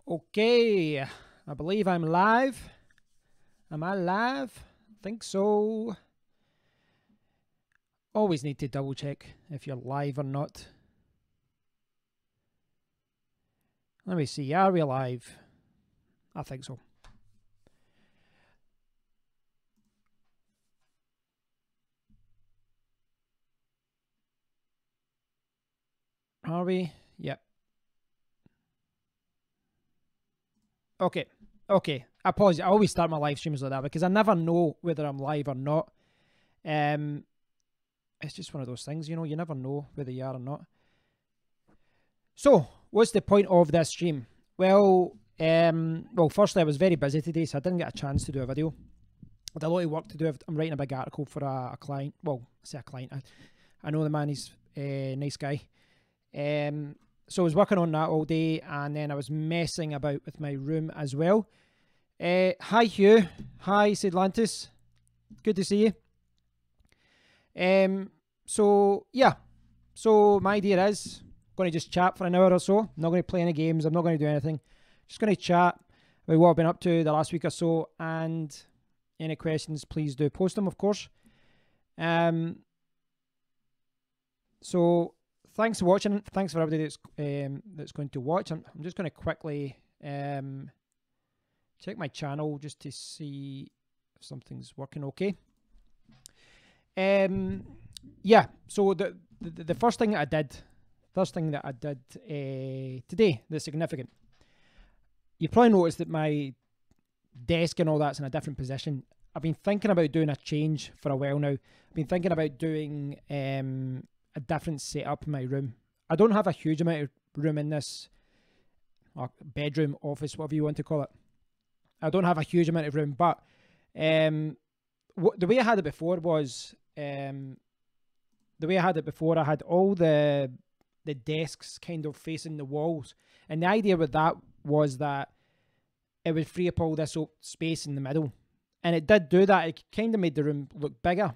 Okay, I believe I'm live. Am I live? Think so. Always need to double check if you're live or not. Let me see, are we live? I think so. Are we? Yep. Okay. I apologize. I always start my live streams like that because I never know whether I'm live or not. It's just one of those things, you never know whether you are or not. So, what's the point of this stream? Well, firstly, I was very busy today, so I didn't get a chance to do a video. I had a lot of work to do. I'm writing a big article for a client. Well, I say a client. I know the man, he's a nice guy. So I was working on that all day, and then I was messing about with my room as well. Hi, Hugh. Hi, Sidlantis. Good to see you. So my idea is going to just chat for an hour or so. I'm not going to play any games. I'm not going to do anything. Just going to chat about what I've been up to the last week or so, and any questions, please do post them, of course. So thanks for watching. Thanks for everybody that's going to watch. I'm just going to quickly check my channel just to see if something's working okay. So the first thing that I did today that's significant. You probably noticed that my desk and all that's in a different position. I've been thinking about doing a change for a while now. I've been thinking about doing a different setup in my room. I don't have a huge amount of room in this bedroom, office, whatever you want to call it. I don't have a huge amount of room, but the way I had it before was I had all the desks kind of facing the walls, and the idea with that was that it would free up all this space in the middle, and it did do that. It kind of made the room look bigger,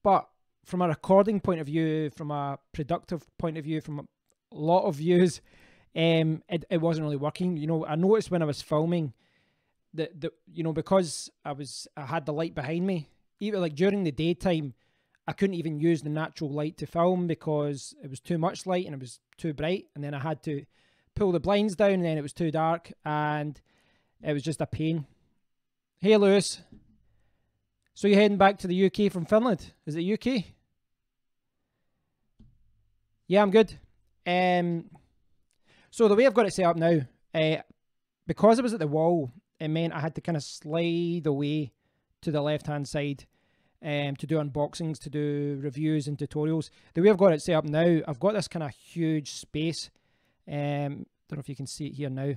but from a recording point of view, from a productive point of view, from a lot of views, it wasn't really working. I noticed when I was filming that because I had the light behind me, even like during the daytime, I couldn't even use the natural light to film because it was too much light and it was too bright, and then I had to pull the blinds down, and then it was too dark, and it was just a pain. Hey, Lewis. So you're heading back to the UK from Finland? Is it UK? Yeah, I'm good. So the way I've got it set up now, because I was at the wall, it meant I had to kind of slide away to the left-hand side to do unboxings, to do reviews and tutorials. The way I've got it set up now, I've got this kind of huge space. Don't know if you can see it here now.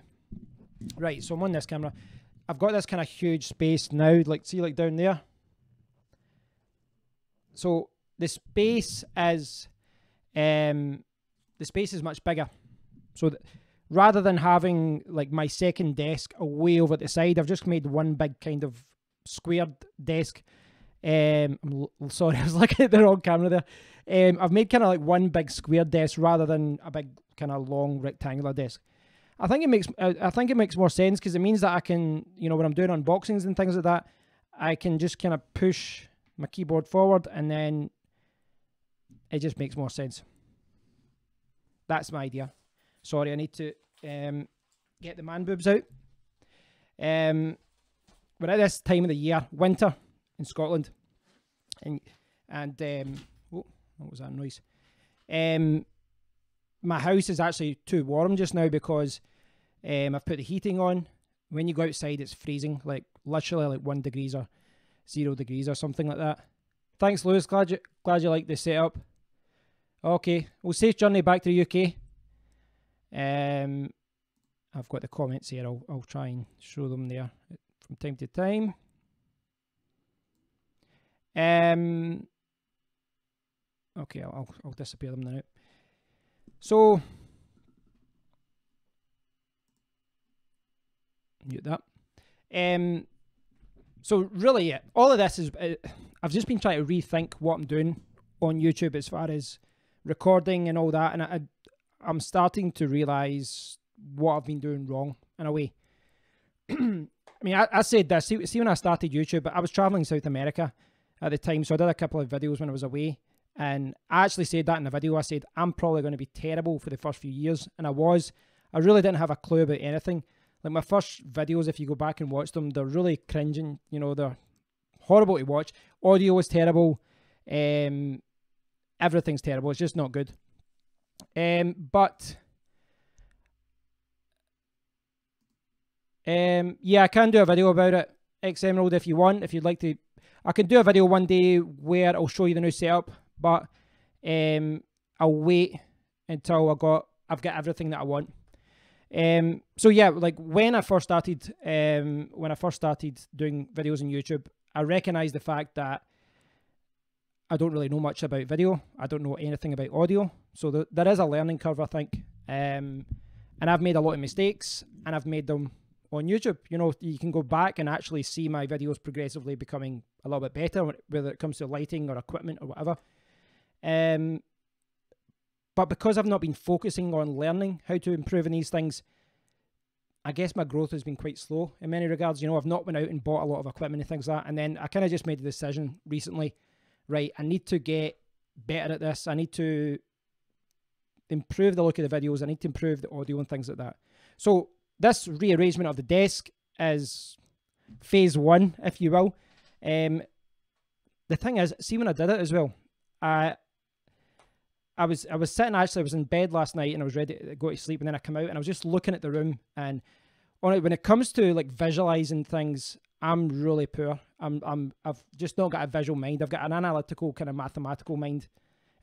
Right, so I'm on this camera. I've got this kind of huge space now, see down there. So the space is much bigger. So rather than having like my second desk away over at the side, I've just made one big kind of squared desk. I'm sorry, I was looking at the wrong camera there. I've made kind of like one big square desk rather than a big kind of long rectangular desk. I think it makes more sense because it means that I can, when I'm doing unboxings and things like that, I can just kind of push my keyboard forward, and then it just makes more sense. That's my idea. Sorry, I need to get the man boobs out. We're at this time of the year, winter in Scotland, and what was that noise? My house is actually too warm just now because I've put the heating on. When you go outside, it's freezing, like literally like 1 degree or 0 degrees or something like that. Thanks, Lewis. Glad you like the setup. Okay, well, safe journey back to the UK. I've got the comments here. I'll try and show them there from time to time. Okay, I'll disappear them now. So mute that. So really, all of this is I've just been trying to rethink what I'm doing on YouTube as far as recording and all that, and I'm starting to realize what I've been doing wrong in a way. I mean, I said this, see when I started YouTube, I was traveling South America at the time, so I did a couple of videos when I was away, and I actually said that in the video. I said, I'm probably going to be terrible for the first few years, and I was. I really didn't have a clue about anything. Like my first videos, if you go back and watch them, they're really cringing, you know, they're horrible to watch. Audio was terrible, everything's terrible, it's just not good. Yeah, I can do a video about it, X Emerald, if you want, if you'd like to. I can do a video one day where I'll show you the new setup, but I'll wait until I've got everything that I want. So yeah, like when I first started doing videos on YouTube, I recognized the fact that I don't really know much about video. I don't know anything about audio, so there is a learning curve, I think. And I've made a lot of mistakes, and I've made them on YouTube. You know, you can go back and actually see my videos progressively becoming a little bit better, whether it comes to lighting or equipment or whatever. But because I've not been focusing on learning how to improve in these things, I guess my growth has been quite slow in many regards. You know, I've not went out and bought a lot of equipment and things like that. And then I kind of just made the decision recently, right, I need to get better at this. I need to improve the look of the videos. I need to improve the audio and things like that. So this rearrangement of the desk is phase one, if you will. The thing is, see when I did it as well, I was sitting, actually I was in bed last night and I was ready to go to sleep, and then I come out and I was just looking at the room, and on it, when it comes to like visualizing things, I'm really poor. I've just not got a visual mind. I've got an analytical kind of mathematical mind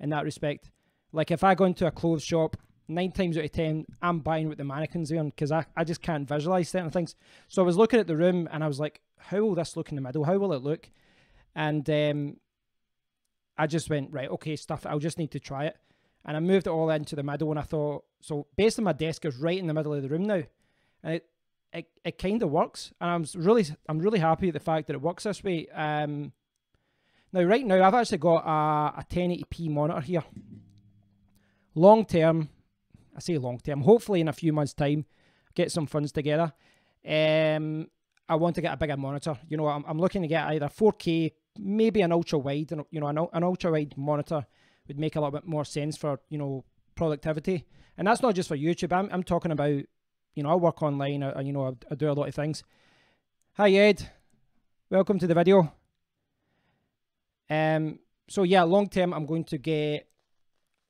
in that respect. Like if I go into a clothes shop, 9 times out of 10, I'm buying what the mannequins are on, because I just can't visualize certain things. So I was looking at the room and I was like, how will this look in the middle? How will it look? And I just went, right, okay, stuff it. I'll just need to try it. And I moved it all into the middle, and I thought, so basically my desk is right in the middle of the room now. And it kind of works. And I'm really happy at the fact that it works this way. Now, right now, I've actually got a 1080p monitor here. Long term, I say long term, hopefully in a few months' time, get some funds together. I want to get a bigger monitor. You know, I'm looking to get either 4K, maybe an ultra wide. You know, an ultra wide monitor would make a little bit more sense for, you know, productivity. And that's not just for YouTube. I'm talking about, you know, I work online. You know, I do a lot of things. Hi Ed, welcome to the video. So yeah, long term, I'm going to get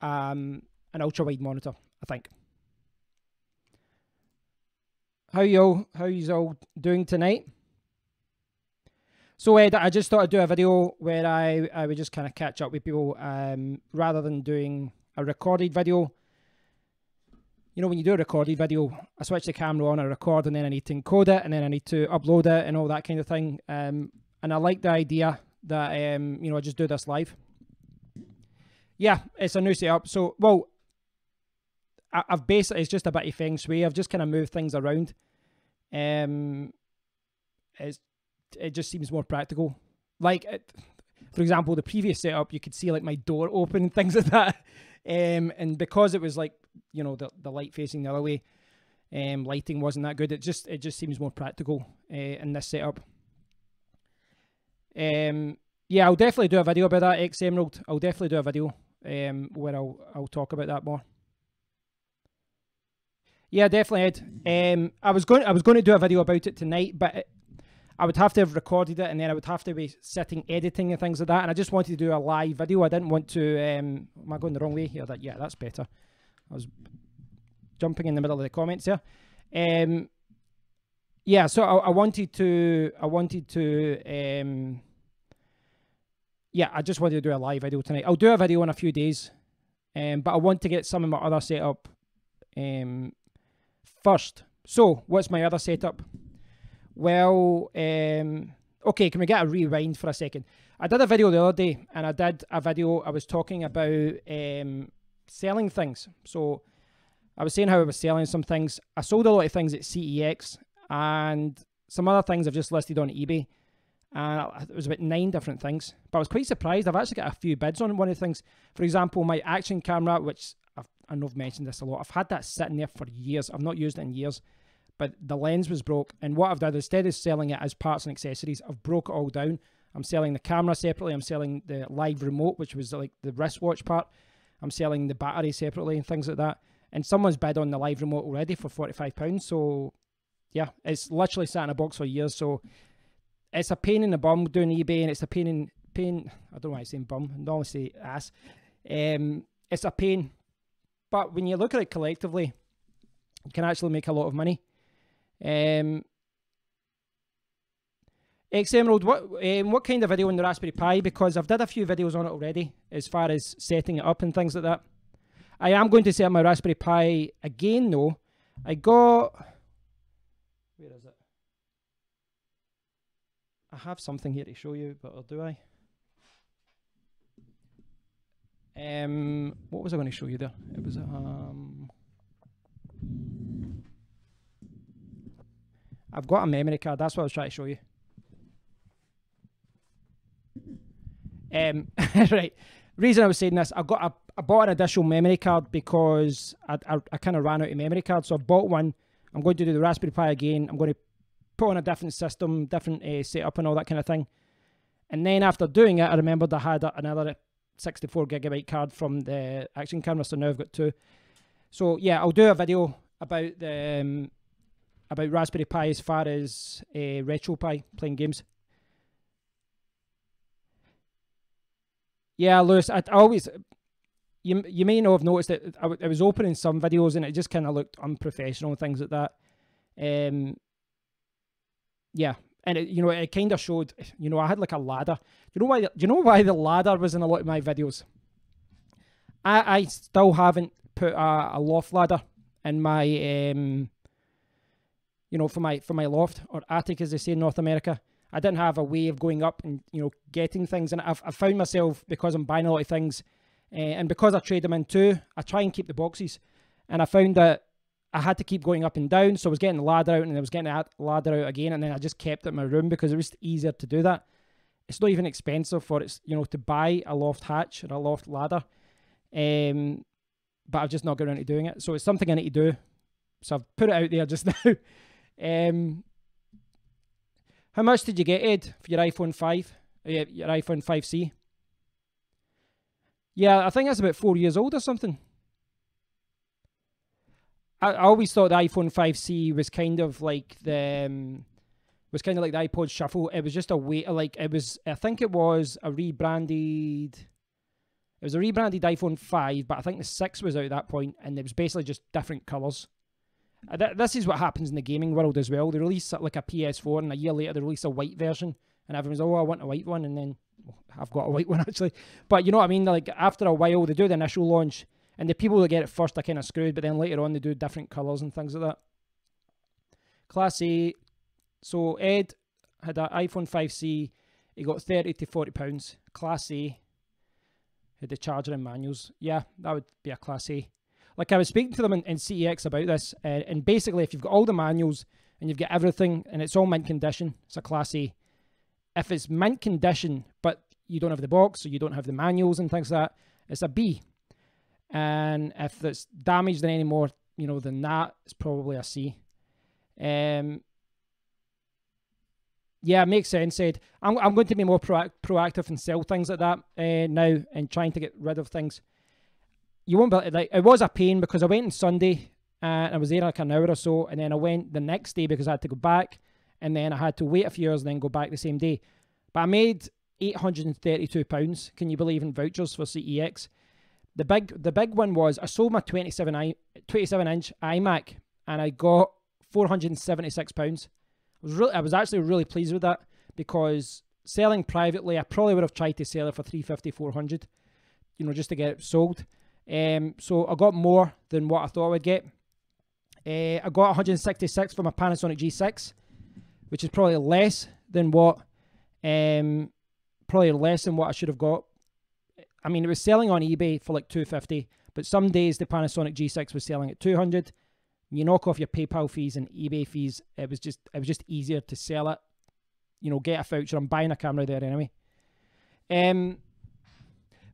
an ultra wide monitor, I think. How you all doing tonight? So Ed, I just thought I'd do a video where I would just kind of catch up with people, rather than doing a recorded video. You know, when you do a recorded video, I switch the camera on, I record, and then I need to encode it, and then I need to upload it and all that kind of thing. And I like the idea that, you know, I just do this live. Yeah, it's a new setup. So, well, I've basically, it's just a bit of feng shui. I've just kind of moved things around. It just seems more practical. Like, for example, the previous setup, you could see like my door open and things like that. And because it was like, you know, the light facing the other way, lighting wasn't that good. It just seems more practical in this setup. Yeah, I'll definitely do a video about that, X Emerald. I'll definitely do a video where I'll talk about that more. Yeah, definitely, Ed. I was going to do a video about it tonight, but I would have to have recorded it, and then I would have to be sitting editing and things like that. And I just wanted to do a live video. I didn't want to. Am I going the wrong way here? Yeah, that's better. I was jumping in the middle of the comments here. Yeah, so I wanted to. Yeah, I just wanted to do a live video tonight. I'll do a video in a few days, but I want to get some of my other setup first. So, what's my other setup? Well, okay, can we get a rewind for a second? I did a video the other day, and I was talking about selling things. So, I was saying how I was selling some things. I sold a lot of things at CEX, and some other things I've just listed on eBay. It was about 9 different things, but I was quite surprised. I've actually got a few bids on one of the things. For example, my action camera, which I know I've mentioned this a lot. I've had that sitting there for years. I've not used it in years, but the lens was broke. And what I've done, instead of selling it as parts and accessories, I've broke it all down. I'm selling the camera separately. I'm selling the live remote, which was like the wristwatch part. I'm selling the battery separately and things like that. And someone's bid on the live remote already for £45. So yeah, it's literally sat in a box for years. So it's a pain in the bum doing eBay, and it's a pain. I don't know why I'm saying bum. I normally say ass. It's a pain. But when you look at it collectively, you can actually make a lot of money. X Emerald, what kind of video on the Raspberry Pi? Because I've did a few videos on it already, as far as setting it up and things like that. I am going to set up my Raspberry Pi again, though. I got... Where is it? I have something here to show you, but or do I? What was I going to show you there? It was I've got a memory card. That's what I was trying to show you. Right. Reason I was saying this, I bought an additional memory card because I kind of ran out of memory cards, so I bought one. I'm going to do the Raspberry Pi again. I'm going to put on a different system, different setup and all that kind of thing. And then after doing it, I remembered I had another 64 gigabyte card from the Action camera, so now I've got two. So yeah, I'll do a video about the about Raspberry Pi as far as RetroPie, playing games. Yeah, Lewis, I always... You may not have noticed that I was opening some videos and it just kind of looked unprofessional and things like that. Yeah, and it kind of showed, I had like a ladder. Do you know why the ladder was in a lot of my videos? I still haven't put a loft ladder in my, for my loft, or attic as they say in North America. I didn't have a way of going up and, getting things. And I've found myself, because I'm buying a lot of things, and because I trade them in too, I try and keep the boxes. And I found that I had to keep going up and down. So I was getting the ladder out and I was getting the ladder out again. And then I just kept it in my room because it was easier to do that. It's not even expensive for it, to buy a loft hatch or a loft ladder. But I've just not got around to doing it. So it's something I need to do. So I've put it out there just now. How much did you get, Ed, for your iPhone 5? Your iPhone 5C? Yeah, I think that's about 4 years old or something. I always thought the iPhone 5C was kind of like the iPod Shuffle. It was just a way, I think it was a rebranded iPhone 5, but I think the 6 was out at that point, and it was basically just different colours. This is what happens in the gaming world as well. They release like a PS4, and a year later they release a white version, and everyone's I want a white one, and then I've got a white one actually. But you know what I mean? Like after a while, they do the initial launch, and the people that get it first are kind of screwed, but then later on they do different colours and things like that. Class A. So Ed had an iPhone 5C. He got £30 to £40. Class A. Had the charger and manuals. Yeah, that would be a Class A. Like I was speaking to them in CEX about this, and basically if you've got all the manuals and you've got everything and it's all mint condition, it's a Class A. If it's mint condition but you don't have the box or you don't have the manuals and things like that, it's a B. And if it's damaged any more, than that, it's probably a C. Yeah, it makes sense, Ed. I'm going to be more proactive and sell things like that now, and trying to get rid of things. You won't believe, like, it was a pain because I went on Sunday and I was there like an hour or so, and then I went the next day because I had to go back, and then I had to wait a few hours and then go back the same day. But I made £832, can you believe, in vouchers for CEX. The big one was I sold my 27-inch iMac and I got £476. I was actually really pleased with that, because selling privately, I probably would have tried to sell it for £350, £400, just to get it sold. So I got more than what I thought I would get. I got £166 for my Panasonic G6, which is probably less than what I should have got. I mean, it was selling on eBay for like £250, but some days the Panasonic G6 was selling at £200. You knock off your PayPal fees and eBay fees, it was just easier to sell it. Get a voucher. I'm buying a camera there anyway.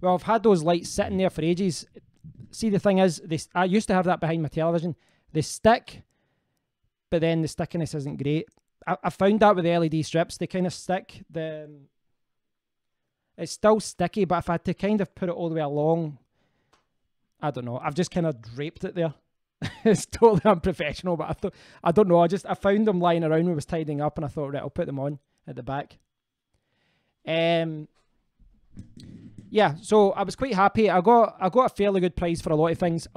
Well, I've had those lights sitting there for ages. see, the thing is, I used to have that behind my television. They stick, but then the stickiness isn't great. I found that with the LED strips, they kind of stick. It's still sticky, but if I had to kind of put it all the way along, I don't know. I've just kind of draped it there. It's totally unprofessional, but I don't know. I found them lying around when I was tidying up, and I thought, right, I'll put them on at the back. Yeah, so I was quite happy. I got a fairly good price for a lot of things.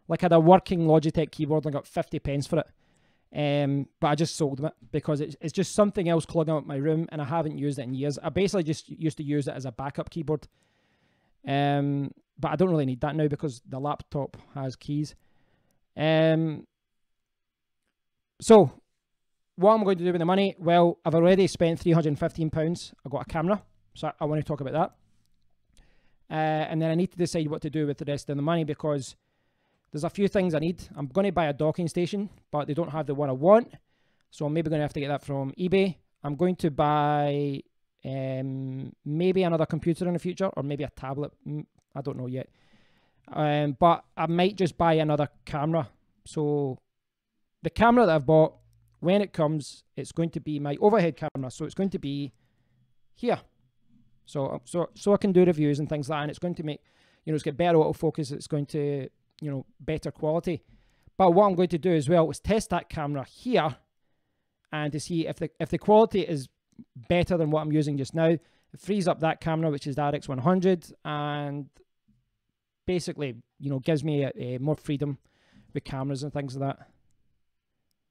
Like I had a working Logitech keyboard, and I got 50 pence for it. But I just sold it because it's just something else clogging up my room, and I haven't used it in years. I basically just used to use it as a backup keyboard. But I don't really need that now because the laptop has keys. So what I'm going to do with the money, well, I've already spent £315. I got a camera, so I want to talk about that. And then I need to decide what to do with the rest of the money because there's a few things I need. I'm going to buy a docking station, but they don't have the one I want. So I'm maybe going to have to get that from eBay. I'm going to buy maybe another computer in the future, or maybe a tablet. I don't know yet. But I might just buy another camera. So the camera that I've bought, when it comes, it's going to be my overhead camera. So it's going to be here. So I can do reviews and things like that. And it's going to make, it's got better autofocus. It's going to, better quality. But what I'm going to do as well is test that camera here and to see if the quality is better than what I'm using just now. It frees up that camera, which is the RX100, and basically, gives me more freedom with cameras and things like that.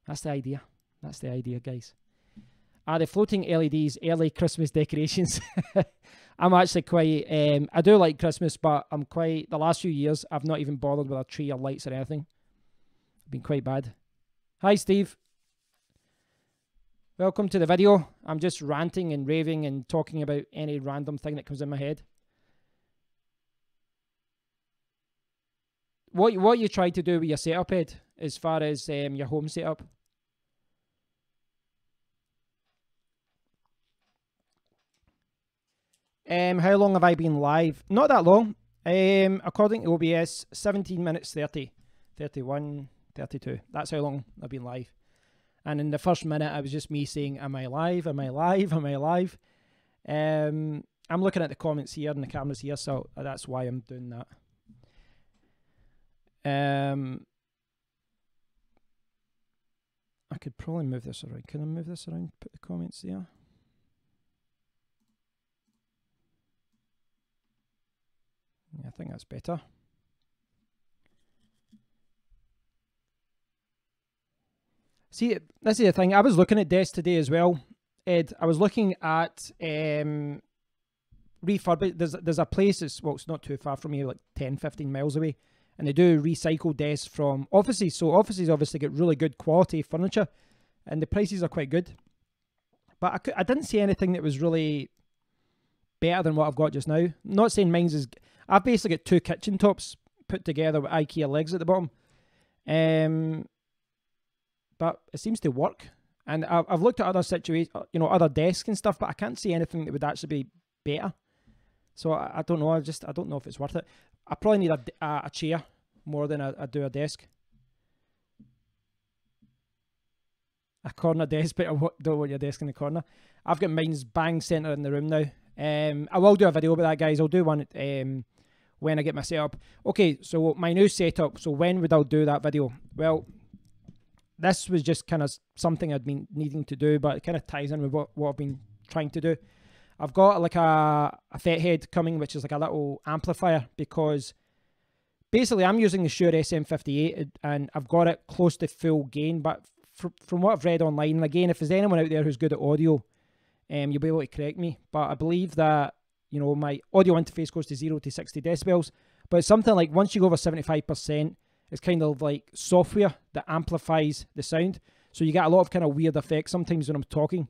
That's the idea. That's the idea, guys. The floating LEDs, early Christmas decorations. I'm actually quite, I do like Christmas, but the last few years, I've not even bothered with a tree or lights or anything. I've been quite bad. Hi, Steve. Welcome to the video. I'm just ranting and raving and talking about any random thing that comes in my head. What you try to do with your setup, Ed, as far as your home setup? How long have I been live? Not that long. According to OBS, 17 minutes 30, 31, 32. That's how long I've been live. And in the first minute, I was just me saying, am I live? Am I live? Am I live? I'm looking at the comments here and the cameras here, so that's why I'm doing that. I could probably move this around. Can I move this around? Put the comments there. Yeah, I think that's better. See, this is the thing. I was looking at desks today as well, Ed. I was looking at refurbish. There's a place it's not too far from here, like 10, 15 miles away, and they do recycle desks from offices. So offices obviously get really good quality furniture, and the prices are quite good. But I didn't see anything that was really better than what I've got just now. Not saying mine's is. I've basically got two kitchen tops put together with IKEA legs at the bottom. But it seems to work. And I've looked at other situations, other desks and stuff, but I can't see anything that would actually be better. So I don't know. I don't know if it's worth it. I probably need a chair more than I do a desk. A corner desk, but I don't want your desk in the corner. I've got mine's bang centre in the room now. I will do a video about that, guys. I'll do one when I get my setup. Okay, so my new setup. So when would I do that video? Well, this was just kind of something I'd been needing to do, but it kind of ties in with what I've been trying to do. I've got like a FET head coming, which is like a little amplifier, because basically I'm using the Shure SM58 and I've got it close to full gain, but from what I've read online, and again, if there's anyone out there who's good at audio, you'll be able to correct me, but I believe that, my audio interface goes to 0 to 60 decibels, but it's something like once you go over 75%, it's kind of like software that amplifies the sound. So you get a lot of kind of weird effects sometimes when I'm talking.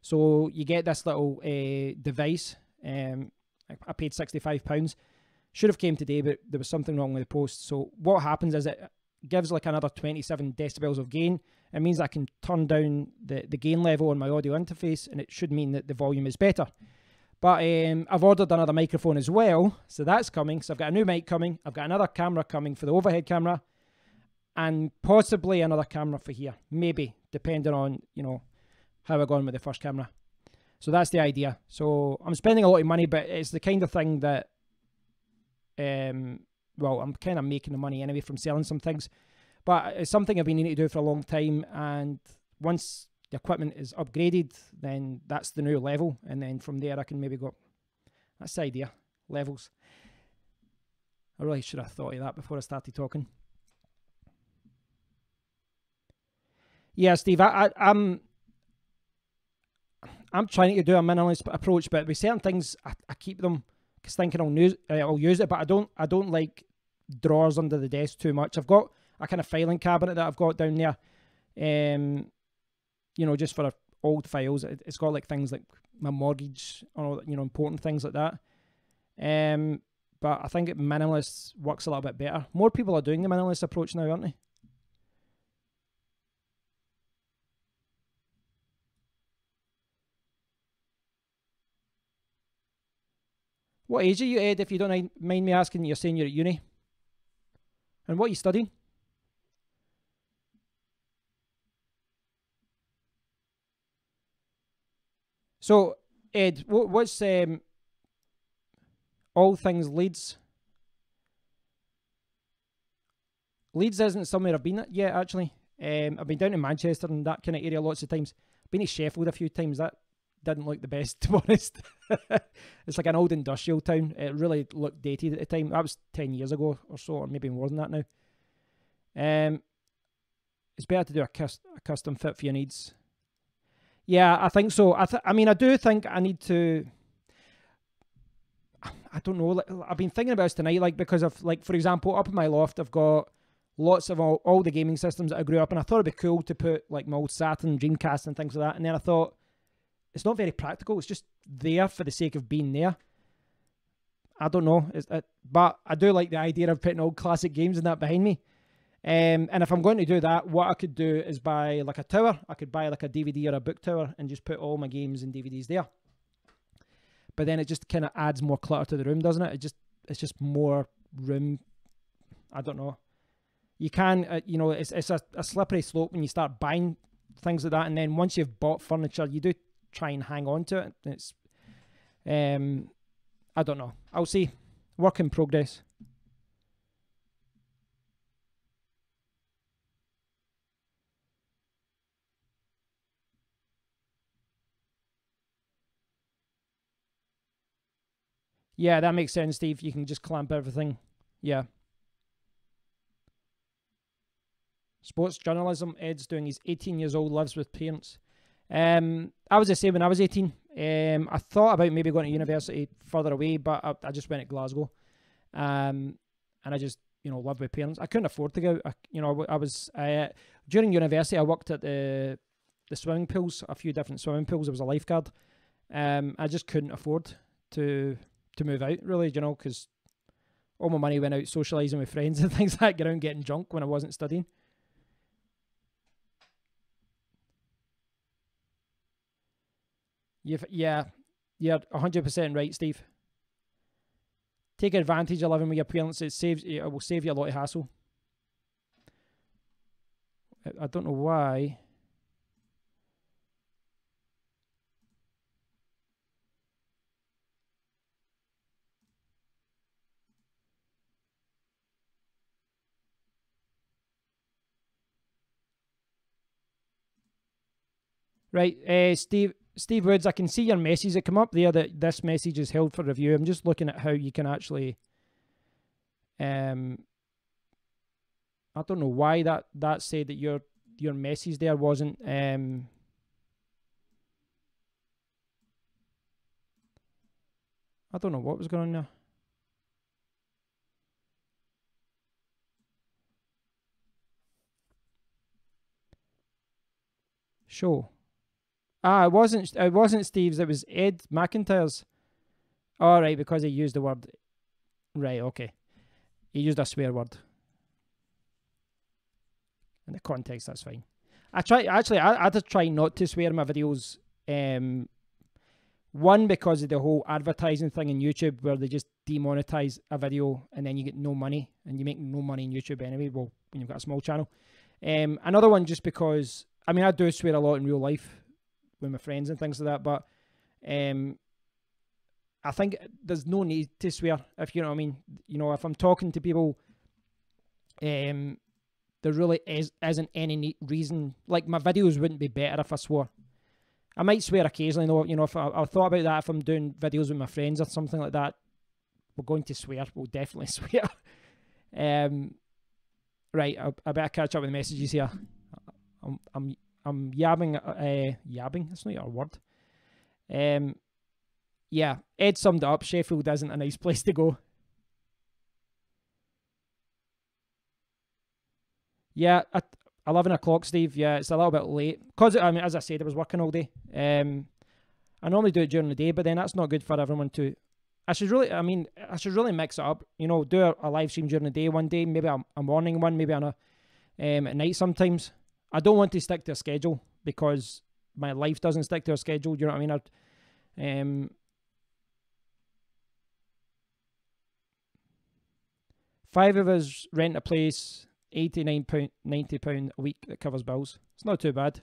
So you get this little device. I paid £65. Should have came today, but there was something wrong with the post. So what happens is it gives like another 27 decibels of gain. It means I can turn down the gain level on my audio interface, and it should mean that the volume is better. But I've ordered another microphone as well, so that's coming. So I've got a new mic coming. I've got another camera coming for the overhead camera, and possibly another camera for here, maybe, depending on, you know, how I go on with the first camera. So that's the idea. So I'm spending a lot of money, but it's the kind of thing that, well, I'm kind of making the money anyway from selling some things. But it's something I've been needing to do for a long time, and once the equipment is upgraded, then that's the new level, and then from there I can maybe go. That's the idea. Levels. I really should have thought of that before I started talking. Yeah, Steve, I'm trying to do a minimalist approach, but with certain things I keep them because thinking I'll use it, but I don't like drawers under the desk too much. I've got a kind of filing cabinet that I've got down there, you know, just for old files. It's got like things like my mortgage, or, you know, important things like that. But I think minimalist works a little bit better. More people are doing the minimalist approach now, aren't they? What age are you, Ed, if you don't mind me asking? You're saying you're at uni. And what are you studying? So, Ed, what's all things Leeds? Leeds isn't somewhere I've been at yet, actually. I've been down to Manchester and that kind of area lots of times. I've been to Sheffield a few times. That didn't look the best, to be honest. It's like an old industrial town. It really looked dated at the time. That was 10 years ago or so, or maybe more than that now. It's better to do a custom fit for your needs. Yeah, I think so. I mean, I do think I need to. I don't know. I've been thinking about this tonight, like, because of, like, for example, up in my loft, I've got lots of all the gaming systems that I grew up in. I thought it'd be cool to put like my old Saturn, Dreamcast, and things like that. And then I thought it's not very practical. It's just there for the sake of being there. I don't know, but I do like the idea of putting old classic games and that behind me. And if I'm going to do that, what I could do is buy like a tower. I could buy like a DVD or a book tower and just put all my games and DVDs there. But then it just kind of adds more clutter to the room, doesn't it? It's just more room. I don't know. You can, you know, it's a slippery slope when you start buying things like that, and then once you've bought furniture, you do try and hang on to it. It's, I don't know. I'll see. Work in progress. Yeah, that makes sense, Steve. You can just clamp everything. Yeah. Sports journalism. Ed's doing. He's 18 years old, lives with parents. I was the same when I was 18. I thought about maybe going to university further away, but I just went to Glasgow. And I just, you know, lived with parents. I couldn't afford to go. I was during university, I worked at the swimming pools, a few different swimming pools. I was a lifeguard. I just couldn't afford to move out, really, you know, because all my money went out socialising with friends and things like that, around getting drunk when I wasn't studying. Yeah, you're 100% right, Steve. Take advantage of living with your parents. It will save you a lot of hassle. I don't know why. Right, Steve Woods, I can see your message that come up there that this message is held for review. I'm just looking at how you can actually, I don't know why that said that your message there wasn't, I don't know what was going on there. Show. It wasn't Steve's, it was Ed McIntyre's. All right, because he used the word. Right, okay. He used a swear word. In the context, that's fine. I just try not to swear in my videos One, because of the whole advertising thing in YouTube where they just demonetize a video and then you get no money, and you make no money in YouTube anyway, well, when you've got a small channel. Another one, just because, I mean, I do swear a lot in real life with my friends and things like that, but I think there's no need to swear, if you know what I mean. You know, if I'm talking to people, there really isn't any reason. Like, my videos wouldn't be better if I swore. I might swear occasionally, though. You know, if I thought about that, if I'm doing videos with my friends or something like that, we're going to swear. We'll definitely swear. Right, I better catch up with the messages here. I'm yabbing. Yabbing? That's not your word. Yeah, Ed summed it up. Sheffield isn't a nice place to go. Yeah, at 11 o'clock, Steve. Yeah, it's a little bit late. Because, I mean, as I said, I was working all day. I normally do it during the day, but then that's not good for everyone to... I should really mix it up. You know, do a live stream during the day one day, maybe a morning one, maybe on at night sometimes. I don't want to stick to a schedule because my life doesn't stick to a schedule. You know what I mean? 5 of us rent a place, £89, £90 a week that covers bills. It's not too bad.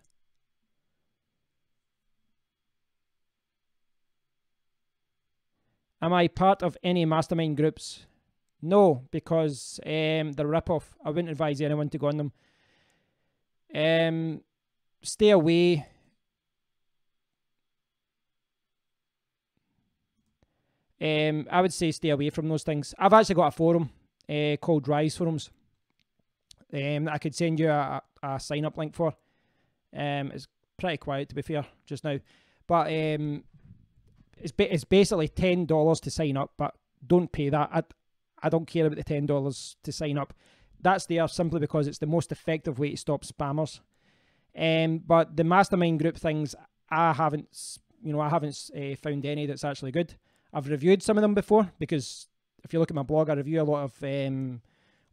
Am I part of any mastermind groups? No, because they're rip-off. I wouldn't advise anyone to go on them. Stay away. I would say stay away from those things. I've actually got a forum called Rise Forums that I could send you a sign-up link for. It's pretty quiet, to be fair, just now. But it's basically $10 to sign up, but don't pay that. I don't care about the $10 to sign up. That's there simply because it's the most effective way to stop spammers. But the mastermind group things, I haven't found any that's actually good. I've reviewed some of them before because if you look at my blog, I review a lot of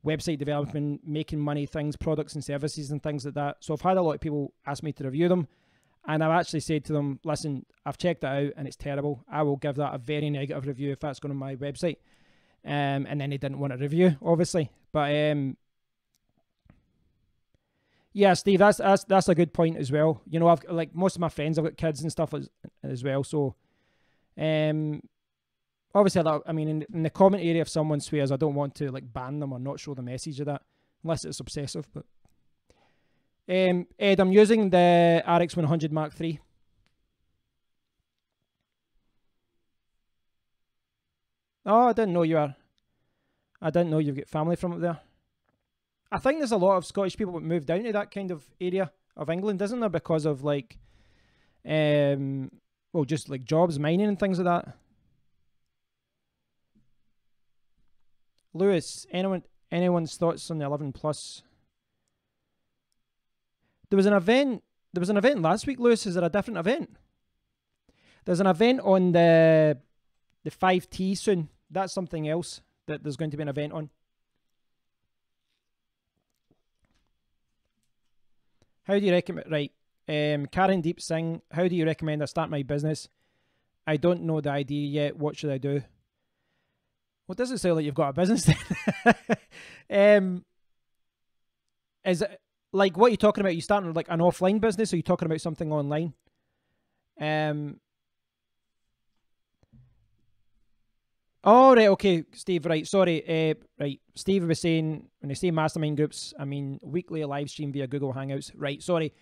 website development, making money things, products and services and things like that. So I've had a lot of people ask me to review them. And I've actually said to them, listen, I've checked it out and it's terrible. I will give that a very negative review if that's going on my website. And then they didn't want a review, obviously. But yeah, Steve, that's a good point as well. You know, I've like most of my friends, I've got kids and stuff as well. So obviously, I mean, in the comment area, if someone swears, I don't want to like ban them or not show the message of that, unless it's obsessive. But Ed, I'm using the RX 100 Mark III. Oh, I didn't know you've got family from up there. I think there's a lot of Scottish people that move down to that kind of area of England, isn't there? Because of like, well, just like jobs, mining and things like that. Lewis, anyone's thoughts on the 11 Plus? There was an event last week, Lewis. Is there a different event? There's an event on the 5T soon. That's something else that there's going to be an event on. How do you recommend... Right. Karen Deep Singh, how do you recommend I start my business? I don't know the idea yet. What should I do? Well, it doesn't sound like you've got a business then. Is it... Like, what are you talking about? Are you starting like an offline business, or are you talking about something online? Oh, right, okay, Steve, right, sorry. Right, Steve was saying, when I say mastermind groups, I mean weekly live stream via Google Hangouts. Right, sorry.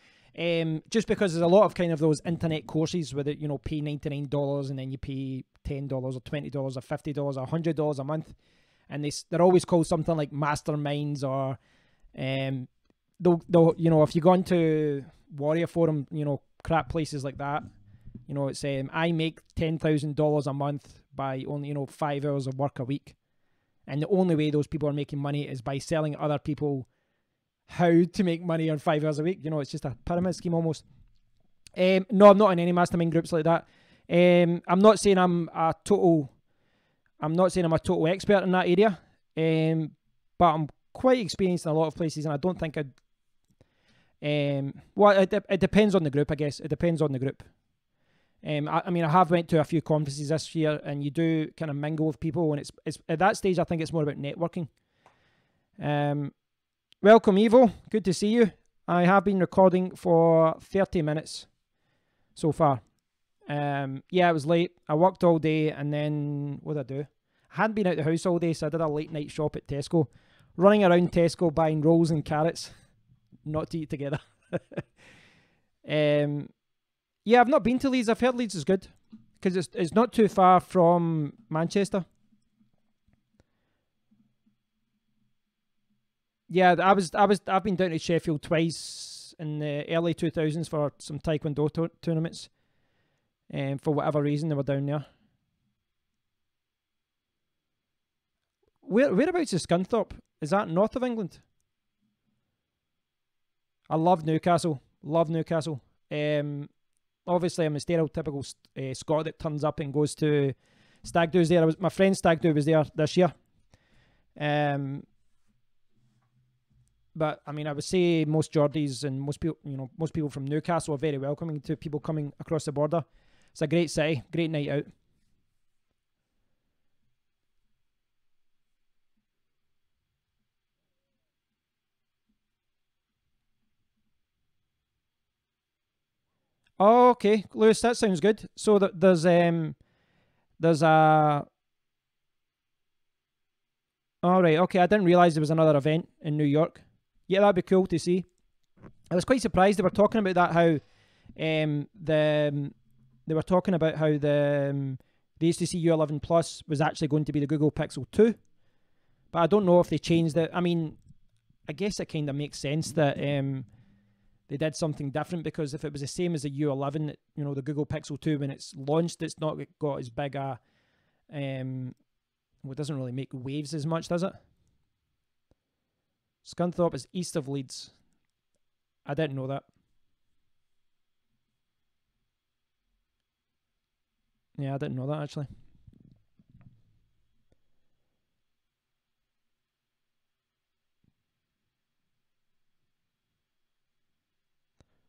Just because there's a lot of kind of those internet courses where you know, pay $99 and then you pay $10 or $20 or $50 or $100 a month. And they're always called something like masterminds or... They'll, you know, if you go into Warrior Forum, you know, crap places like that, you know, it's I make $10,000 a month by only, you know, 5 hours of work a week. And the only way those people are making money is by selling other people how to make money on 5 hours a week. You know, it's just a pyramid scheme almost. No, I'm not in any mastermind groups like that. I'm not saying I'm a total expert in that area. But I'm quite experienced in a lot of places, and I don't think I'd... well, it depends on the group, I guess. It depends on the group. I mean, I have went to a few conferences this year, and you do kind of mingle with people, and it's at that stage I think it's more about networking. Welcome, Evo. Good to see you. I have been recording for 30 minutes so far. Yeah, it was late. I worked all day, and then what did I do? I hadn't been out the house all day, so I did a late night shop at Tesco. Running around Tesco buying rolls and carrots, not to eat together. Yeah, I've not been to Leeds. I've heard Leeds is good because it's not too far from Manchester. Yeah, I've been down to Sheffield twice in the early 2000s for some Taekwondo tournaments. For whatever reason, they were down there. Whereabouts is Scunthorpe? Is that north of England? I love Newcastle. Love Newcastle. Obviously, I'm a stereotypical Scot that turns up and goes to stag do's there. My friend's stag do was there this year. But I mean, I would say most Geordies and most people from Newcastle are very welcoming to people coming across the border. It's a great city, great night out. Oh, okay, Lewis, that sounds good. So there's a. All right, okay. I didn't realize there was another event in New York. Yeah, that'd be cool to see. I was quite surprised they were talking about that. How they were talking about how the HTC U11 Plus was actually going to be the Google Pixel 2, but I don't know if they changed it. I mean, I guess it kind of makes sense that they did something different, because if it was the same as the U11, the Google Pixel 2, when it's launched, it's not got as big a well, it doesn't really make waves as much, does it? Scunthorpe is east of Leeds. I didn't know that. Yeah, I didn't know that actually.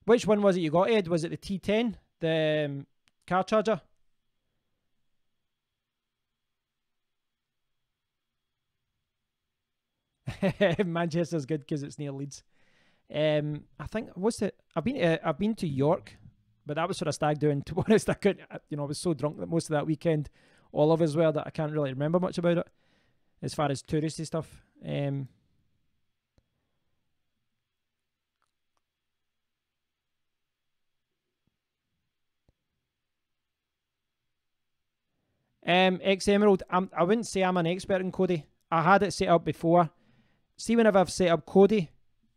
Which one was it you got, Ed? Was it the T10, the car charger? Manchester's good because it's near Leeds. I think I've been to York, but that was for a stag do. And to be honest, I couldn't. I was so drunk that most of that weekend, all of us were, that I can't really remember much about it as far as touristy stuff. X Emerald. I wouldn't say I'm an expert in Kodi. I had it set up before. See, whenever I've set up Kodi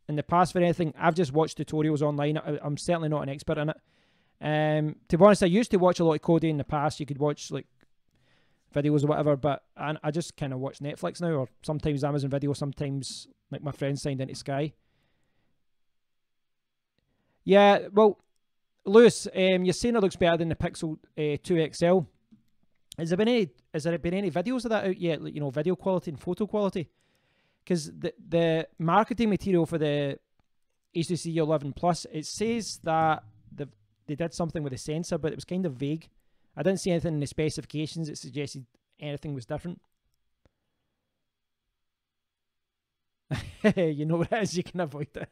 in the past for anything, I've just watched tutorials online. I'm certainly not an expert in it. To be honest, I used to watch a lot of Kodi in the past. You could watch like videos or whatever, but I just kind of watch Netflix now, or sometimes Amazon Video, sometimes like my friends signed into Sky. Yeah, well, Lewis, you're saying it looks better than the Pixel 2 XL. Has there been any videos of that out yet? Like, video quality and photo quality? Because the marketing material for the HTC U11 Plus, it says that they did something with the sensor, but it was kind of vague. I didn't see anything in the specifications that suggested anything was different. You know what it is, you can avoid it.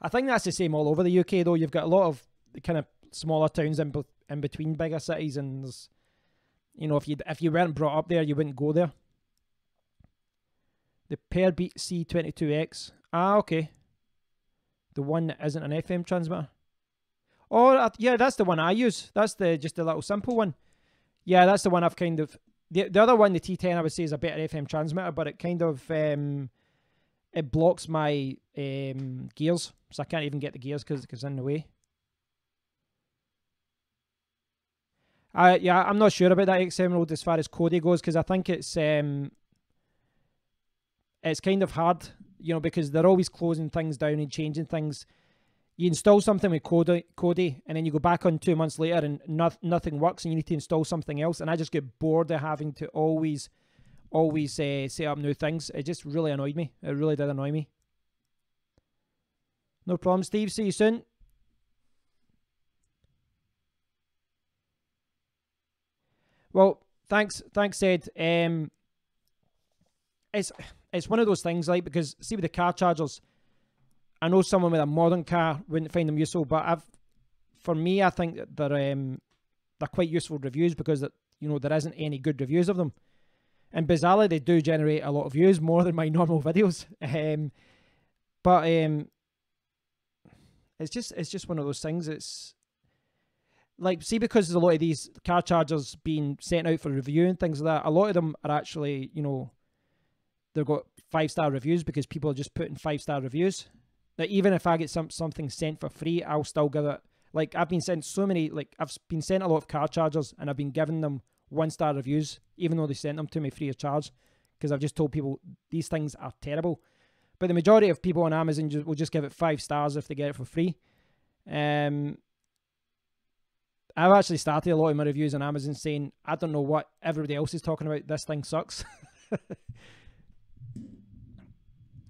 I think that's the same all over the UK, though. You've got a lot of kind of smaller towns in between bigger cities, and there's, if you weren't brought up there, you wouldn't go there. The Pearbeat C22X. Ah, okay. The one that isn't an FM transmitter. Oh, yeah, that's the one I use. That's just the little simple one. Yeah, that's the one I've kind of... The other one, the T10, I would say is a better FM transmitter, but it kind of... it blocks my gears, so I can't even get the gears because it's in the way. Yeah, I'm not sure about that X Emerald as far as Kodi goes, because I think it's kind of hard, because they're always closing things down and changing things. You install something with Kodi, and then you go back on 2 months later and nothing works, and you need to install something else. And I just get bored of having to always set up new things. It just really annoyed me. It really did annoy me. No problem, Steve. See you soon. Well, thanks, Ed. It's one of those things, like, because see with the car chargers, I know someone with a modern car wouldn't find them useful, but for me, I think that they're quite useful reviews because that there isn't any good reviews of them. And bizarrely, they do generate a lot of views, more than my normal videos. But it's just one of those things. It's like, see, because there's a lot of these car chargers being sent out for review and things like that, a lot of them are actually, they've got 5-star reviews because people are just putting 5-star reviews. Now, even if I get something sent for free, I'll still give it. Like, I've been sent so many, like, I've been sent a lot of car chargers and I've been giving them 1-star reviews, even though they sent them to me free of charge, because I've just told people these things are terrible. But the majority of people on Amazon will just give it 5 stars if they get it for free. I've actually started a lot of my reviews on Amazon saying, I don't know what everybody else is talking about, this thing sucks.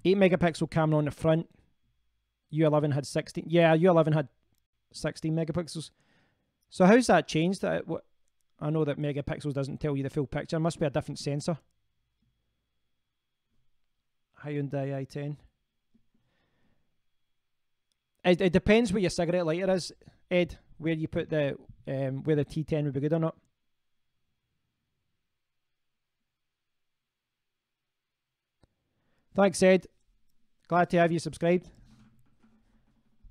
8 megapixel camera on the front. U11 had 16. Yeah, U11 had 16 megapixels. So how's that changed? I know that megapixels doesn't tell you the full picture. It must be a different sensor. Hyundai i10. It depends where your cigarette lighter is, Ed, where you put the where the T10 would be good or not. Thanks, Ed. Glad to have you subscribed.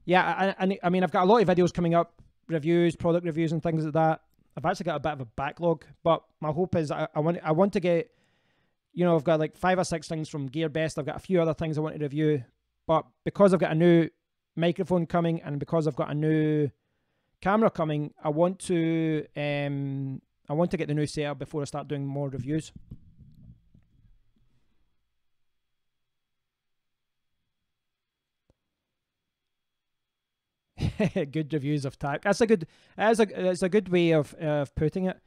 Yeah, I mean, I've got a lot of videos coming up, reviews, product reviews and things like that. I've actually got a bit of a backlog, but my hope is I want to get, I've got like 5 or 6 things from GearBest. I've got a few other things I want to review, but because I've got a new microphone coming and because I've got a new camera coming, I want to get the new setup before I start doing more reviews. Good reviews of TAC. It's a good way of putting it.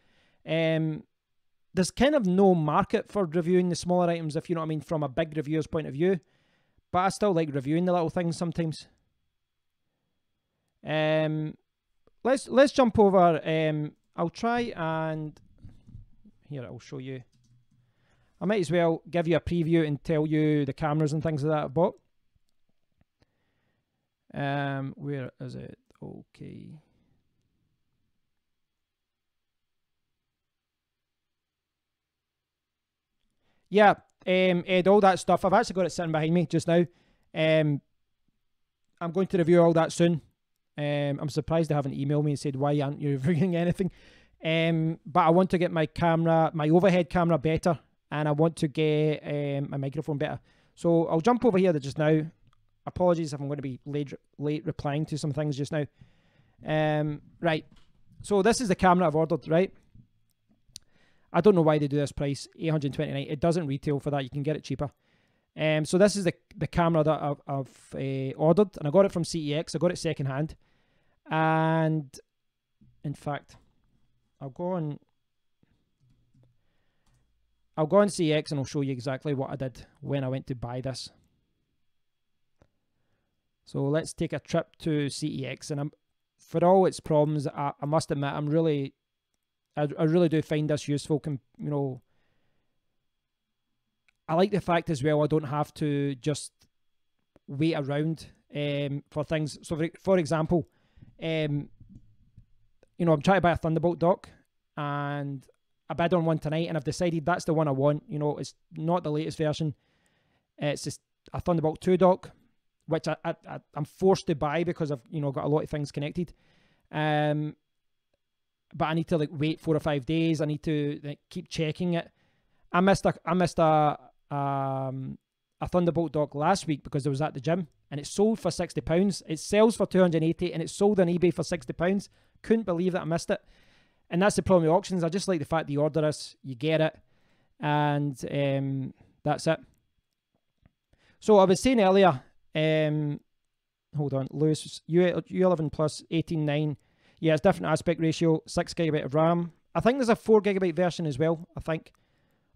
There's kind of no market for reviewing the smaller items, if you know what I mean, from a big reviewer's point of view. But I still like reviewing the little things sometimes. Let's jump over. I'll try and here I'll show you. I might as well give you a preview and tell you the cameras and things like that I bought. Where is it? Okay. Yeah, Ed, all that stuff. I've actually got it sitting behind me just now. I'm going to review all that soon. I'm surprised they haven't emailed me and said, why aren't you reviewing anything? But I want to get my overhead camera better, and I want to get my microphone better. So I'll jump over here just now. Apologies if I'm going to be late replying to some things just now. Right. So this is the camera I've ordered, right? I don't know why they do this price, $829. It doesn't retail for that. You can get it cheaper. So this is the camera that I've ordered, and I got it from CEX. I got it secondhand. And in fact, I'll go on CEX and I'll show you exactly what I did when I went to buy this. So let's take a trip to CEX, and for all its problems, I must admit, I really do find this useful. I like the fact as well I don't have to just wait around for things. So for example, I'm trying to buy a Thunderbolt dock, and I bid on one tonight, and I've decided that's the one I want. It's not the latest version. It's just a Thunderbolt 2 dock, which I'm forced to buy because I've got a lot of things connected. But I need to wait 4 or 5 days. I need to keep checking it. I missed a Thunderbolt dock last week because I was at the gym, and it sold for £60. It sells for $280, and it sold on eBay for £60. Couldn't believe that I missed it. And that's the problem with auctions. I just like the fact that you order this, you get it, and that's it. So I was saying earlier, hold on, Lewis, U11 plus 18.9. Yeah, it's different aspect ratio, 6 GB of RAM. I think there's a 4 GB version as well, I think.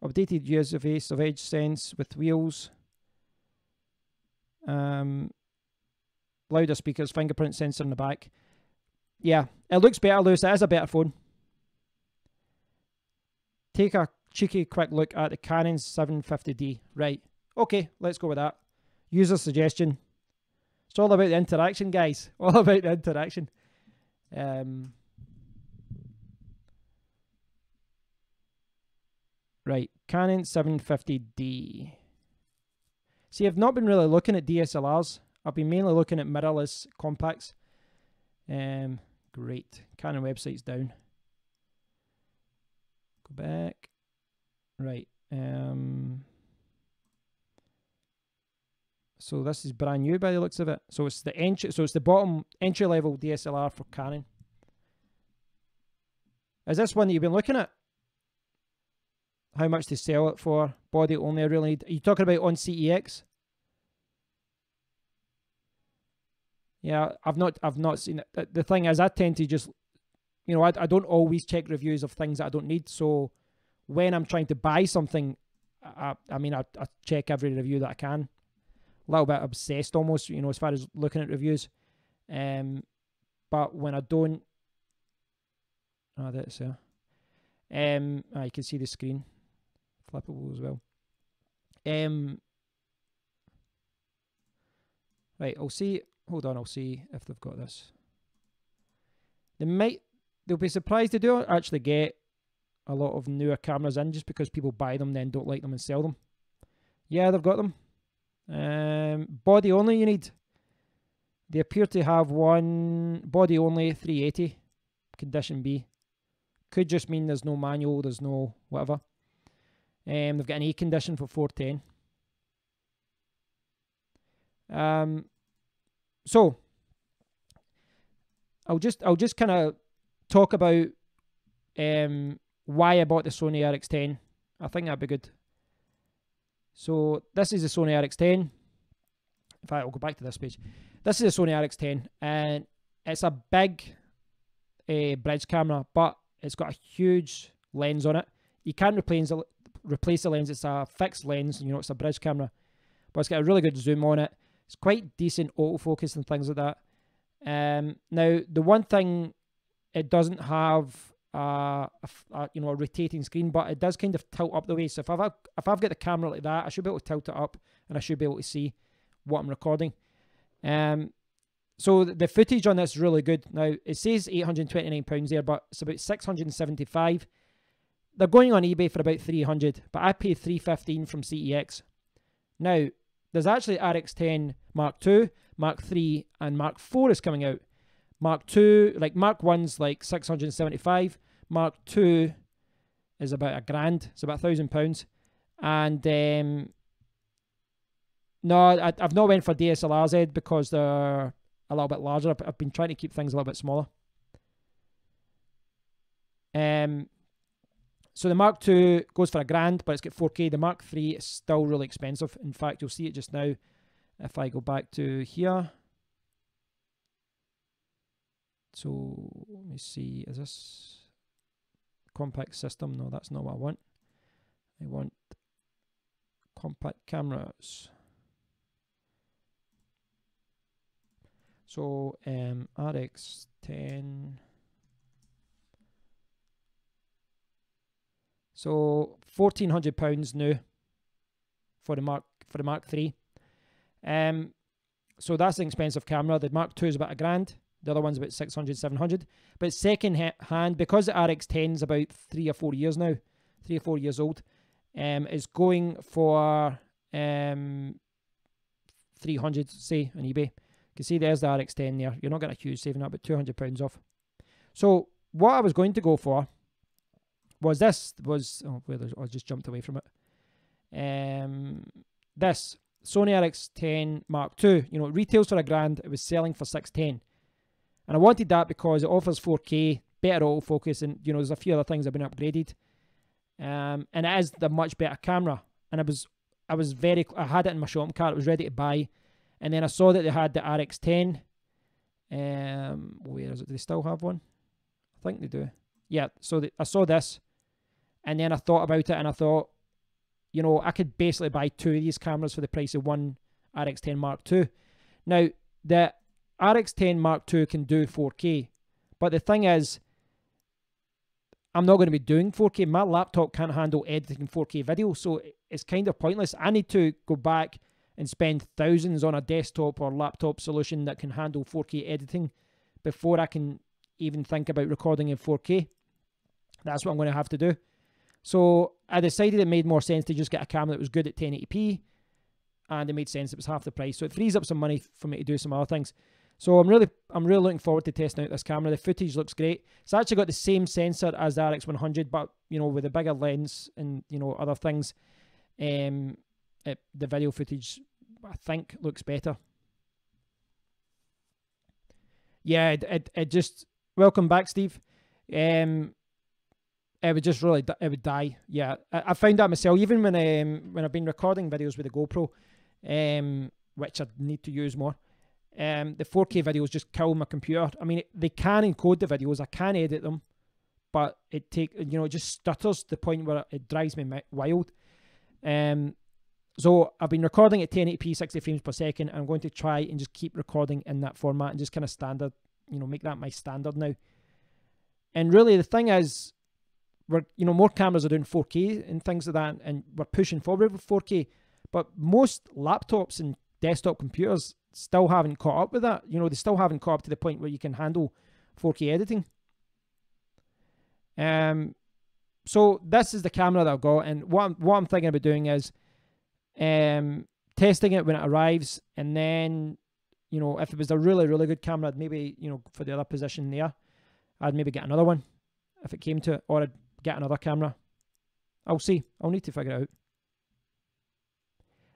Updated user face of Edge Sense with wheels. Louder speakers, fingerprint sensor in the back. Yeah, it looks better, Lewis. It is a better phone. take a cheeky quick look at the Canon 750D. Right. Okay, let's go with that. User suggestion. It's all about the interaction, guys. All about the interaction. Right, Canon 750D. See, I've not been really looking at DSLRs. I've been mainly looking at mirrorless compacts. Great. Canon website's down. Go back. Right. So this is brand new by the looks of it. So it's the bottom entry level DSLR for Canon. Is this one that you've been looking at? How much they sell it for? Body only, I really need. Are you talking about on CEX? Yeah, I've not seen it. The thing is, I tend to just, you know, I don't always check reviews of things that I don't need. So when I'm trying to buy something, I check every review that I can. A little bit obsessed almost, you know, as far as looking at reviews. But when I don't, that's you can see the screen, flippable as well. Right, I'll see. Hold on, I'll see if they've got this. They'll be surprised they do actually get a lot of newer cameras in just because people buy them then don't like them and sell them. Yeah, they've got them. Body only you need. They appear to have one body only 380 condition B. Could just mean there's no manual, there's no whatever. They've got an A condition for 410. So I'll just kind of talk about why I bought the Sony RX10. I think that'd be good. So this is the Sony RX10. In fact, I'll go back to this page. This is a Sony RX10, and it's a big bridge camera, but it's got a huge lens on it. You can't replace the lens. It's a fixed lens. You know, it's a bridge camera, but it's got a really good zoom on it. It's quite decent autofocus and things like that. Now, the one thing it doesn't have a rotating screen, but it does kind of tilt up the way. So if I've got the camera like that, I should be able to tilt it up, and I should be able to see what I'm recording. So the footage on this is really good. Now, it says £829 there, but it's about £675. They're going on eBay for about £300, but I paid £315 from CEX. Now, there's actually RX10 Mark II, Mark III, and Mark IV is coming out. Mark II, like Mark 1's like £675. Mark II is about £1,000. It's about £1,000. And no, I've not went for DSLRs, Ed, because they're a little bit larger. I've been trying to keep things a little bit smaller. So the Mark II goes for £1,000, but it's got 4K. The Mark III is still really expensive. In fact, you'll see it just now if I go back to here. So let me see, is this compact system? No, that's not what I want. I want compact cameras. So RX10. So £1,400 new for the Mark III. So that's an expensive camera. The Mark II is about £1,000. The other one's about 600, 700. But second hand, because the RX10 is about 3 or 4 years now, 3 or 4 years old, is going for 300, say, on eBay. You can see there's the RX10 there. You're not getting a huge saving, about £200 off. So what I was going to go for was this. I just jumped away from it. This Sony RX10 Mark II. You know, it retails for £1,000. It was selling for $610. And I wanted that because it offers 4K, better autofocus, and you know, there's a few other things that have been upgraded. And it is the much better camera. And I had it in my shopping cart. I was ready to buy, and then I saw that they had the RX10. Where is it? Do they still have one? I think they do. Yeah. So I saw this, and then I thought about it, and I thought, you know, I could basically buy 2 of these cameras for the price of one RX10 Mark II. Now, the RX10 Mark II can do 4K, but the thing is, I'm not going to be doing 4K. My laptop can't handle editing 4K video, so it's kind of pointless. I need to go back and spend thousands on a desktop or laptop solution that can handle 4K editing before I can even think about recording in 4K. That's what I'm going to have to do. So I decided it made more sense to just get a camera that was good at 1080p, and it made sense it was half the price. So it frees up some money for me to do some other things. So I'm really looking forward to testing out this camera. The footage looks great. It's actually got the same sensor as the RX100, but with a bigger lens and other things. The video footage, I think, looks better. Yeah, it just, welcome back, Steve. It would just really, it would die. Yeah, I found that myself, even when I've been recording videos with the GoPro, which I need to use more. The 4K videos just kill my computer. I mean, they can encode the videos, I can edit them, but it just stutters to the point where it drives me wild. So I've been recording at 1080p 60 frames per second. I'm going to try and just keep recording in that format and just kind of standard, make that my standard now. And really the thing is, more cameras are doing 4K and things like that, and we're pushing forward with 4K, but most laptops and desktop computers still haven't caught up with that. They still haven't caught up to the point where you can handle 4K editing. So this is the camera that I've got, and what I'm thinking about doing is testing it when it arrives, and then if it was a really, really good camera, I'd maybe for the other position there, I'd maybe get another one if it came to it, or I'd get another camera. I'll see. I'll need to figure it out.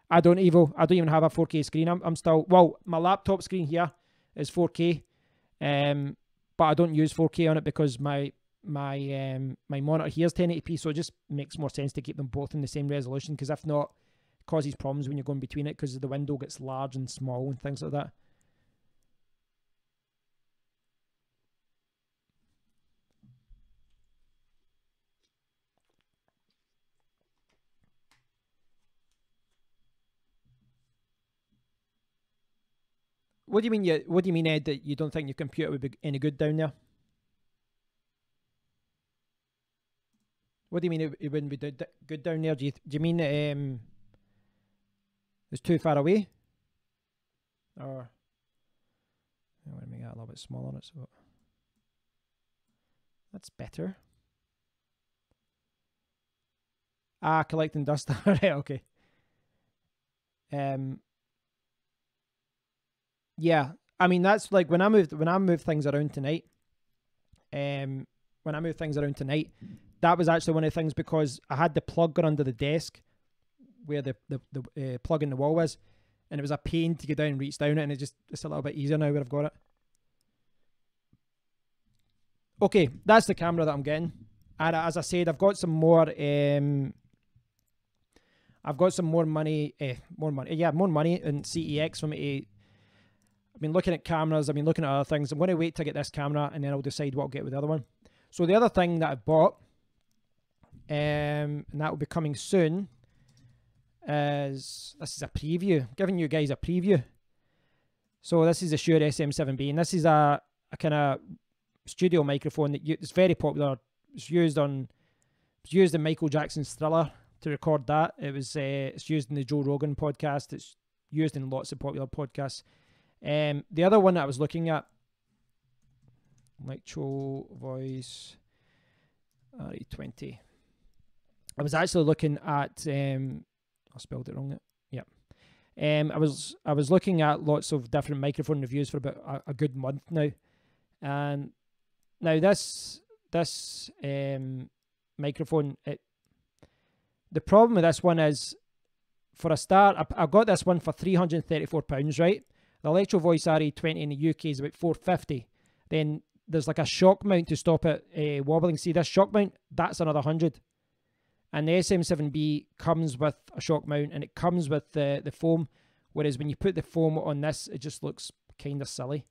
I don't even have a 4K screen. I'm still, well, my laptop screen here is 4K, but I don't use 4K on it because my monitor here is 1080p, so it just makes more sense to keep them both in the same resolution, because if not, it causes problems when you're going between it, because the window gets large and small and things like that. What do you mean? What do you mean, Ed? That you don't think your computer would be any good down there? What do you mean it wouldn't be good down there? Do you mean that it's too far away? Or I'm going to make that a little bit smaller on it, so that's better. Collecting dust. Right, okay. Yeah, I mean, that's like when I move things around tonight. When I move things around tonight, that was actually one of the things, because I had the plug going under the desk where the plug in the wall was, and it was a pain to get down and reach down it, and it's a little bit easier now where I've got it. Okay, that's the camera that I'm getting, and as I said, I've got some more. I've got some more money. More money in CEX for me to. I've been looking at cameras, I've been looking at other things. I'm going to wait to get this camera, and then I'll decide what I'll get with the other one. So the other thing that I've bought, and that will be coming soon, is, this is a preview, giving you guys a preview. So this is a Shure SM7B, and this is a kind of studio microphone that it's very popular. It's used in Michael Jackson's Thriller to record that. It's used in the Joe Rogan podcast. It's used in lots of popular podcasts. The other one that I was looking at, Electro Voice RE20. I was actually looking at, I spelled it wrong. Yeah. I was looking at lots of different microphone reviews for about a good month now, and now this microphone, the problem with this one is, for a start, I got this one for £334, right? The Electro Voice RE20 in the UK is about $450. Then there's like a shock mount to stop it wobbling. See this shock mount? That's another $100. And the SM7B comes with a shock mount, and it comes with the foam. Whereas when you put the foam on this, it just looks kind of silly.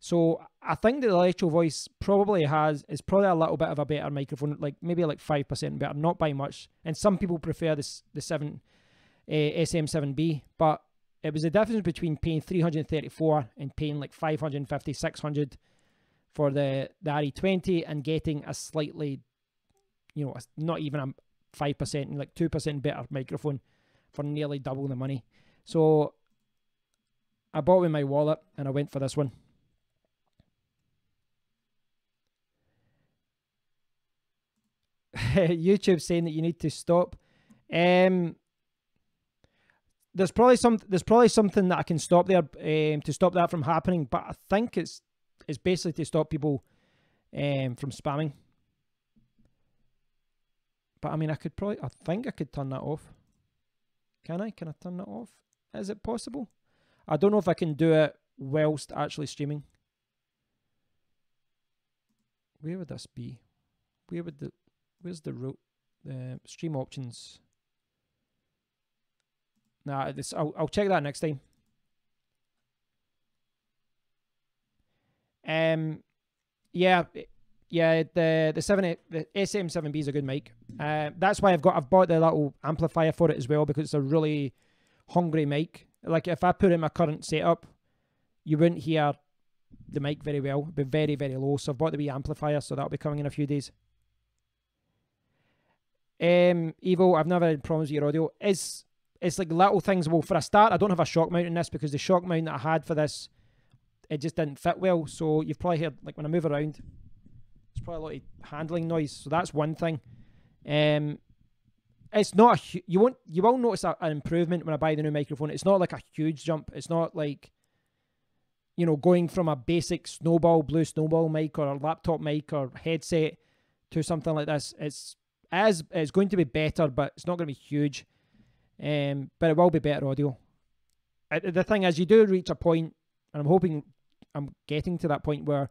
So I think that the Electro Voice is probably a little bit of a better microphone, like maybe like 5% better, not by much. And some people prefer the SM7B, but it was the difference between paying $334 and paying like $550, $600 for the RE20 and getting a slightly you know, not even a 5%, like 2% better microphone for nearly double the money. So I bought with my wallet and I went for this one. YouTube saying that you need to stop. There's probably something that I can stop there to stop that from happening, but I think it's basically to stop people from spamming. But I mean, I think I could turn that off. Can I turn that off? Is it possible? I don't know if I can do it whilst actually streaming. Where would this be? Where's the stream options? Nah, I'll check that next time. Yeah, the SM7B is a good mic. That's why I've bought the little amplifier for it as well, because it's a really hungry mic. Like if I put it in my current setup, you wouldn't hear the mic very well. It'd be very, very low. So I've bought the wee amplifier, so that'll be coming in a few days. Evo, I've never had problems with your audio. It's like little things. Well, for a start, I don't have a shock mount in this because the shock mount that I had for this, it just didn't fit well. So you've probably heard, like when I move around, there's probably a lot of handling noise. So that's one thing. It's not you will notice an improvement when I buy the new microphone. It's not like a huge jump. It's not like, you know, going from a basic blue snowball mic or a laptop mic or headset to something like this. It's going to be better, but it's not going to be huge. But it will be better audio. The thing is, you do reach a point, and I'm hoping I'm getting to that point where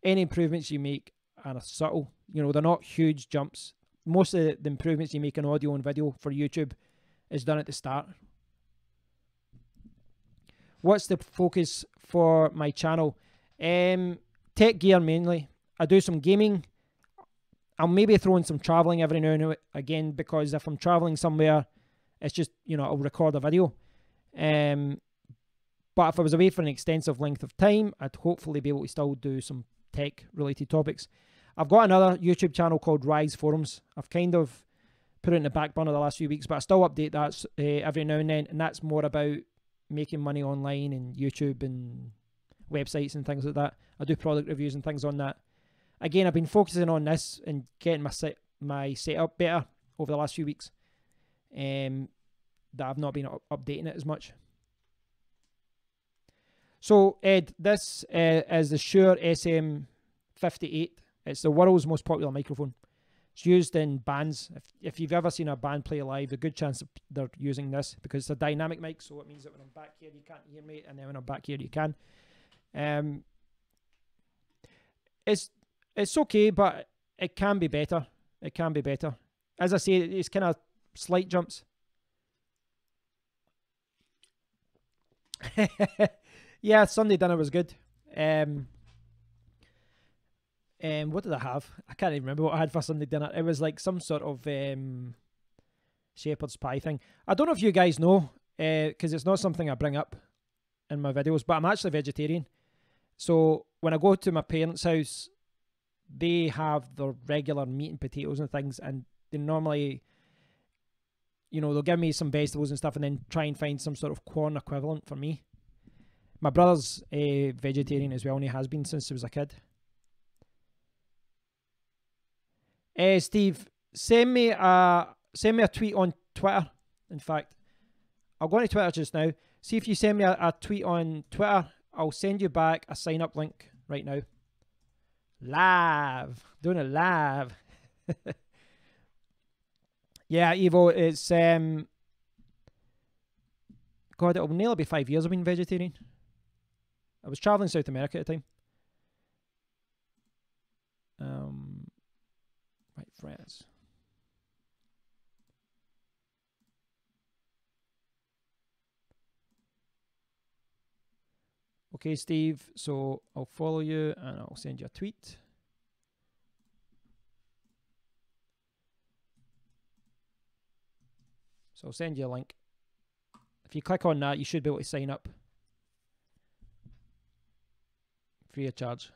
any improvements you make are subtle. You know, they're not huge jumps. Most of the improvements you make in audio and video for YouTube is done at the start. What's the focus for my channel? Tech gear mainly. I do some gaming. I'll maybe throw in some traveling every now and again, because if I'm traveling somewhere, it's just, you know, I'll record a video. But if I was away for an extensive length of time, I'd hopefully be able to still do some tech-related topics. I've got another YouTube channel called Rise Forums. I've kind of put it in the back burner the last few weeks, but I still update that every now and then, and that's more about making money online and YouTube and websites and things like that. I do product reviews and things on that. Again, I've been focusing on this and getting my setup better over the last few weeks. That I've not been updating it as much. So, Ed, this is the Shure SM58. It's the world's most popular microphone. It's used in bands. If you've ever seen a band play live, a good chance they're using this, because it's a dynamic mic, so it means that when I'm back here, you can't hear me, and then when I'm back here, you can. It's okay, but it can be better. It can be better. As I say, it's kind of slight jumps. Yeah, Sunday dinner was good. What did I have? I can't even remember what I had for Sunday dinner. It was like some sort of shepherd's pie thing. I don't know if you guys know, because it's not something I bring up in my videos, but I'm actually vegetarian. So when I go to my parents' house, they have their regular meat and potatoes and things, and they normally, you know, they'll give me some vegetables and stuff and then try and find some sort of corn equivalent for me. My brother's a vegetarian as well, and he has been since he was a kid. Steve, send me a tweet on Twitter. In fact, I'll go on Twitter just now. See if you send me a tweet on Twitter. I'll send you back a sign-up link right now. Live. Doing it live. Yeah, Evo, it's... God, it'll nearly be 5 years I've been vegetarian. I was travelling South America at the time. Right, friends. Okay, Steve, so I'll follow you and I'll send you a tweet. So I'll send you a link. If you click on that, you should be able to sign up. Free of charge.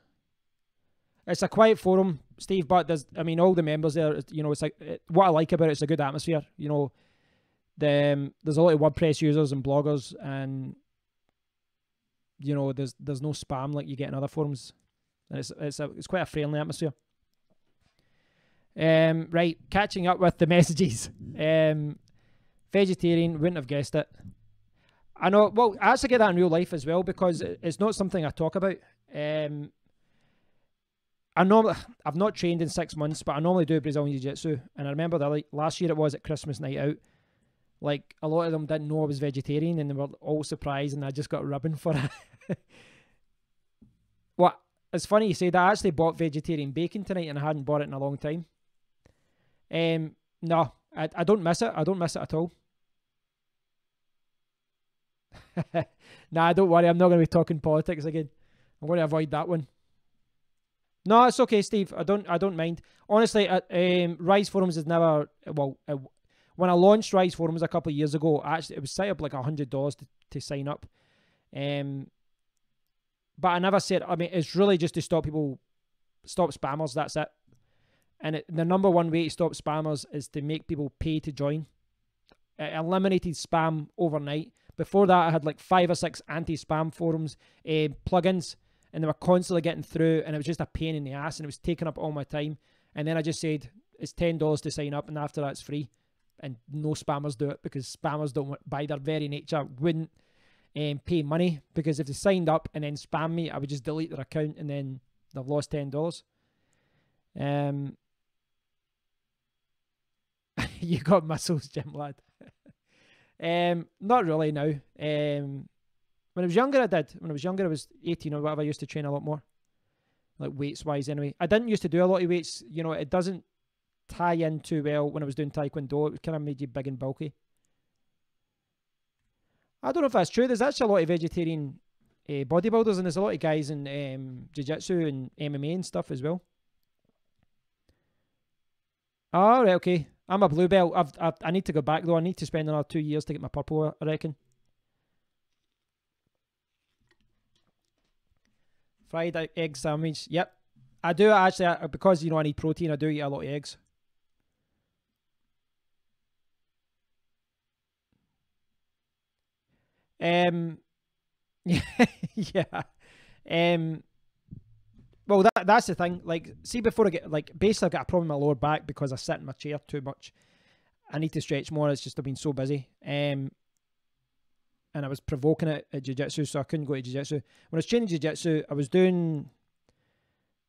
It's a quiet forum, Steve, but I mean, all the members there, you know, it's like, what I like about it's a good atmosphere. You know, there's a lot of WordPress users and bloggers, and you know, there's no spam like you get in other forums, and it's quite a friendly atmosphere. Right, catching up with the messages. Vegetarian, wouldn't have guessed it. I know. Well, I actually get that in real life as well, because it's not something I talk about. I've not trained in 6 months, but I normally do Brazilian Jiu-Jitsu, and I remember that, like, last year it was at Christmas night out. Like, a lot of them didn't know I was vegetarian, and they were all surprised, and I just got a ribbon for it. What? It's funny you say that. I actually bought vegetarian bacon tonight, and I hadn't bought it in a long time. No, I don't miss it. I don't miss it at all. Nah, don't worry. I'm not going to be talking politics again. I'm going to avoid that one. No, it's okay, Steve. I don't mind. Honestly, Rise Forums is never, well, when I launched Rise Forums a couple of years ago, actually it was set up like $100 to sign up. But I never said, I mean, it's really just to stop spammers, that's it. And the number one way to stop spammers is to make people pay to join. It eliminated spam overnight. Before that, I had like 5 or 6 anti-spam forums, plugins, and they were constantly getting through, and it was just a pain in the ass, and it was taking up all my time. And then I just said, it's $10 to sign up, and after that, it's free. And no spammers do it, because spammers don't, by their very nature, wouldn't pay money, because if they signed up and then spam me, I would just delete their account, and then they've lost $10. You got muscles, Jim lad. Not really now. When I was younger, I did. When I was younger, I was 18 or whatever, I used to train a lot more. Like weights-wise anyway. I didn't used to do a lot of weights. You know, it doesn't tie in too well when I was doing Taekwondo. It kind of made you big and bulky. I don't know if that's true. There's actually a lot of vegetarian bodybuilders, and there's a lot of guys in Jiu-Jitsu and MMA and stuff as well. Oh, right, okay. I'm a blue belt. I need to go back, though. I need to spend another 2 years to get my purple, I reckon. Fried egg sandwich. Yep. I do actually, because, you know, I need protein, I do eat a lot of eggs. Yeah. Well, that's the thing. Like, see, before I get, like, basically I've got a problem with my lower back because I sit in my chair too much. I need to stretch more. It's just I've been so busy. And I was provoking it at Jiu-Jitsu, so I couldn't go to Jiu-Jitsu. When I was training Jiu-Jitsu, I was doing,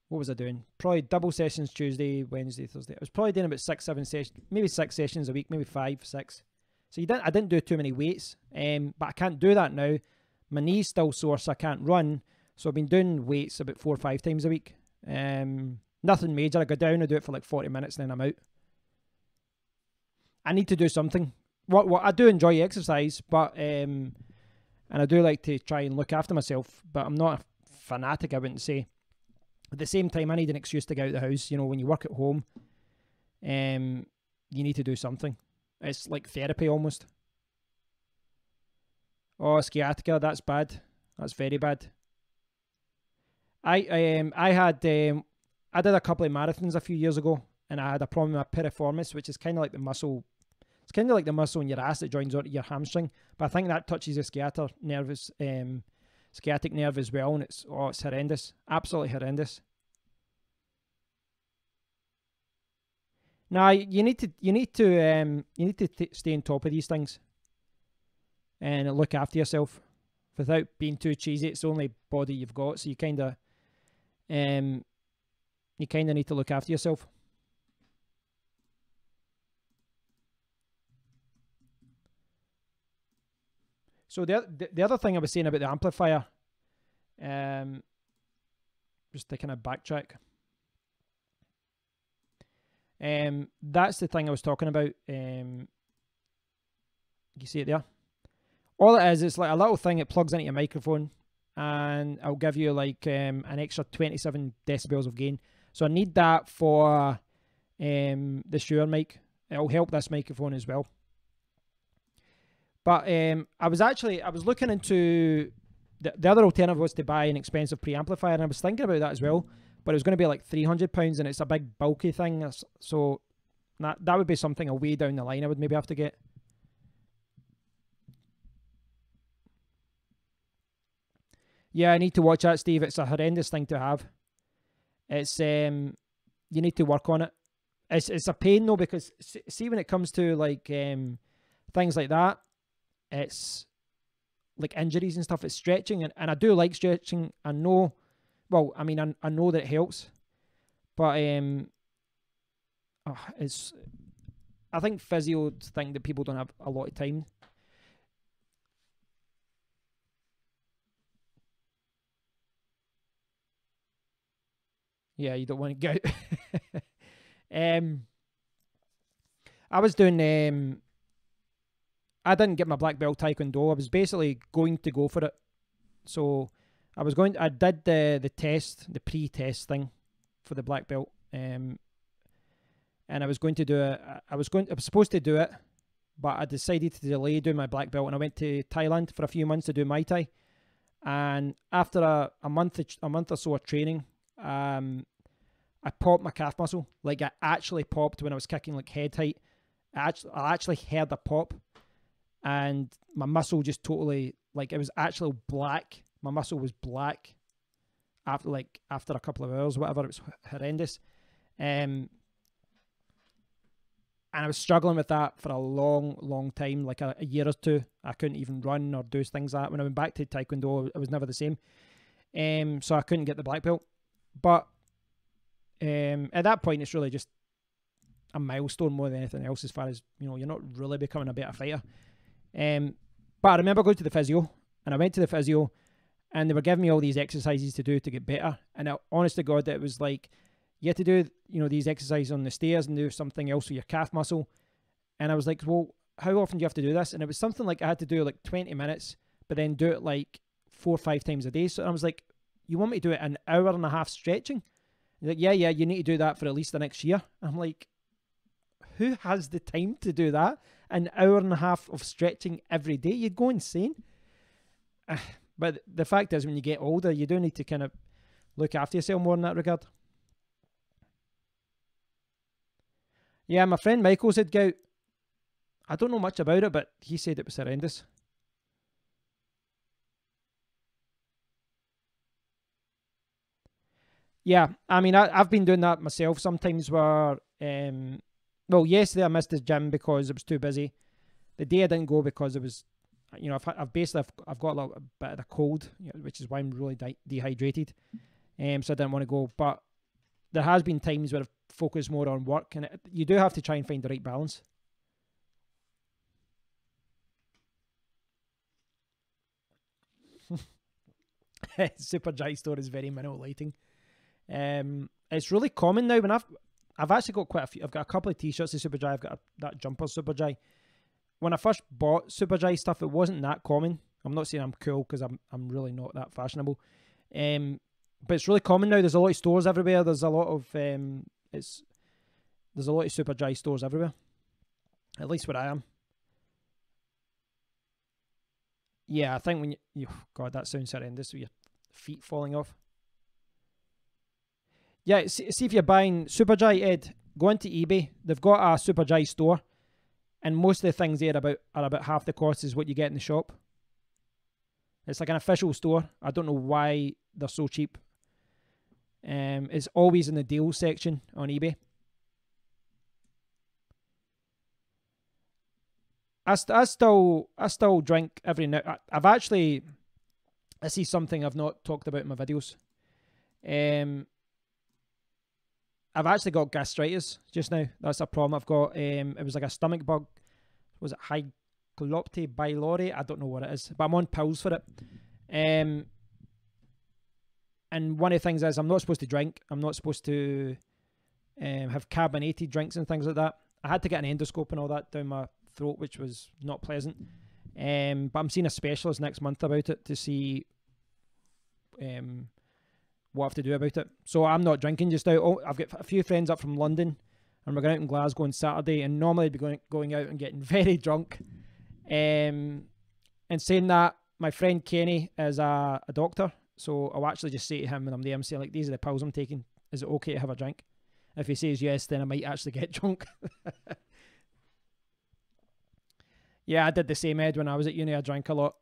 what was I doing? Probably double sessions Tuesday, Wednesday, Thursday. I was probably doing about 6, 7 sessions, maybe 6 sessions a week, maybe 5, 6. So I didn't do too many weights, but I can't do that now. My knee's still sore, so I can't run. So I've been doing weights about 4 or 5 times a week. Nothing major. I go down, I do it for like 40 minutes, and then I'm out. I need to do something. What I do enjoy exercise, but and I do like to try and look after myself, but I'm not a fanatic, I wouldn't say. At the same time, I need an excuse to get out of the house. You know, when you work at home, you need to do something. It's like therapy almost. Oh, sciatica, that's bad. That's very bad. I did a couple of marathons a few years ago, and I had a problem with my piriformis, which is kind of like the muscle. It's kind of like the muscle in your ass that joins onto your hamstring, but I think that touches the sciatic nerve as well, and it's horrendous, absolutely horrendous. Now you need to stay on top of these things and look after yourself without being too cheesy. It's the only body you've got, so you kind of need to look after yourself. So the other thing I was saying about the amplifier, just to kind of backtrack, that's the thing I was talking about. You see it there? All it is, it's like a little thing that plugs into your microphone, and I'll give you like an extra 27 decibels of gain. So I need that for the Shure mic. It'll help this microphone as well. But I was looking into the other alternative was to buy an expensive preamplifier, and I was thinking about that as well. but it was going to be like £300, and it's a big bulky thing. So that would be something a way down the line I would maybe have to get. Yeah, I need to watch that, Steve. It's a horrendous thing to have. It's you need to work on it. It's a pain though, because see, when it comes to like things like that, it's like injuries and stuff. It's stretching, and I do like stretching. I know, well, I mean, I know that it helps, but it's. I think physios think that people don't have a lot of time. Yeah, you don't want to get out. I was doing. I didn't get my black belt taekwondo. I was basically going to go for it. So I did the test, the pre-test thing for the black belt. And I was going to do it. I was supposed to do it, but I decided to delay doing my black belt, and I went to Thailand for a few months to do Muay Thai. And after a month or so of training, I popped my calf muscle. Like, I actually popped when I was kicking like head height. I actually heard a pop, and my muscle just totally, like, it was actually black. My muscle was black after a couple of hours, whatever. It was horrendous. And I was struggling with that for a long time, like a year or two. I couldn't even run or do things like that. When I went back to Taekwondo, it was never the same. So I couldn't get the black belt. But at that point, it's really just a milestone more than anything else, as far as, you know, you're not really becoming a better fighter. But I remember going to the physio, and I went to the physio, and they were giving me all these exercises to do to get better. And honest to God, it was like, you had to do, you know, these exercises on the stairs and do something else with your calf muscle. And I was like, well, how often do you have to do this? And it was something like I had to do like 20 minutes, but then do it like 4 or 5 times a day. So I was like, you want me to do it an hour and a half stretching? Like, yeah, you need to do that for at least the next year. I'm like, who has the time to do that? An hour and a half of stretching every day? You go insane. But the fact is, when you get older, you do need to kind of look after yourself more in that regard. Yeah, my friend Michael said gout. I don't know much about it, but he said it was horrendous. Yeah, I mean, I've been doing that myself sometimes where, well, yesterday I missed the gym because it was too busy. The day I didn't go because it was, you know, I've got a little bit of a cold, you know, which is why I'm really dehydrated. So I didn't want to go. But there has been times where I've focused more on work, and you do have to try and find the right balance. Super Dry Store is very minimal lighting. It's really common now. When I've actually got quite a few. I've got a couple of t-shirts of Super Dry. I've got that jumper Super Dry. When I first bought Super Dry stuff, it wasn't that common. I'm not saying I'm cool, because I'm really not that fashionable. But it's really common now. There's a lot of stores everywhere. There's a lot of there's a lot of Super Dry stores everywhere. At least where I am. Yeah, I think when you God, that sounds horrendous with your feet falling off. Yeah, see if you're buying Super Dry, Ed, go into eBay. They've got a Super Dry store, and most of the things there are about half the cost is what you get in the shop. It's like an official store. I don't know why they're so cheap. It's always in the deals section on eBay. I still drink every now. This is something I've not talked about in my videos. I've actually got gastritis just now. That's a problem I've got. It was like a stomach bug. Was it Hyclopte pylori? I don't know what it is, but I'm on pills for it. And one of the things is I'm not supposed to drink. I'm not supposed to have carbonated drinks and things like that. I had to get an endoscope and all that down my throat, which was not pleasant. But I'm seeing a specialist next month about it to see what I have to do about it. So I'm not drinking just now. Oh, I've got a few friends up from London, and we're going out in Glasgow on Saturday, and normally I'd be going out and getting very drunk. And saying that, my friend Kenny is a doctor, so I'll actually just say to him when I'm there, I'm saying, like, these are the pills I'm taking. is it okay to have a drink? If he says yes, then I might actually get drunk. Yeah, I did the same, Ed. When I was at uni, I drank a lot.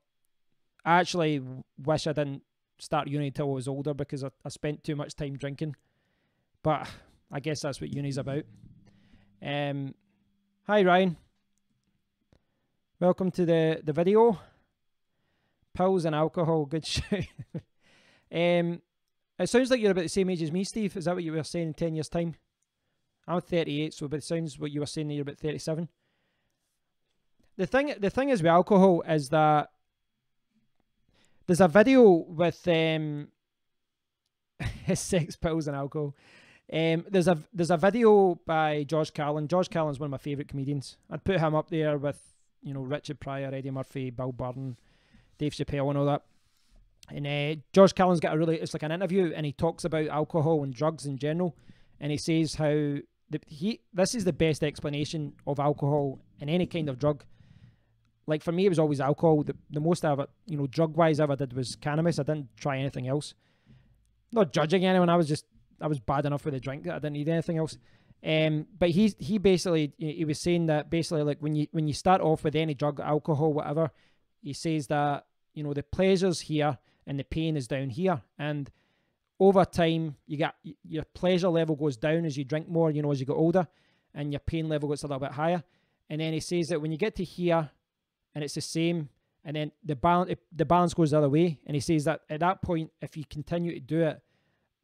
I actually wish I didn't start uni until I was older because I spent too much time drinking. But I guess that's what uni's about. Hi, Ryan. Welcome to the video. Pills and alcohol, good shit. It sounds like you're about the same age as me, Steve. Is that what you were saying in 10 years' time? I'm 38, so it sounds what you were saying that you're about 37. The thing is with alcohol is that there's a video with sex, pills and alcohol. There's a video by George Carlin. George Carlin's one of my favourite comedians. I'd put him up there with, you know, Richard Pryor, Eddie Murphy, Bill Burr, Dave Chappelle and all that. And George Carlin's got it's like an interview, and he talks about alcohol and drugs in general, and he says how this is the best explanation of alcohol and any kind of drug. Like for me, it was always alcohol. The most I ever, you know, drug-wise ever did was cannabis. I didn't try anything else. Not judging anyone. I was bad enough with the drink that I didn't need anything else. But he basically, he was saying that basically, like when you start off with any drug, alcohol, whatever, he says that, you know, the pleasure's here and the pain is down here, and over time your pleasure level goes down as you drink more, you know, as you get older, and your pain level gets a little bit higher. And then he says that when you get to here and it's the same, and then the balance goes the other way, and he says that at that point, if you continue to do it,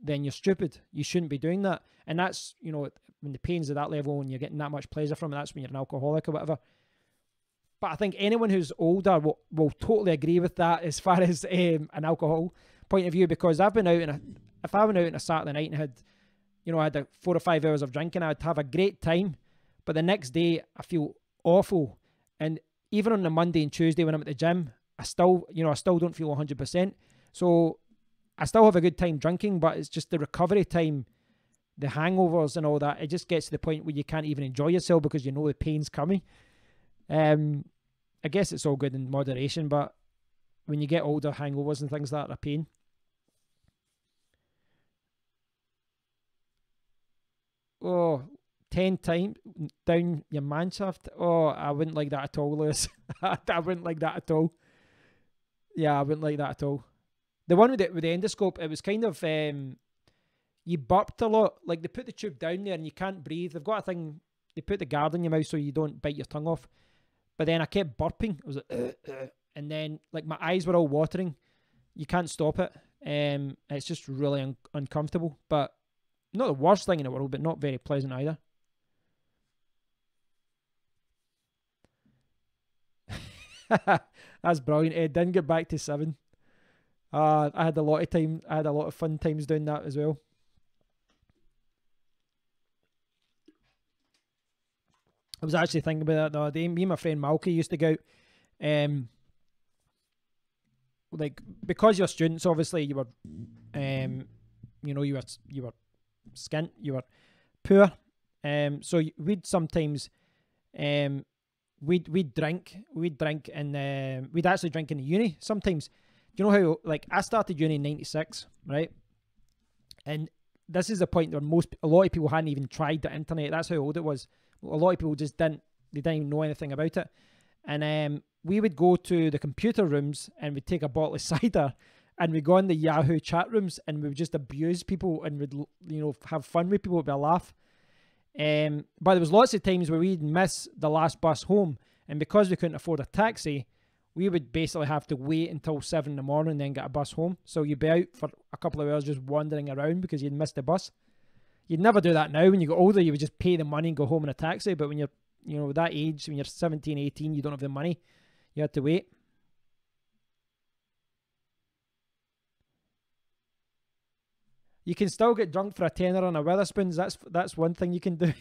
then you're stupid. You shouldn't be doing that. And that's, you know, when the pain's at that level and you're getting that much pleasure from it, that's when you're an alcoholic or whatever. But I think anyone who's older will totally agree with that as far as an alcohol point of view, because I've been out if I went out on a Saturday night and had 4 or 5 hours of drinking, I'd have a great time. But the next day I feel awful. And even on the Monday and Tuesday when I'm at the gym, I still don't feel 100%. So I still have a good time drinking, but it's just the recovery time, the hangovers and all that. It just gets to the point where you can't even enjoy yourself because you know the pain's coming. I guess it's all good in moderation, but when you get older, hangovers and things like that are a pain. Oh, 10 times down your man shaft. Oh, I wouldn't like that at all, Lewis. I wouldn't like that at all. Yeah, I wouldn't like that at all. The one with the endoscope, it was kind of, you burped a lot. Like they put the tube down there and you can't breathe. They've got a thing, they put the guard in your mouth so you don't bite your tongue off. But then I kept burping. I was like, and then like my eyes were all watering. You can't stop it. It's just really uncomfortable. But not the worst thing in the world, but not very pleasant either. That's brilliant. Ed didn't get back to 7. I had a lot of time. I had a lot of fun times doing that as well. I was actually thinking about that the other day. Me and my friend Malky used to go out. Like because you're students, obviously you were, you were skint, you were poor. So we'd sometimes, we'd drink, and we'd actually drink in the uni sometimes. Do you know how, like, I started uni in 96, right? And this is the point where a lot of people hadn't even tried the internet. That's how old it was. A lot of people just didn't even know anything about it. And we would go to the computer rooms and we'd take a bottle of cider and we'd go in the Yahoo chat rooms and we would just abuse people and we'd, have fun with people. It'd be a laugh. But there was lots of times where we'd miss the last bus home, and because we couldn't afford a taxi, we would basically have to wait until 7 in the morning and then get a bus home. So you'd be out for a couple of hours just wandering around because you'd missed the bus. You'd never do that now. When you get older, you would just pay the money and go home in a taxi. But when you're, that age, when you're 17, 18, you don't have the money. You had to wait. You can still get drunk for a tenner on a Wetherspoons. That's one thing you can do.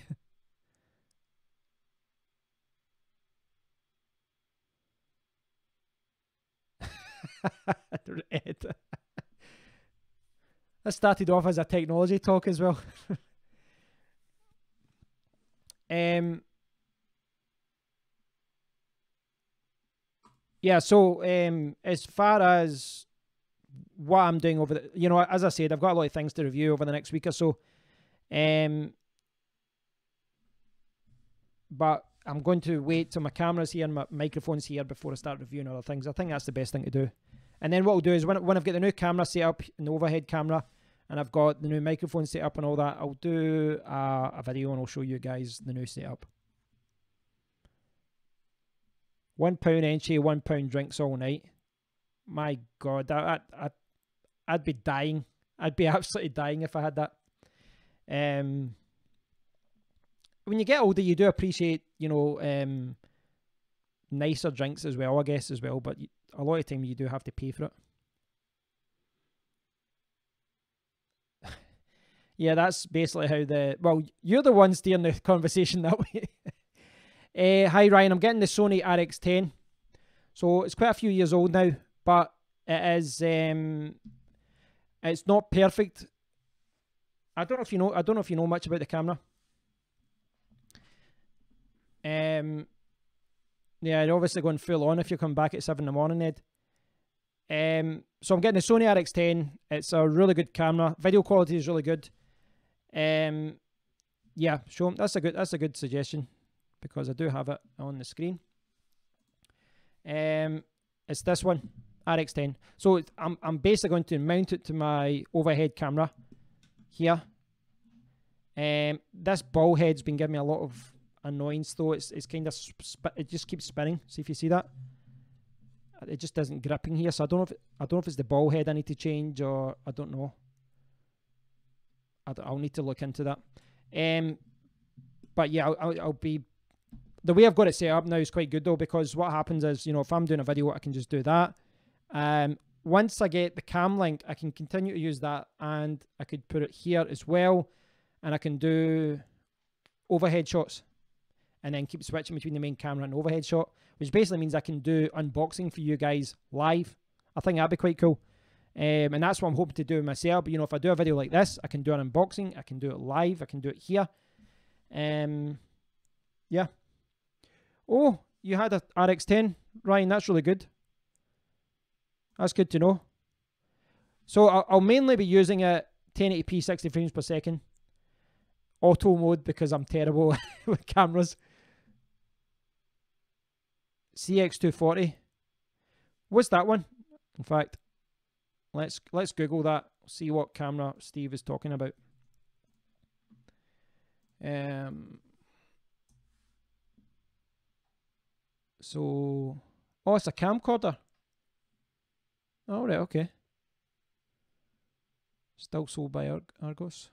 That started off as a technology talk as well. Yeah, so as far as what I'm doing over as I said, I've got a lot of things to review over the next week or so. But I'm going to wait till my camera's here and my microphone's here before I start reviewing other things. I think that's the best thing to do. And then what I'll do is when I've got the new camera set up, an overhead camera, and I've got the new microphone set up and all that, I'll do a video and I'll show you guys the new setup. £1 entry, £1 drinks all night. My God, I'd be dying. I'd be absolutely dying if I had that. When you get older, you do appreciate, you know, nicer drinks as well, I guess, as well. But a lot of time you do have to pay for it. Yeah, that's basically how well, you're the one steering the conversation that way. Hi, Ryan. I'm getting the Sony RX10. So it's quite a few years old now, but it is, it's not perfect. I don't know if you know much about the camera. Yeah, you're obviously going full on if you come back at 7 in the morning, Ed. So I'm getting the Sony RX10. It's a really good camera. Video quality is really good. Yeah, show 'em. That's a good suggestion because I do have it on the screen. It's this one, RX10. So I'm basically going to mount it to my overhead camera here. This ball head's been giving me a lot of annoyance though. It's kind of it just keeps spinning. See if you see that. It just isn't gripping here, so I don't know if it's the ball head I need to change, or I don't know. I'll need to look into that. But yeah, I'll be, the way I've got it set up now is quite good though, because what happens is, you know, if I'm doing a video, I can just do that. Once I get the cam link, I can continue to use that, and I could put it here as well, and I can do overhead shots, and then keep switching between the main camera and overhead shot, which basically means I can do unboxing for you guys live. I think that'd be quite cool. And that's what I'm hoping to do with my setup. You know, if I do a video like this, I can do an unboxing, I can do it live, I can do it here. Yeah. Oh, you had a RX10, Ryan, that's really good. That's good to know. So I'll mainly be using it 1080p 60 frames per second. Auto mode because I'm terrible with cameras. CX240. What's that one? In fact, let's Google that. See what camera Steve is talking about. So, oh, it's a camcorder. All right, okay. Still sold by Argos.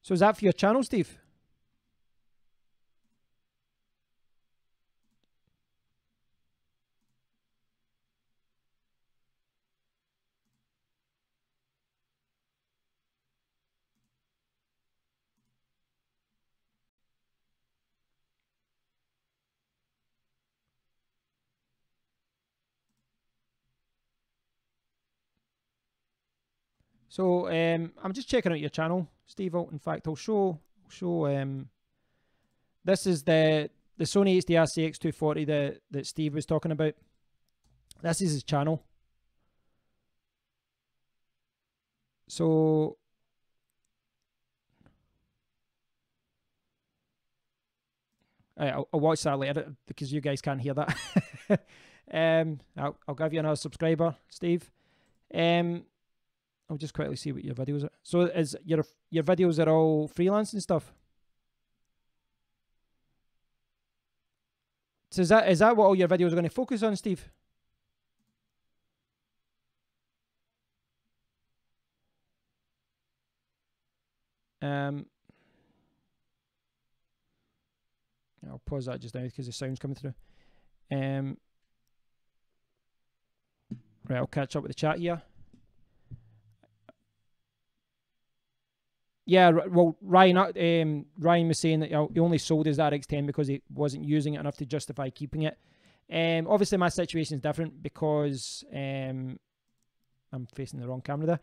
So is that for your channel, Steve? So I'm just checking out your channel, Steve. In fact, I'll show. This is the Sony HDR CX240 that Steve was talking about. This is his channel. So I'll watch that later because you guys can't hear that. I'll give you another subscriber, Steve. I'll just quickly see what your videos are. So is your videos are all freelance and stuff? So is that what all your videos are going to focus on, Steve? I'll pause that just now because the sound's coming through. Right, I'll catch up with the chat here. Yeah, well, Ryan was saying that he only sold his RX10 because he wasn't using it enough to justify keeping it. Obviously, my situation is different because I'm facing the wrong camera there.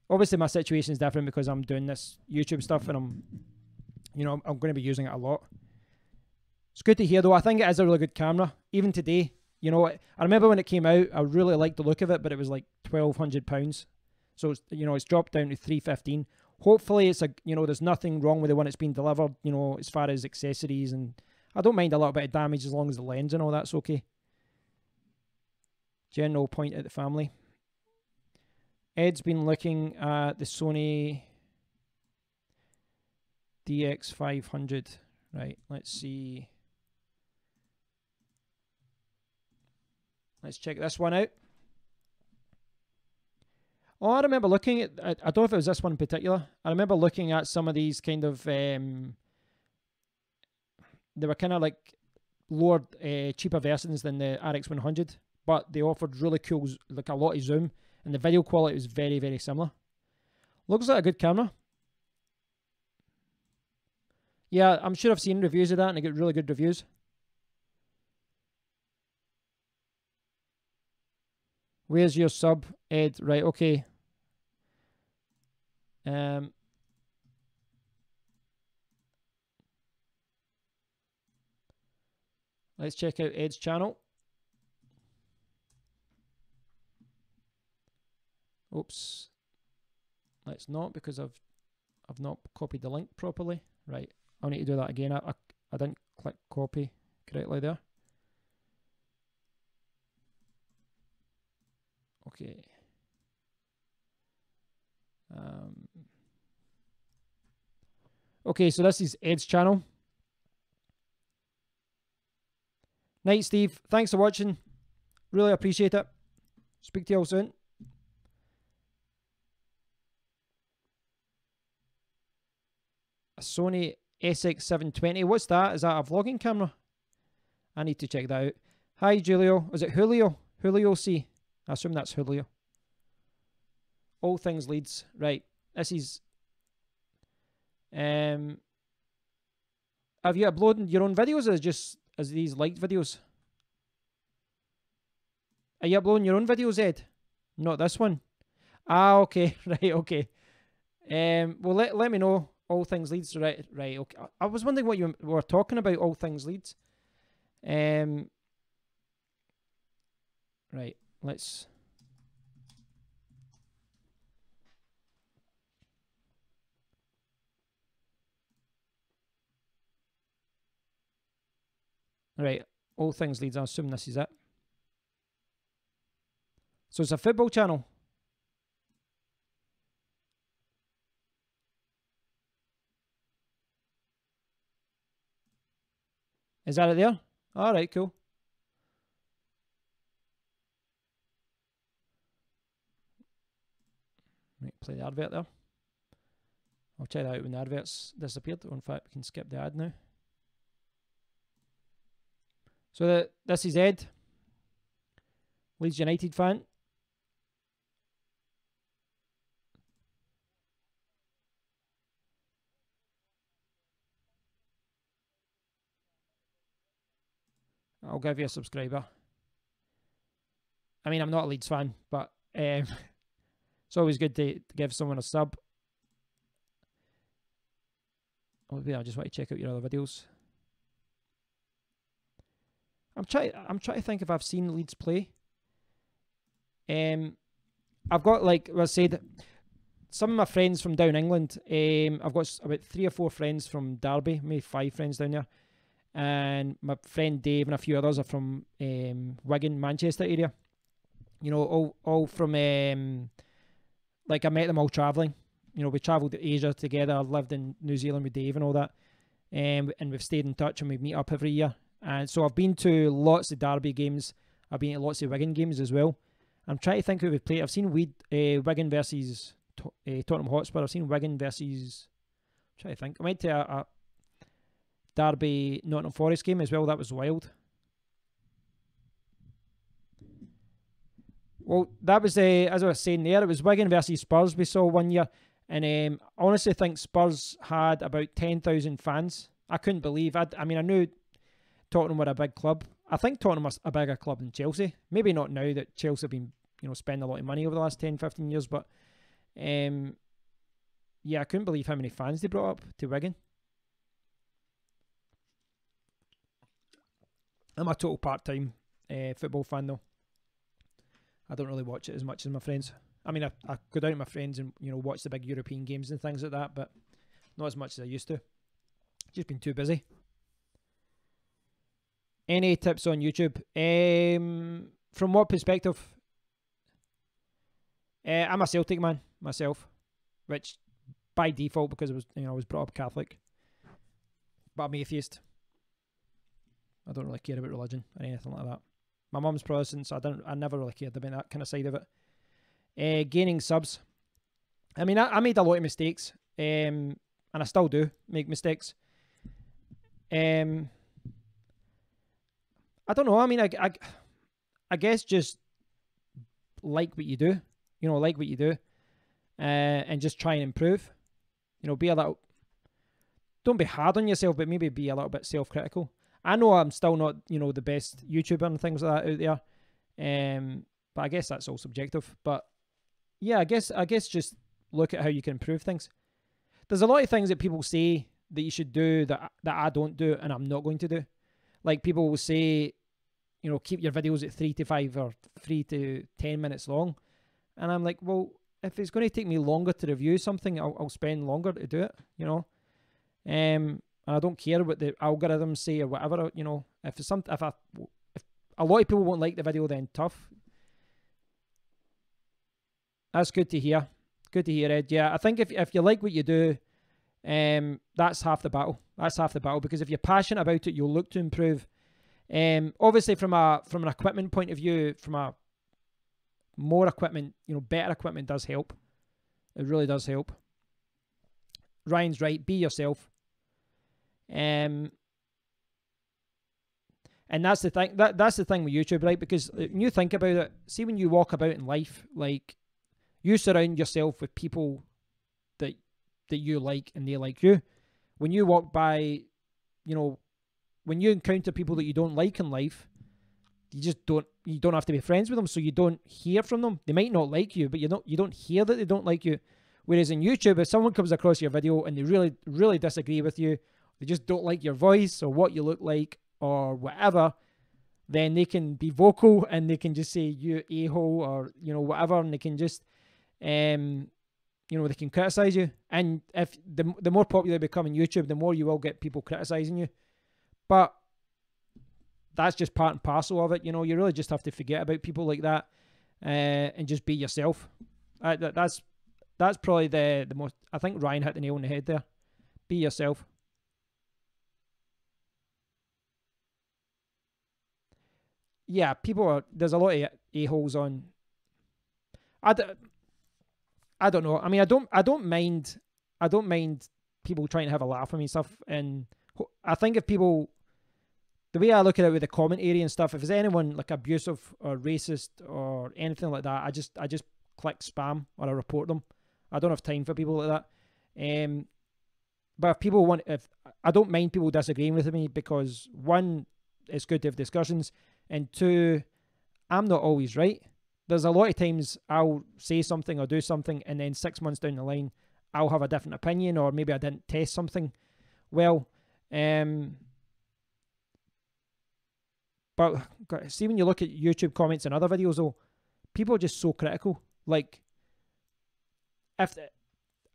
Obviously, my situation is different because I'm doing this YouTube stuff and I'm going to be using it a lot. It's good to hear, though. I think it is a really good camera. Even today, you know, I remember when it came out, I really liked the look of it, but it was like £1,200. So it's, it's dropped down to 315. Hopefully it's there's nothing wrong with the one that's been delivered, as far as accessories, and I don't mind a little bit of damage as long as the lens and all that's okay. General point at the family. Ed's been looking at the Sony DX500. Right, let's see. Let's check this one out. Oh, I remember looking at, I don't know if it was this one in particular. I remember looking at some of these kind of, they were kind of like lower, cheaper versions than the RX100, but they offered really cool, like a lot of zoom, and the video quality was very, very similar. Looks like a good camera. Yeah, I'm sure I've seen reviews of that, and they get really good reviews. Where's your sub, Ed? Right, okay. Let's check out Ed's channel. Oops. Let's not, because I've not copied the link properly. Right, I'll need to do that again. I didn't click copy correctly there. Okay. Okay, so this is Ed's channel. Night, Steve. Thanks for watching. Really appreciate it. Speak to you all soon. A Sony SX720. What's that? Is that a vlogging camera? I need to check that out. Hi, Julio. Is it Julio? Julio C. I assume that's Julio. All Things Leeds. Right. This is... have you uploaded your own videos, or just as these liked videos? Are you uploading your own videos, Ed? Not this one. Ah, okay. Right, okay. Well, let me know. All Things Leeds. Right, okay. I was wondering what you were talking about, All Things Leeds. Right, let's... Right, All Things Leeds. I assume this is it. So it's a football channel. Is that it there? All right, cool. Right, play the advert there. I'll check that out when the advert's disappeared. Or in fact, we can skip the ad now. So this is Ed, Leeds United fan. I'll give you a subscriber. I mean, I'm not a Leeds fan, but it's always good to give someone a sub. Oh, yeah, I just want to check out your other videos. I'm trying to think if I've seen Leeds play. I've got, like I said, some of my friends from down England. I've got about 3 or 4 friends from Derby, maybe 5 friends down there, and my friend Dave and a few others are from Wigan, Manchester area. You know, all from like I met them all travelling. You know, we travelled to Asia together. I lived in New Zealand with Dave and all that, and we've stayed in touch and we meet up every year. And so I've been to lots of Derby games. I've been to lots of Wigan games as well. I'm trying to think who we've played. I've seen Wigan versus Tottenham Hotspur. I've seen Wigan versus... I'm trying to think. I went to a Derby Nottingham Forest game as well. That was wild. Well, that was, as I was saying there, it was Wigan versus Spurs we saw one year. And I honestly think Spurs had about 10,000 fans. I couldn't believe it. I mean, I knew Tottenham were a big club. I think Tottenham was a bigger club than Chelsea. Maybe not now that Chelsea have been, spending a lot of money over the last 10, 15 years. But, yeah, I couldn't believe how many fans they brought up to Wigan. I'm a total part-time football fan, though. I don't really watch it as much as my friends. I mean, I go down with my friends and, you know, watch the big European games and things like that, but not as much as I used to. Just been too busy. Any tips on YouTube? From what perspective? I'm a Celtic man myself, which by default, because I was brought up Catholic, but I'm atheist. I don't really care about religion or anything like that. My mum's Protestant, so I never really cared about that kind of side of it. Gaining subs. I mean, I made a lot of mistakes, and I still do make mistakes. I don't know. I mean, I guess just like what you do, you know, like what you do, and just try and improve. You know, be a little. Don't be hard on yourself, but maybe be a little bit self-critical. I know I'm still not, you know, the best YouTuber and things like that out there, but I guess that's all subjective. But yeah, I guess just look at how you can improve things. There's a lot of things that people say that you should do that I don't do, and I'm not going to do. Like, people will say, you know, keep your videos at 3 to 5 or 3 to 10 minutes long, and I'm like, well, if it's going to take me longer to review something, I'll spend longer to do it, you know. And I don't care what the algorithms say or whatever, you know. If a lot of people won't like the video, then tough. That's good to hear. Good to hear, Ed. Yeah, I think if you like what you do, that's half the battle. That's half the battle, because if you're passionate about it, you'll look to improve. Obviously, from an equipment point of view, from a more equipment, you know, better equipment does help. It really does help. Ryan's right. Be yourself. And that's the thing. That's the thing with YouTube, right? Because when you think about it, see, when you walk about in life, like, you surround yourself with people that you like and they like you. When you walk by, you know, when you encounter people that you don't like in life, you don't have to be friends with them, so you don't hear from them. They might not like you, but you don't hear that they don't like you. Whereas in YouTube, if someone comes across your video and they really, really disagree with you, they just don't like your voice or what you look like or whatever, then they can be vocal and they can just say you a-hole or, you know, whatever, and they can just, you know, they can criticize you. And if the more popular you become on YouTube, the more you will get people criticizing you. But that's just part and parcel of it. You know, you really just have to forget about people like that, and just be yourself. That's probably the most. I think Ryan hit the nail on the head there. Be yourself. Yeah, there's a lot of a-holes on. I don't know. I mean, I don't mind people trying to have a laugh at me and stuff. And I think if people, the way I look at it with the comment area and stuff, if there's anyone like abusive or racist or anything like that, I just click spam or I report them. I don't have time for people like that. But if people I don't mind people disagreeing with me, because one, it's good to have discussions, and two, I'm not always right. There's a lot of times I'll say something or do something, and then 6 months down the line, I'll have a different opinion, or maybe I didn't test something well. But see, when you look at YouTube comments and other videos, though, people are just so critical. Like, if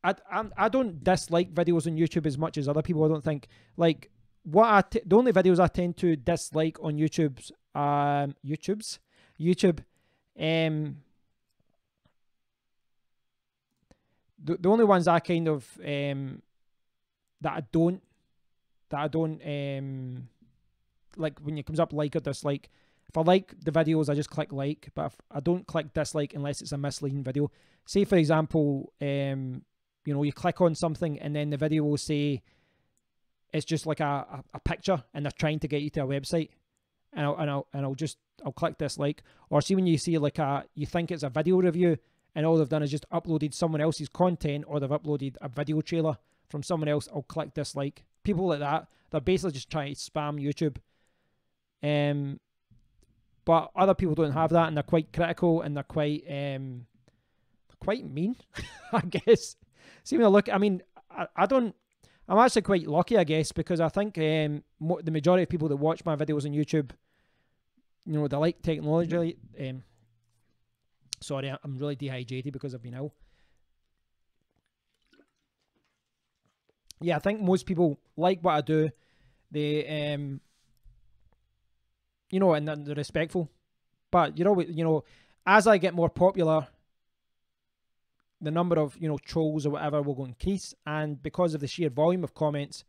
I don't dislike videos on YouTube as much as other people, I don't think. Like, the only videos I tend to dislike on YouTube, the only ones I kind of that I don't like, when it comes up like or dislike. If I like the videos, I just click like, but if I don't click dislike unless it's a misleading video. Say, for example, you know, you click on something and then the video will say it's just like a picture and they're trying to get you to a website, and I'll click dislike. Or see, when you see like you think it's a video review and all they've done is just uploaded someone else's content, or they've uploaded a video trailer from someone else, I'll click dislike. People like that, they're basically just trying to spam YouTube. But other people don't have that, and they're quite critical, and they're quite mean, I guess. See, when I look, I mean, I'm actually quite lucky, I guess, because I think the majority of people that watch my videos on YouTube, you know, they like technology. Sorry, I'm really dehydrated because I've been ill. Yeah, I think most people like what I do. They, and they're respectful. But as I get more popular, the number of trolls or whatever will go increase, and because of the sheer volume of comments,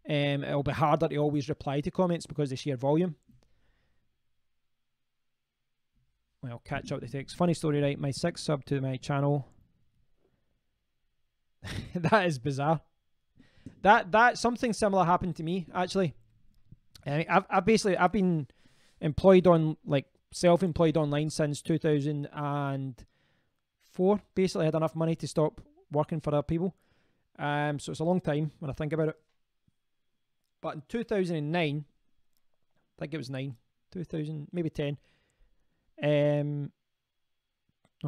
it'll be harder to always reply to comments because of the sheer volume. Well, catch up the text. Funny story, right? My 6th sub to my channel. That is bizarre. That something similar happened to me actually. I've been employed on self-employed online since 2004. Basically, I had enough money to stop working for other people. So it's a long time when I think about it. But in 2009, I think it was 2000, maybe 10. In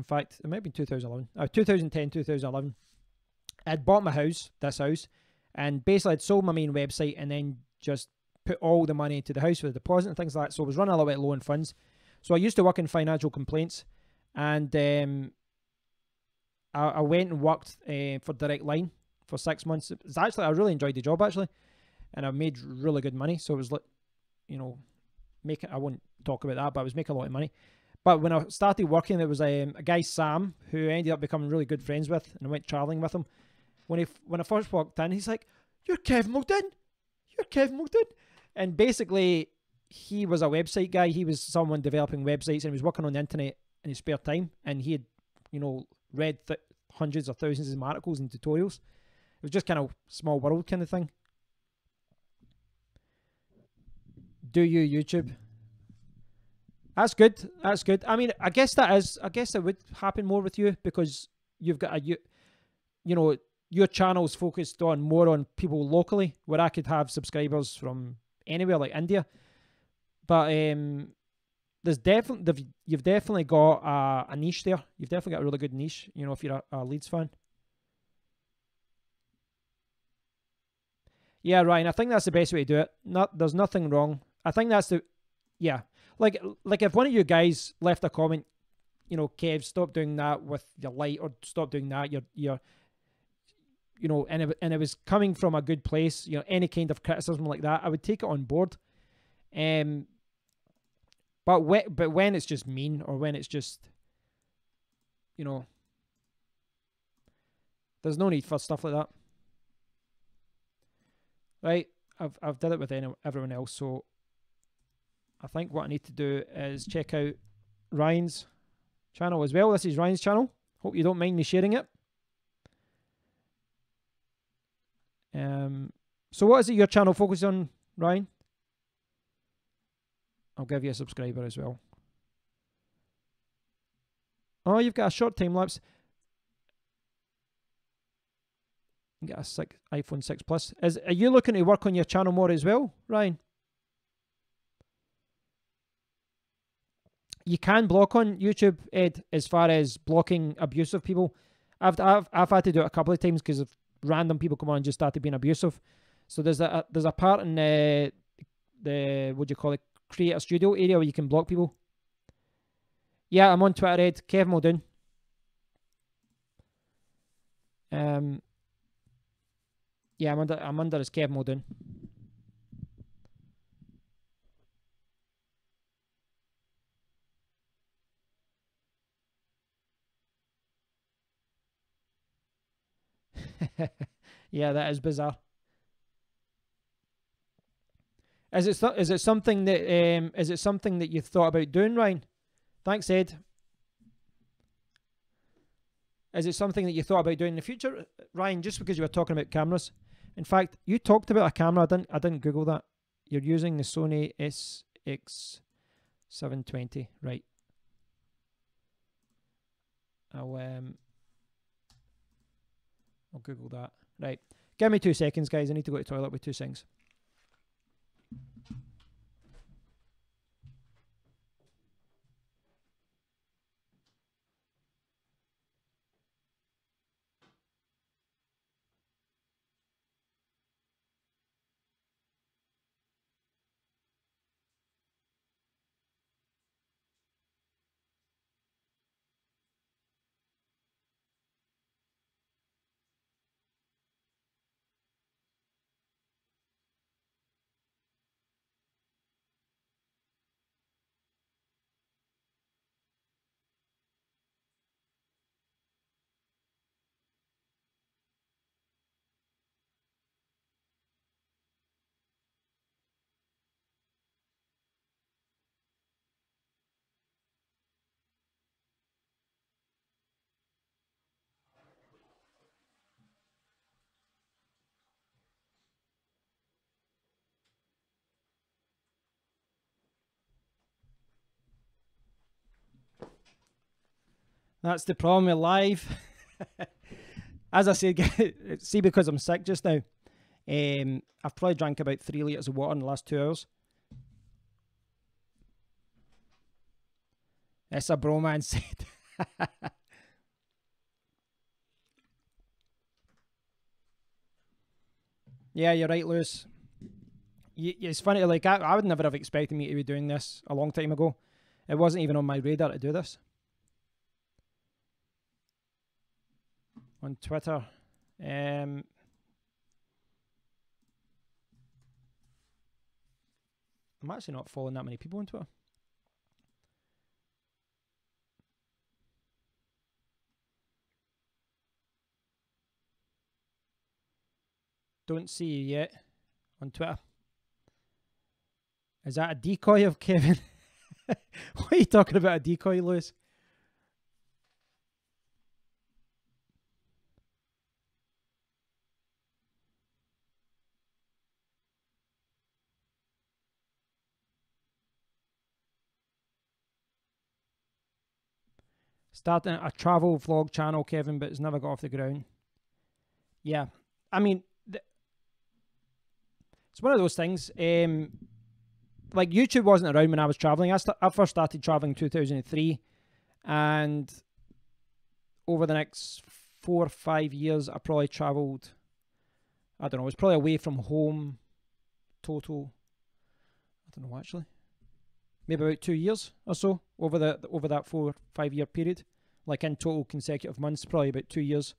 fact, it might have been 2011. 2010, 2011. I'd bought my house, this house, and basically I'd sold my main website and then just put all the money into the house for the deposit and things like that. So I was running a little bit low on funds. So I used to work in financial complaints, and I went and worked for Direct Line for 6 months. It's actually, I really enjoyed the job actually, and I made really good money. So it was like, I won't talk about that, but I was making a lot of money. But when I started working, there was a guy, Sam, who I ended up becoming really good friends with, and I went traveling with him. When I first walked in, he's like, "You're Kev Muldoon. You're Kev Muldoon." And basically, he was a website guy. He was someone developing websites, and he was working on the internet in his spare time. And he had, read hundreds or thousands of articles and tutorials. It was just kind of small world kind of thing. Do you YouTube? That's good. That's good. I mean, I guess it would happen more with you because you've got your channel's focused on more on people locally, where I could have subscribers from anywhere like India. But you've definitely got a niche there. You've definitely got a really good niche, if you're a Leeds fan. Yeah, Ryan, I think that's the best way to do it. There's nothing wrong. I think that's yeah. Like if one of you guys left a comment, Kev, stop doing that with your light, or stop doing that, you're and it was coming from a good place, any kind of criticism like that, I would take it on board. But when it's just mean, or when it's just, there's no need for stuff like that. Right? I've done it with everyone else, so I think what I need to do is check out Ryan's channel as well. This is Ryan's channel. Hope you don't mind me sharing it. So what is it your channel focuses on, Ryan? I'll give you a subscriber as well. Oh, you've got a short time lapse. You got a iPhone 6 Plus. Are you looking to work on your channel more as well, Ryan? You can block on YouTube, Ed, as far as blocking abusive people. I've had to do it a couple of times because of random people come on and just started being abusive. So there's a part in the what do you call it, Creator Studio area where you can block people. Yeah, I'm on Twitter, Ed. Kev Muldoon. Yeah, I'm under as Kev Muldoon. Yeah, that is bizarre. Is it something that you've thought about doing, Ryan? Thanks, Ed. Is it something that you thought about doing in the future, Ryan? Just because you were talking about cameras. In fact, you talked about a camera. I didn't Google that. You're using the Sony SX720, right? I'll Google that. Right. Give me 2 seconds, guys. I need to go to the toilet with 2 things. That's the problem with live. As I said, see, because I'm sick just now, I've probably drank about 3 litres of water in the last 2 hours. It's a bromance said. Yeah, you're right, Lewis. It's funny, like, I would never have expected me to be doing this a long time ago. It wasn't even on my radar to do this. On Twitter. I'm actually not following that many people on Twitter. Don't see you yet on Twitter. Is that a decoy of Kevin? What are you talking about, a decoy, Lewis? Starting a travel vlog channel, Kevin, but it's never got off the ground. Yeah. I mean, it's one of those things. Like, YouTube wasn't around when I was traveling. I first started traveling in 2003, and over the next 4 or 5 years, I probably traveled, I don't know, it was probably away from home total, I don't know actually, maybe about 2 years or so over that 4 or 5 year period, like in total consecutive months, probably about 2 years.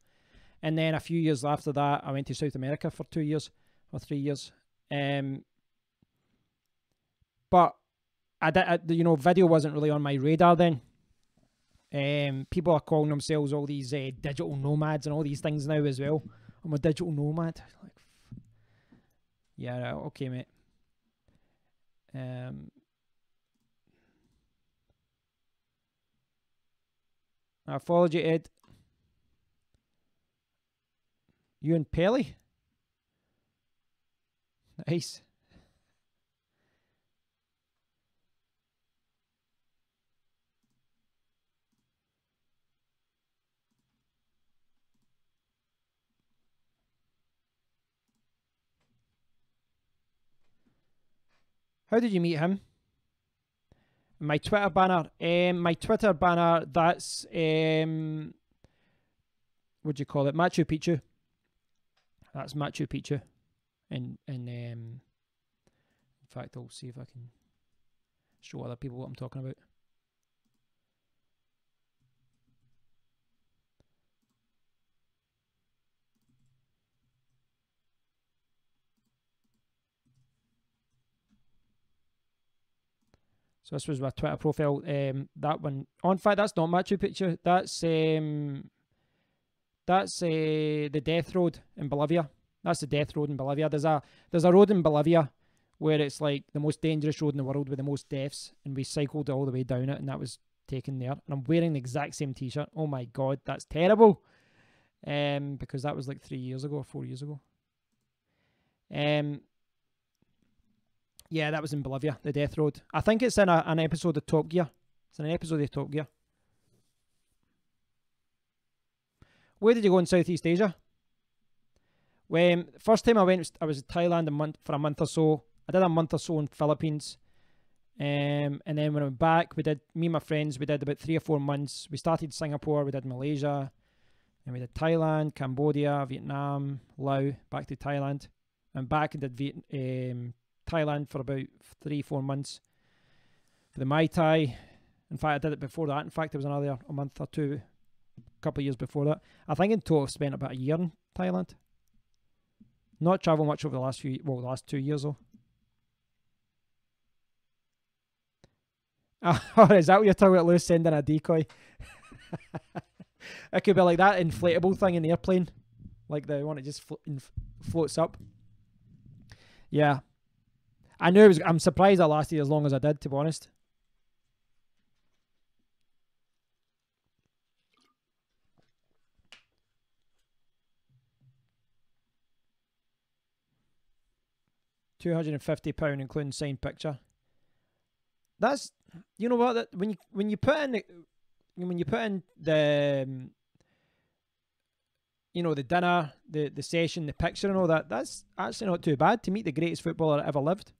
And then a few years after that, I went to South America for 2 years or 3 years. But video wasn't really on my radar then. People are calling themselves all these digital nomads and all these things now as well. I'm a digital nomad. Like, yeah, okay, mate. I followed you, Ed. You and Pelly? Nice. How did you meet him? My Twitter banner. That's what do you call it? Machu Picchu. That's Machu Picchu. In fact, I'll see if I can show other people what I'm talking about. So this was my Twitter profile. That one. Oh, in fact, that's not Machu Picchu. That's the Death Road in Bolivia. That's the Death Road in Bolivia. There's a road in Bolivia where it's like the most dangerous road in the world with the most deaths, and we cycled all the way down it, and that was taken there. And I'm wearing the exact same T-shirt. Oh my god, that's terrible. Because that was like 3 years ago or 4 years ago. Yeah, that was in Bolivia, the Death Road. I think it's in an episode of Top Gear. It's in an episode of Top Gear. Where did you go in Southeast Asia? When first time I went, I was in Thailand for a month or so. I did a month or so in Philippines. And then when I went back, me and my friends, we did about 3 or 4 months. We started Singapore, we did Malaysia, and we did Thailand, Cambodia, Vietnam, Laos, back to Thailand. And back and did Thailand for about 3-4 months for the Mai Tai. In fact, I did it before that. In fact, there was another a month or two, a couple of years before that. I think in total I've spent about a year in Thailand. Not traveled much over the last 2 years though. Oh, is that what you're talking about, Lewis, sending a decoy? It could be like that inflatable thing in the airplane. Like the one that just floats up. Yeah. I knew I'm surprised I lasted as long as I did, to be honest. £250 including signed picture. That's, you know what, when you put in when you put in the the dinner, the session, the picture, and all that, that's actually not too bad to meet the greatest footballer that ever lived,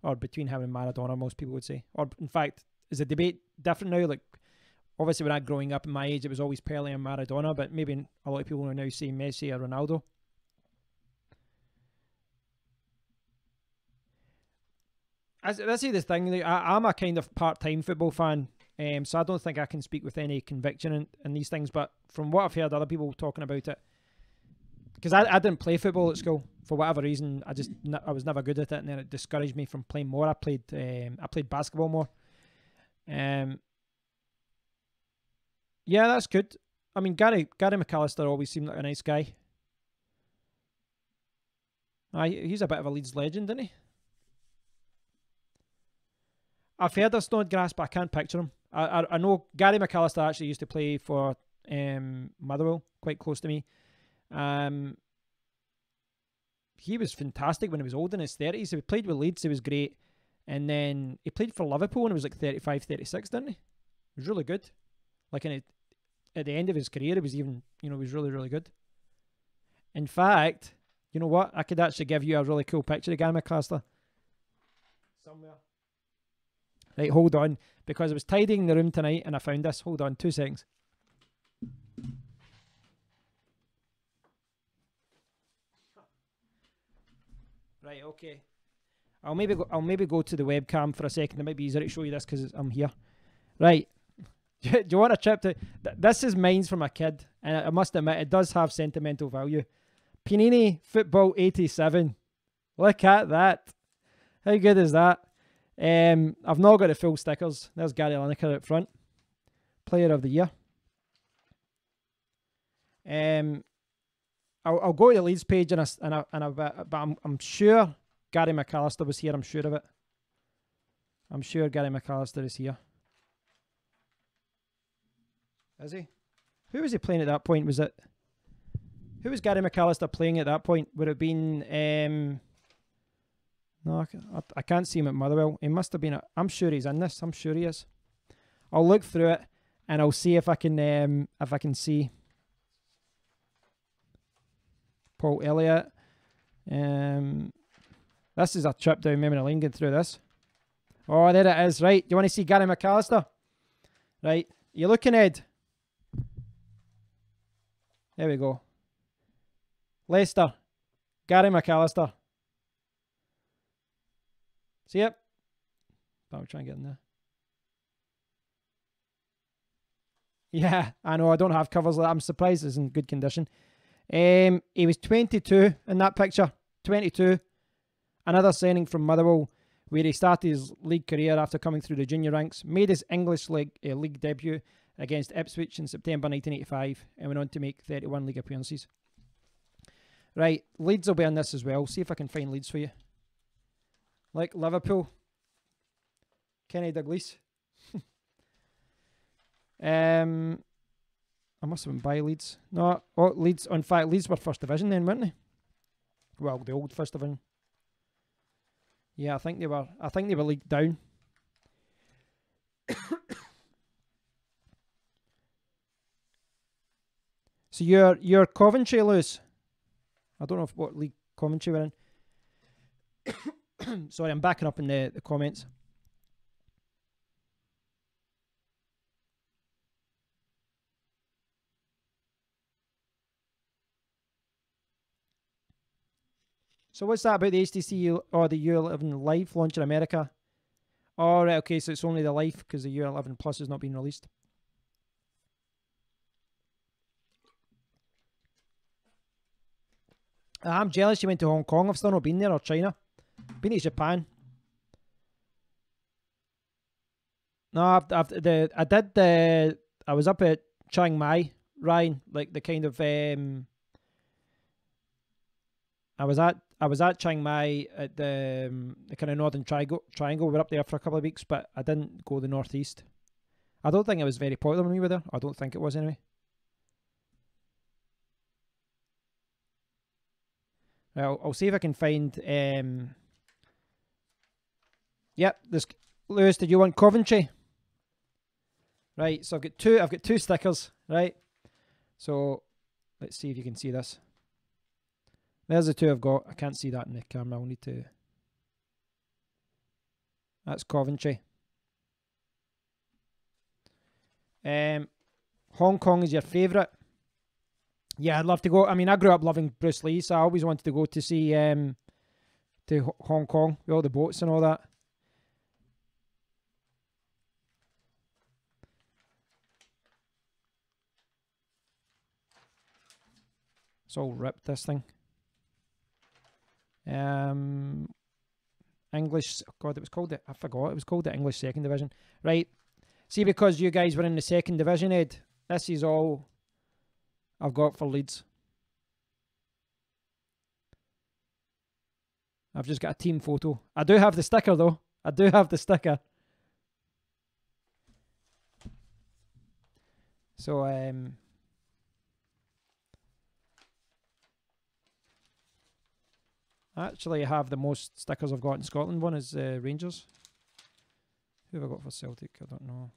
or between him and Maradona, most people would say. Or in fact, is the debate different now? Like, obviously, when I growing up in my age, it was always Pele and Maradona, but maybe a lot of people are now saying Messi or Ronaldo. This is the thing. Like, I'm a kind of part-time football fan, so I don't think I can speak with any conviction in these things. But from what I've heard other people talking about it, because I didn't play football at school for whatever reason, I was never good at it, and then it discouraged me from playing more. I played basketball more. Yeah, that's good. I mean, Gary McAllister always seemed like a nice guy. He's a bit of a Leeds legend, isn't he? I've heard of Snodgrass, but I can't picture him. I know Gary McAllister actually used to play for Motherwell, quite close to me. He was fantastic when he was old, in his 30s. He played with Leeds, he was great. And then he played for Liverpool when he was like 35, 36, didn't he? He was really good. Like at the end of his career, he was even, he was really, really good. In fact, you know what? I could actually give you a really cool picture of Gary McAllister. Somewhere. Right, hold on. Because I was tidying the room tonight and I found this. Hold on, 2 seconds. Right, okay. I'll maybe go to the webcam for a second. It might be easier to show you this because I'm here. Right. Do you want a trip to... This is mine from a kid, and I must admit, it does have sentimental value. Panini Football 87. Look at that. How good is that? I've not got the full stickers. There's Gary Lineker up front. Player of the year. I'll go to the Leeds page in a bit, but I'm sure Gary McAllister was here. I'm sure of it. I'm sure Gary McAllister is here. Is he? Who was he playing at that point? Who was Gary McAllister playing at that point? Would it have been... No, I can't see him at Motherwell. He must have been... I'm sure he's in this. I'm sure he is. I'll look through it and I'll see if I can see Paul Elliott. This is a trip down memory lane going through this. Oh, there it is. Right. Do you want to see Gary McAllister? Right. You looking, Ed? There we go. Leicester. Gary McAllister. See it? I'll try and get in there. Yeah, I know. I don't have covers like that. I'm surprised it's in good condition. He was 22 in that picture. 22. Another signing from Motherwell, where he started his league career after coming through the junior ranks. Made his English league debut against Ipswich in September 1985 and went on to make 31 league appearances. Right, Leeds will be in this as well. See if I can find Leeds for you. Like Liverpool. Kenny Dalglish. I must have been by Leeds. No, Leeds. In fact, Leeds were first division then, weren't they? Well, the old first division. Yeah, I think they were leagued down. So you're Coventry, Lewis. I don't know what league Coventry were in. Sorry, I'm backing up in the comments. So what's that about the HTC or the U11 Live launch in America? Oh, right, okay, so it's only the Live because the U11 Plus has not been released. I'm jealous you went to Hong Kong. I've still not been there, or China. Been to Japan. No, I was up at Chiang Mai, Ryan, like the kind of I was at Chiang Mai at the kind of northern triangle. We were up there for a couple of weeks, but I didn't go the northeast. I don't think it was very popular when we were there. I don't think it was anyway. Well, I'll see if I can find. Yep, this Lewis. Did you want Coventry? Right, so I've got two stickers, right? So let's see if you can see this. There's the two I've got. I can't see that in the camera. I'll need to. That's Coventry. Hong Kong is your favourite. Yeah, I'd love to go. I mean, I grew up loving Bruce Lee, so I always wanted to go to see to Hong Kong with all the boats and all that. It's all ripped, this thing. English, oh God, it was called I forgot, it was called the English Second Division. Right, see, because you guys were in the Second Division, Ed, this is all I've got for Leeds. I've just got a team photo. I do have the sticker, though. I do have the sticker. So, actually, I have the most stickers I've got in Scotland. One is Rangers. Who have I got for Celtic? I don't know.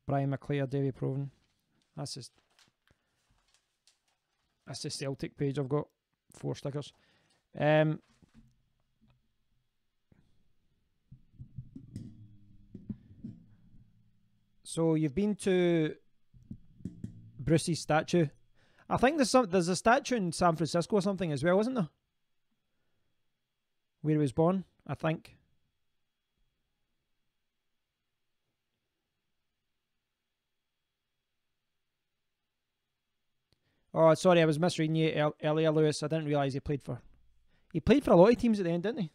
Brian McClare, Davy Proven. That's the Celtic page I've got. 4 stickers. So you've been to Bruce's statue. I think there's a statue in San Francisco or something as well, isn't there? Where he was born, I think. Oh, sorry, I was misreading you earlier, Lewis. I didn't realise he played for a lot of teams at the end, didn't he?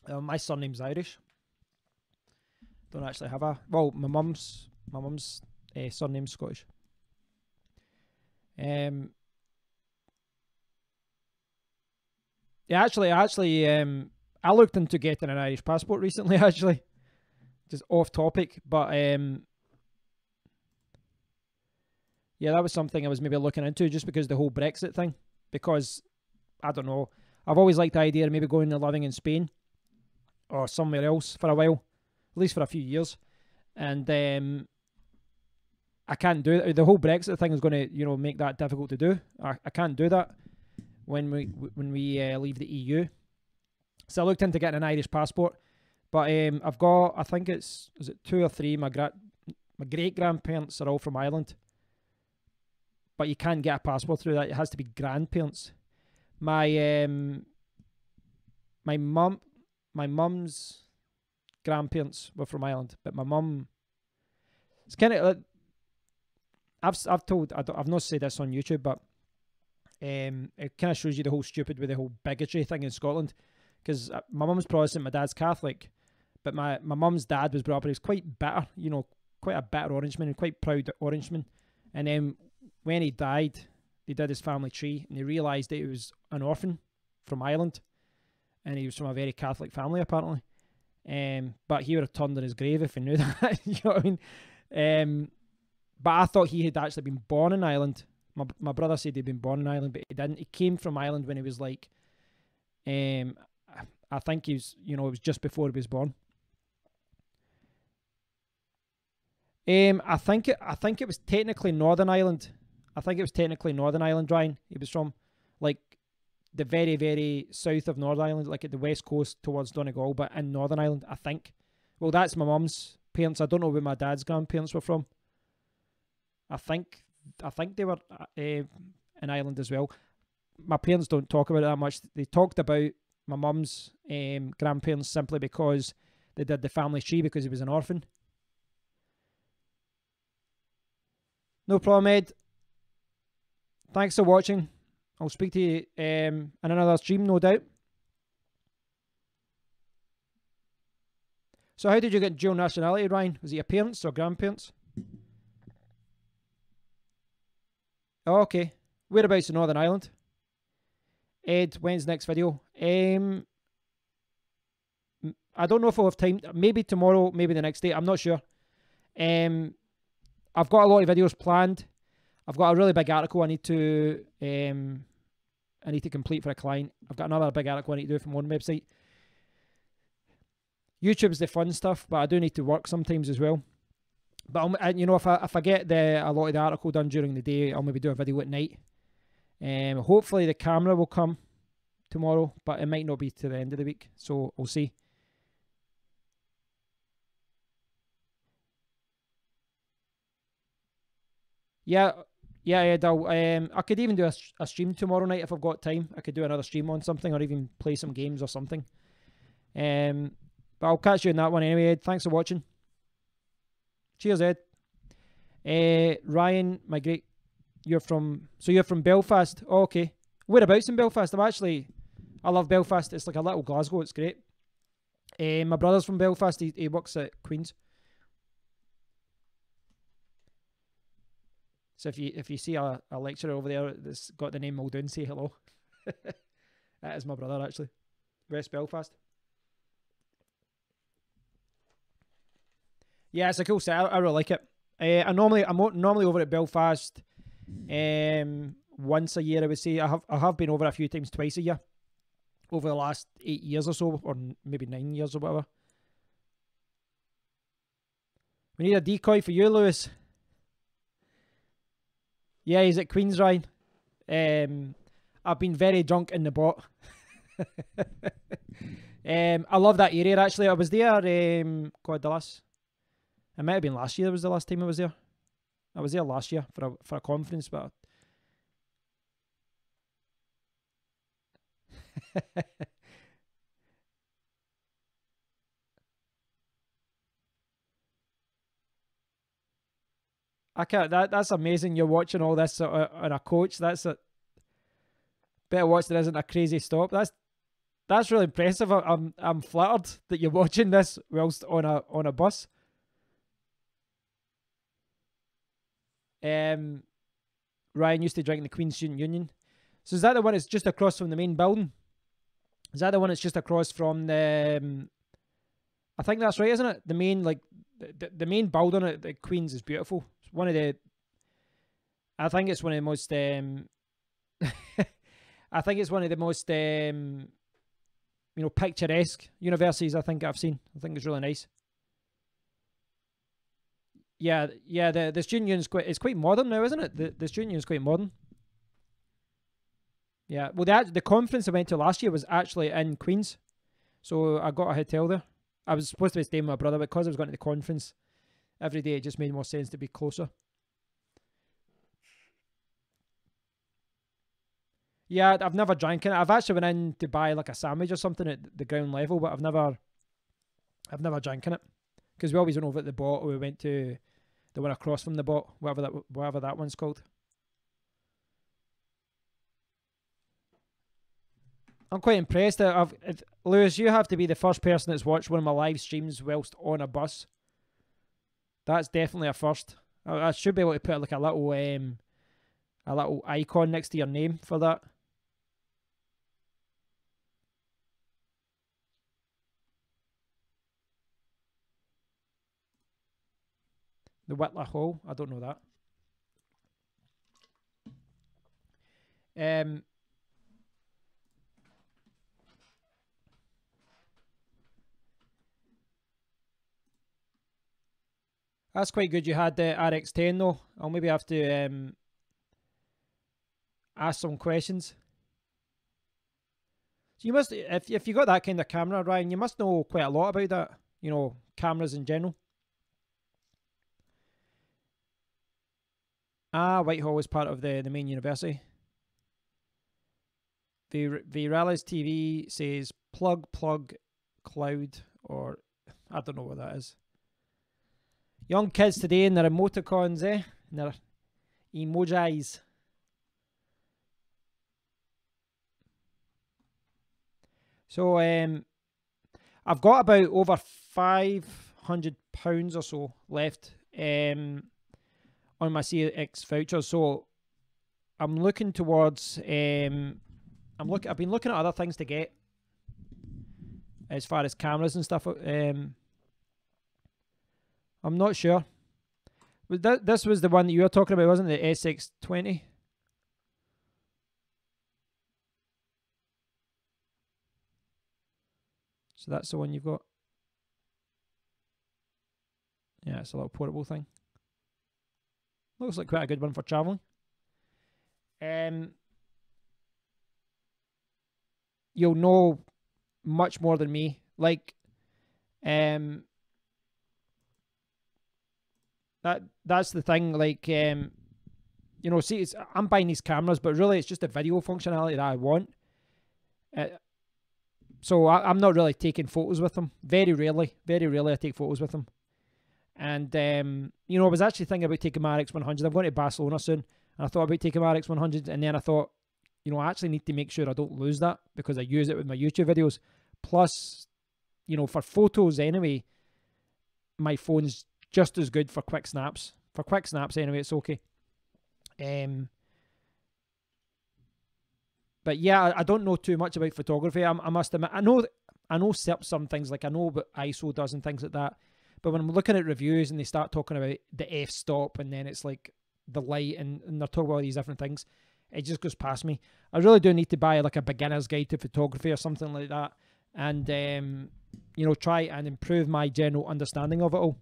My surname's Irish. Don't actually have a... Well, my mum's surname's Scottish. Yeah, actually, I looked into getting an Irish passport recently, actually. Just off topic, but yeah, that was something I was maybe looking into just because the whole Brexit thing. Because, I don't know, I've always liked the idea of maybe going and living in Spain or somewhere else for a while, at least for a few years. And I can't do it. The whole Brexit thing is going to, you know, make that difficult to do. I can't do that when we leave the EU. So I looked into getting an Irish passport, but I've got, I think is it 2 or 3? My great grandparents are all from Ireland, but you can't get a passport through that. It has to be grandparents. My mum's grandparents were from Ireland, but my mum, it's kind of I've not said this on YouTube, but it kind of shows you the whole stupid with the whole bigotry thing in Scotland. Because my mum's Protestant, my dad's Catholic, but my mum's dad was brought up, he was quite bitter, you know, quite a bitter Orangeman, and quite proud Orangeman. And then when he died, they did his family tree, and they realised that he was an orphan from Ireland, and he was from a very Catholic family, apparently. But he would have turned in his grave if he knew that, you know what I mean? But I thought he had actually been born in Ireland. My brother said he'd been born in Ireland, but he didn't. He came from Ireland when he was like... I think he was, you know, it was just before he was born. I think it was technically Northern Ireland. I think it was technically Northern Ireland, Ryan. He was from, like, the very, very south of Northern Ireland, like at the west coast towards Donegal, but in Northern Ireland, I think. Well, that's my mum's parents. I don't know where my dad's grandparents were from. I think they were in Ireland as well. My parents don't talk about it that much. They talked about my mum's grandparents simply because they did the family tree because he was an orphan. No problem, Ed. Thanks for watching. I'll speak to you in another stream, no doubt. So how did you get dual nationality, Ryan? Was it your parents or grandparents? Oh, okay. Whereabouts in Northern Ireland? Ed, when's the next video? I don't know if I'll have time. Maybe tomorrow, maybe the next day. I'm not sure. I've got a lot of videos planned. I've got a really big article I need to complete for a client. I've got another big article I need to do for my own website. YouTube's the fun stuff, but I do need to work sometimes as well. But if I get a lot of the article done during the day, I'll maybe do a video at night. Hopefully the camera will come tomorrow, but it might not be to the end of the week, so we'll see. Yeah, Ed, I could even do a stream tomorrow night if I've got time. I could do another stream on something, or even play some games or something. But I'll catch you in that one anyway, Ed. Thanks for watching. Cheers, Ed. Ryan, you're from Belfast. Oh, okay. Whereabouts in Belfast? I love Belfast. It's like a little Glasgow. It's great. My brother's from Belfast. He works at Queen's. So if you see a lecturer over there that's got the name Muldoon, say hello. That is my brother, actually. West Belfast. Yeah, it's a cool set. I really like it. I'm normally over at Belfast once a year, I would say. I have been over a few times, twice a year, over the last 8 years or so, or maybe 9 years or whatever. We need a decoy for you, Lewis. Yeah, he's at Queen's, Ryan. I've been very drunk in the bot. I love that area, actually. I was there, it might have been last year was the last time I was there. I was there last year for a conference, but... I can't. That's amazing. You're watching all this on a coach. That's a better watch. There isn't a crazy stop. That's really impressive. I'm flattered that you're watching this whilst on a bus. Ryan used to drink in the Queen's Student Union. So is that the one that's just across from the main building? Is that the one that's just across from the? I think that's right, isn't it? The main the main building at the Queen's is beautiful. It's one of the. I think it's one of the most. I think it's one of the most picturesque universities I think I've seen. I think it's really nice. Yeah. The student union is quite modern now, isn't it? The student union is quite modern. Yeah. Well, the conference I went to last year was actually in Queen's, so I got a hotel there. I was supposed to be staying with my brother, but because I was going to the conference every day, it just made more sense to be closer. Yeah, I've never drank in it. I've actually went in to buy like a sandwich or something at the ground level, but I've never drank in it because we always went over at the bot, or we went to the one across from the bot, whatever that one's called. I'm quite impressed. Lewis, you have to be the first person that's watched one of my live streams whilst on a bus. That's definitely a first. I should be able to put like a little icon next to your name for that. The Whitler Hall. I don't know that. That's quite good. You had the RX-10 though. I'll maybe have to ask some questions. So you must, if you got that kind of camera, Ryan, you must know quite a lot about that. Cameras in general. Whitehall is part of the main university. Viralis TV says plug cloud, or I don't know what that is. Young kids today in their emoticons, and their emojis. So I've got about over £500 or so left on my CX voucher. So I'm looking towards I've been looking at other things to get as far as cameras and stuff. I'm not sure. This was the one that you were talking about, wasn't it? The SX20. So that's the one you've got. Yeah, it's a little portable thing. Looks like quite a good one for traveling. You'll know much more than me. Like, that's the thing. Like, you know, see, I'm buying these cameras, but really it's just the video functionality that I want. So I'm not really taking photos with them. Very rarely I take photos with them. And, you know, I was actually thinking about taking my RX100. I'm going to Barcelona soon, and I thought about taking my RX100, and then I thought, you know, I actually need to make sure I don't lose that because I use it with my YouTube videos. Plus, you know, for photos anyway, my phone's just as good for quick snaps. For quick snaps anyway, it's okay. But yeah, I don't know too much about photography. I must admit, I know some things, like I know what ISO does and things like that. But when I'm looking at reviews and they start talking about the f-stop and then it's like the light and they're talking about all these different things, it just goes past me. I really do need to buy like a beginner's guide to photography or something like that, and you know, try and improve my general understanding of it all.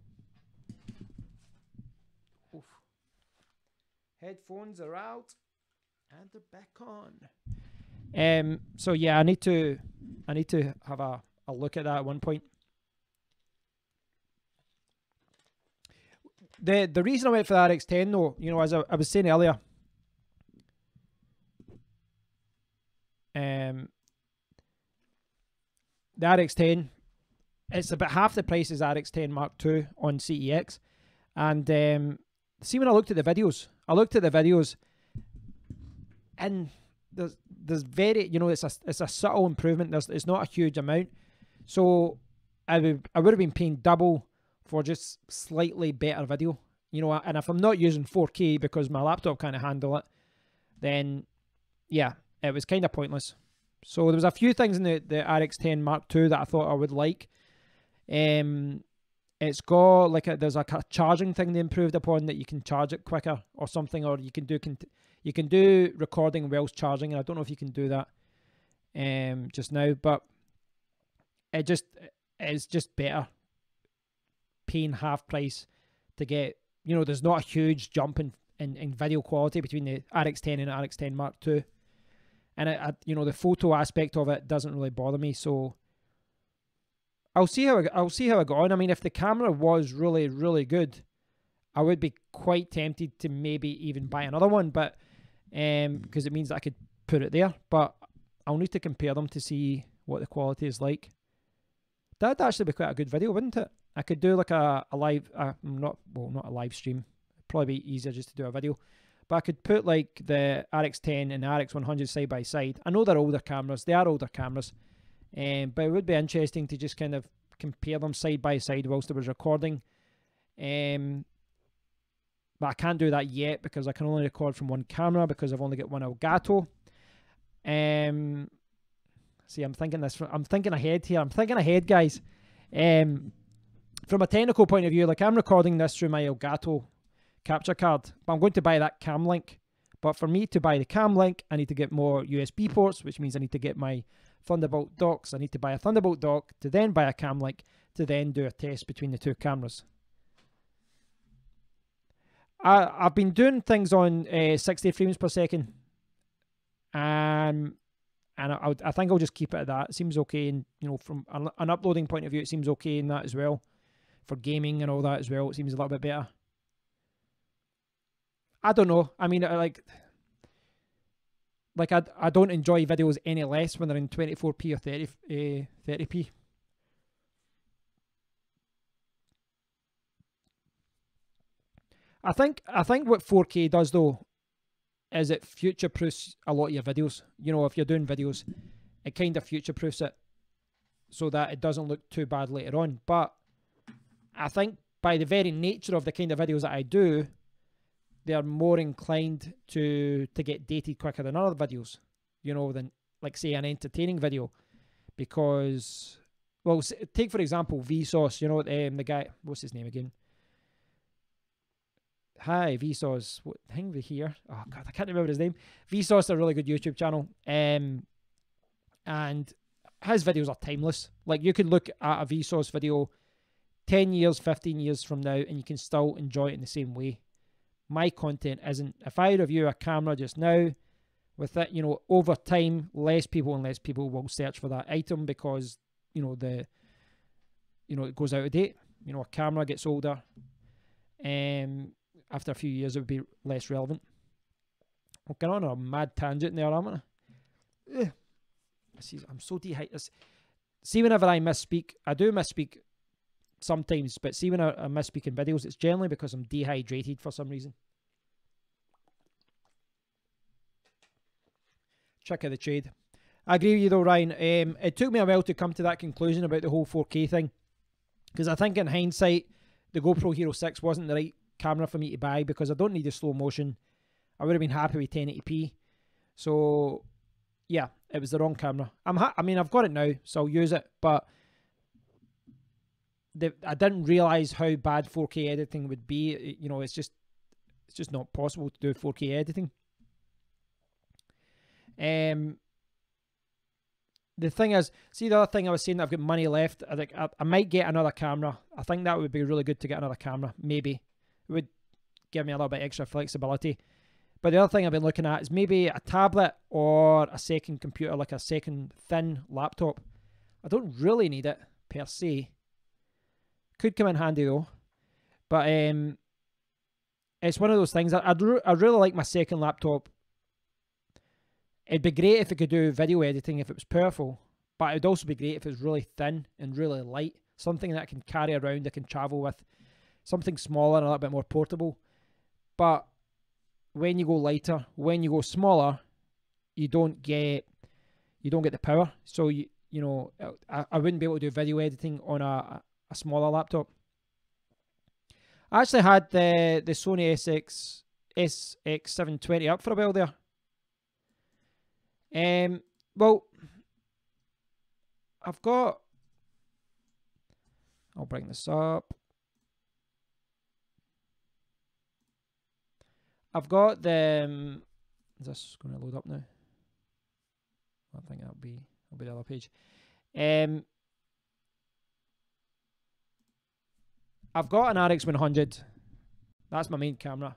Oof. Headphones are out and they're back on. So yeah, I need to have a look at that at one point. The reason I went for the RX10 though, you know, as I was saying earlier, the RX10, it's about half the price as RX10 Mark II on CEX. And see, when I looked at the videos, and there's very, you know, it's a subtle improvement. It's not a huge amount. So I would have been paying double for just slightly better video, you know. And if I'm not using 4K because my laptop can't handle it, then yeah, it was kind of pointless. So there was a few things in the RX10 Mark II that I thought I would like. It's got like there's a charging thing they improved upon, that you can charge it quicker or something, or you can do recording whilst charging, and I don't know if you can do that just now, but it's just better paying half price to get, you know, there's not a huge jump in video quality between the RX10 and RX10 Mark II. And you know, the photo aspect of it doesn't really bother me, so I'll see how I got on. I mean, if the camera was really, really good, I would be quite tempted to maybe even buy another one, but because it means that I could put it there. But I'll need to compare them to see what the quality is like. That'd actually be quite a good video, wouldn't it? I could do like a live, not a live stream. It'd probably be easier just to do a video. But I could put like the RX10 and the RX100 side by side. I know they're older cameras. They are older cameras. But it would be interesting to just kind of compare them side by side whilst I was recording. But I can't do that yet because I can only record from one camera because I've only got one Elgato. See, I'm thinking ahead here. I'm thinking ahead, guys. From a technical point of view, like I'm recording this through my Elgato capture card, but I'm going to buy that cam link. But for me to buy the cam link, I need to get more USB ports, which means I need to get my Thunderbolt docks. I need to buy a Thunderbolt dock to then buy a cam link to then do a test between the two cameras. I've been doing things on 60 frames per second, and I think I'll just keep it at that. It seems okay, and you know, from an uploading point of view, it seems okay in that as well. For gaming and all that as well, it seems a little bit better. I don't know. I mean, I don't enjoy videos any less when they're in 24p or 30p. I think what 4K does though is it future-proofs a lot of your videos. You know, if you're doing videos, it kind of future-proofs it so that it doesn't look too bad later on. But I think by the very nature of the kind of videos that I do, they're more inclined to get dated quicker than other videos, you know, than like say an entertaining video. Because, well, take for example Vsauce, you know, the guy, what's his name again? hi Vsauce. What thing we here? Oh god, I can't remember his name. Vsauce is a really good YouTube channel. And his videos are timeless. Like, you could look at a Vsauce video 10 years, 15 years from now, and you can still enjoy it in the same way. My content isn't. If I review a camera just now, with it, you know, over time, less people and less people will search for that item because, you know, it goes out of date. You know, a camera gets older. After a few years, it would be less relevant. I'm getting on a mad tangent there, aren't I? I'm so dehydrated. See, whenever I misspeak, I do misspeak sometimes, but see, when I misspeak in videos, it's generally because I'm dehydrated for some reason. Trick of the trade. I agree with you though, Ryan. It took me a while to come to that conclusion about the whole 4K thing, because I think in hindsight, the GoPro Hero 6 wasn't the right camera for me to buy because I don't need the slow motion. I would have been happy with 1080p. So yeah, it was the wrong camera. I mean, I've got it now, so I'll use it, but I didn't realize how bad 4K editing would be. You know, it's just not possible to do 4K editing. The thing is, see, the other thing I was saying, that I've got money left. I think I might get another camera. I think that would be really good to get another camera. Maybe it would give me a little bit extra flexibility. But the other thing I've been looking at is maybe a tablet or a second computer, like a second thin laptop. I don't really need it per se. Could come in handy though. But it's one of those things. I really like my second laptop. It'd be great if it could do video editing if it was powerful, but it would also be great if it was really thin and really light. Something that I can carry around, I can travel with. Something smaller and a little bit more portable. But when you go lighter, when you go smaller, you don't get the power. So you know, I wouldn't be able to do video editing on a smaller laptop. I actually had the Sony SX720 up for a while there. Well, I'll bring this up. I've got the, is this going to load up now? I think that'll be the other page. I've got an RX 100. That's my main camera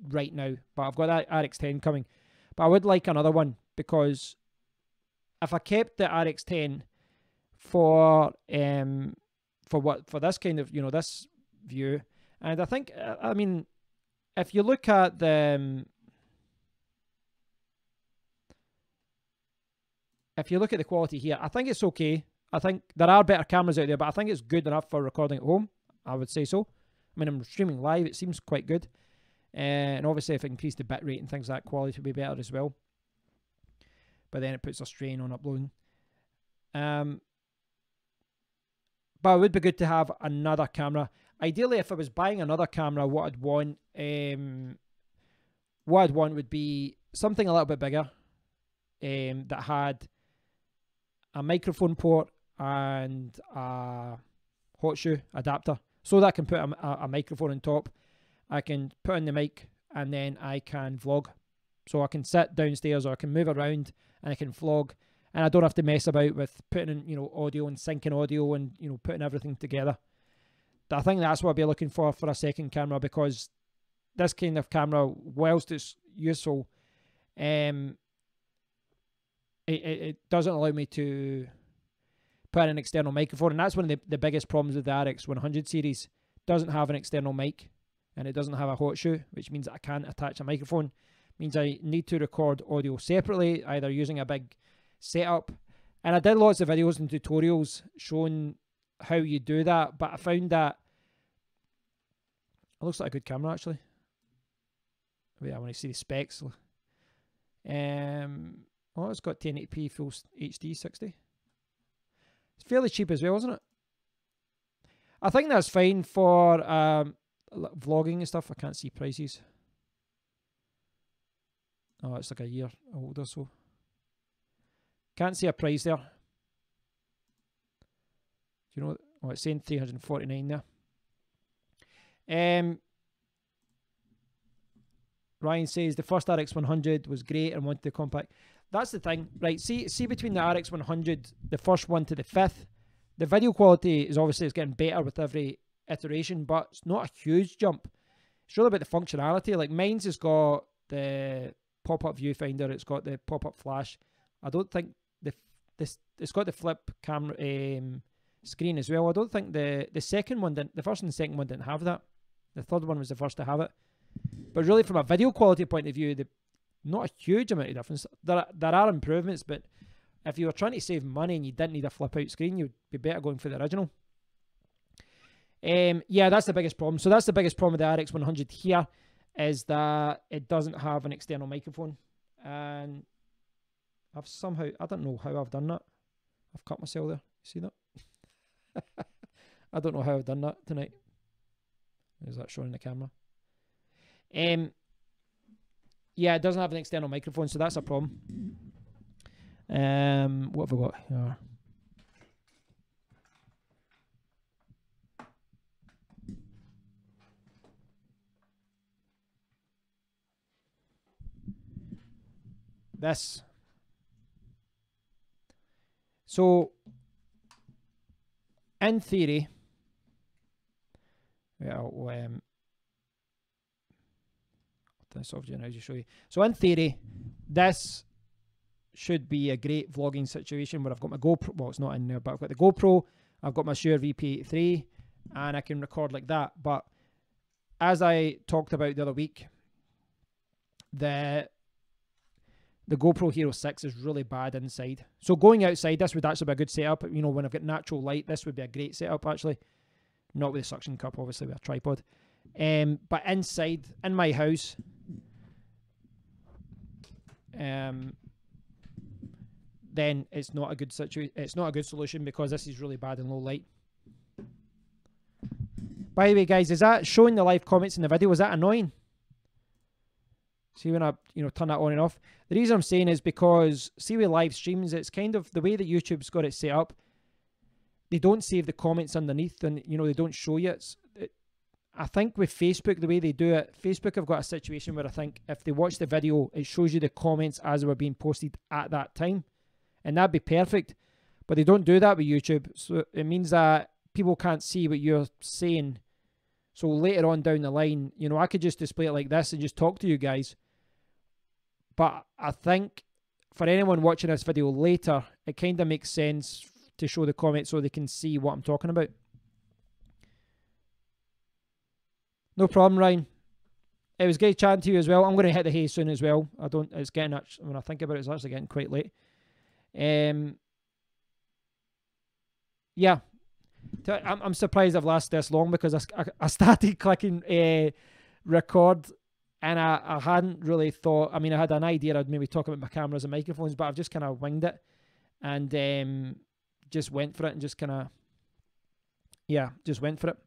right now, but I've got that RX 10 coming. But I would like another one, because if I kept the RX 10 for this kind of, you know, this view, and I think, I mean, if you look at the quality here, I think it's okay. I think there are better cameras out there, but I think it's good enough for recording at home. I would say so. I mean, I'm streaming live. It seems quite good. And obviously, if I increase the bitrate and things like that, quality will be better as well. But then it puts a strain on uploading. But it would be good to have another camera. Ideally, if I was buying another camera, what I'd want would be something a little bit bigger, that had a microphone port and a hot shoe adapter, so that I can put a microphone on top. I can put in the mic, and then I can vlog. So I can sit downstairs, or I can move around, and I can vlog, and I don't have to mess about with putting in, you know, audio and syncing audio and, you know, putting everything together. I think that's what I'll be looking for a second camera, because this kind of camera, whilst it's useful, it doesn't allow me to put in an external microphone, and that's one of the biggest problems with the RX 100 series. It doesn't have an external mic, and it doesn't have a hot shoe, which means I can't attach a microphone. It means I need to record audio separately, either using a big setup. And I did lots of videos and tutorials showing how you do that, but I found that it looks like a good camera, actually. Wait, I want to see the specs. Oh, it's got 1080p full HD 60. It's fairly cheap as well, isn't it? I think that's fine for vlogging and stuff. I can't see prices. Oh, it's like a year old or so. Can't see a price there. Do you know? Oh, it's saying 349 there. Ryan says the first RX 100 was great and wanted the compact. That's the thing, right? See between the RX 100, the first one to the fifth, the video quality is obviously it's getting better with every iteration, but it's not a huge jump. It's really about the functionality. Like mine's has got the pop-up viewfinder, it's got the pop-up flash. I don't think it's got the flip camera screen as well. I don't think the second one didn't. The first and the second one didn't have that. The third one was the first to have it. But really, from a video quality point of view, not a huge amount of difference. There are improvements, but if you were trying to save money and you didn't need a flip-out screen, you'd be better going for the original. Yeah, that's the biggest problem. So that's the biggest problem with the RX 100 here, is that it doesn't have an external microphone. And I've somehow, I don't know how I've done that. I've cut myself there. See that? I don't know how I've done that tonight. Is that showing in the camera? Yeah, it doesn't have an external microphone, so that's a problem. What have I got here? This. So, in theory, this off now to show you. So in theory, this should be a great vlogging situation where I've got my GoPro. Well, it's not in there, but I've got the GoPro. I've got my Shure VP3, and I can record like that. But as I talked about the other week, the GoPro Hero 6 is really bad inside. So going outside, this would actually be a good setup. You know, when I've got natural light, this would be a great setup actually. Not with a suction cup, obviously, with a tripod. But inside, in my house, then it's not a good situation. It's not a good solution because this is really bad in low light. By the way, guys, is that showing the live comments in the video? Was that annoying? See when I turn that on and off. The reason I'm saying is because see with live streams, it's kind of the way that YouTube's got it set up. They don't save the comments underneath, and they don't show you. I think with Facebook, the way they do it, Facebook have got a situation where I think if they watch the video, it shows you the comments as they were being posted at that time, and that'd be perfect. But they don't do that with YouTube, so it means that people can't see what you're saying. So later on down the line, I could just display it like this and just talk to you guys. But I think for anyone watching this video later, it kind of makes sense to show the comments so they can see what I'm talking about. No problem, Ryan. It was great chatting to you as well. I'm going to hit the hay soon as well. It's getting, when I think about it, it's actually getting quite late. Yeah. I'm surprised I've lasted this long because I started clicking record and I hadn't really thought, I had an idea I'd maybe talk about my cameras and microphones, but I've just kind of winged it and just went for it and just kind of, just went for it.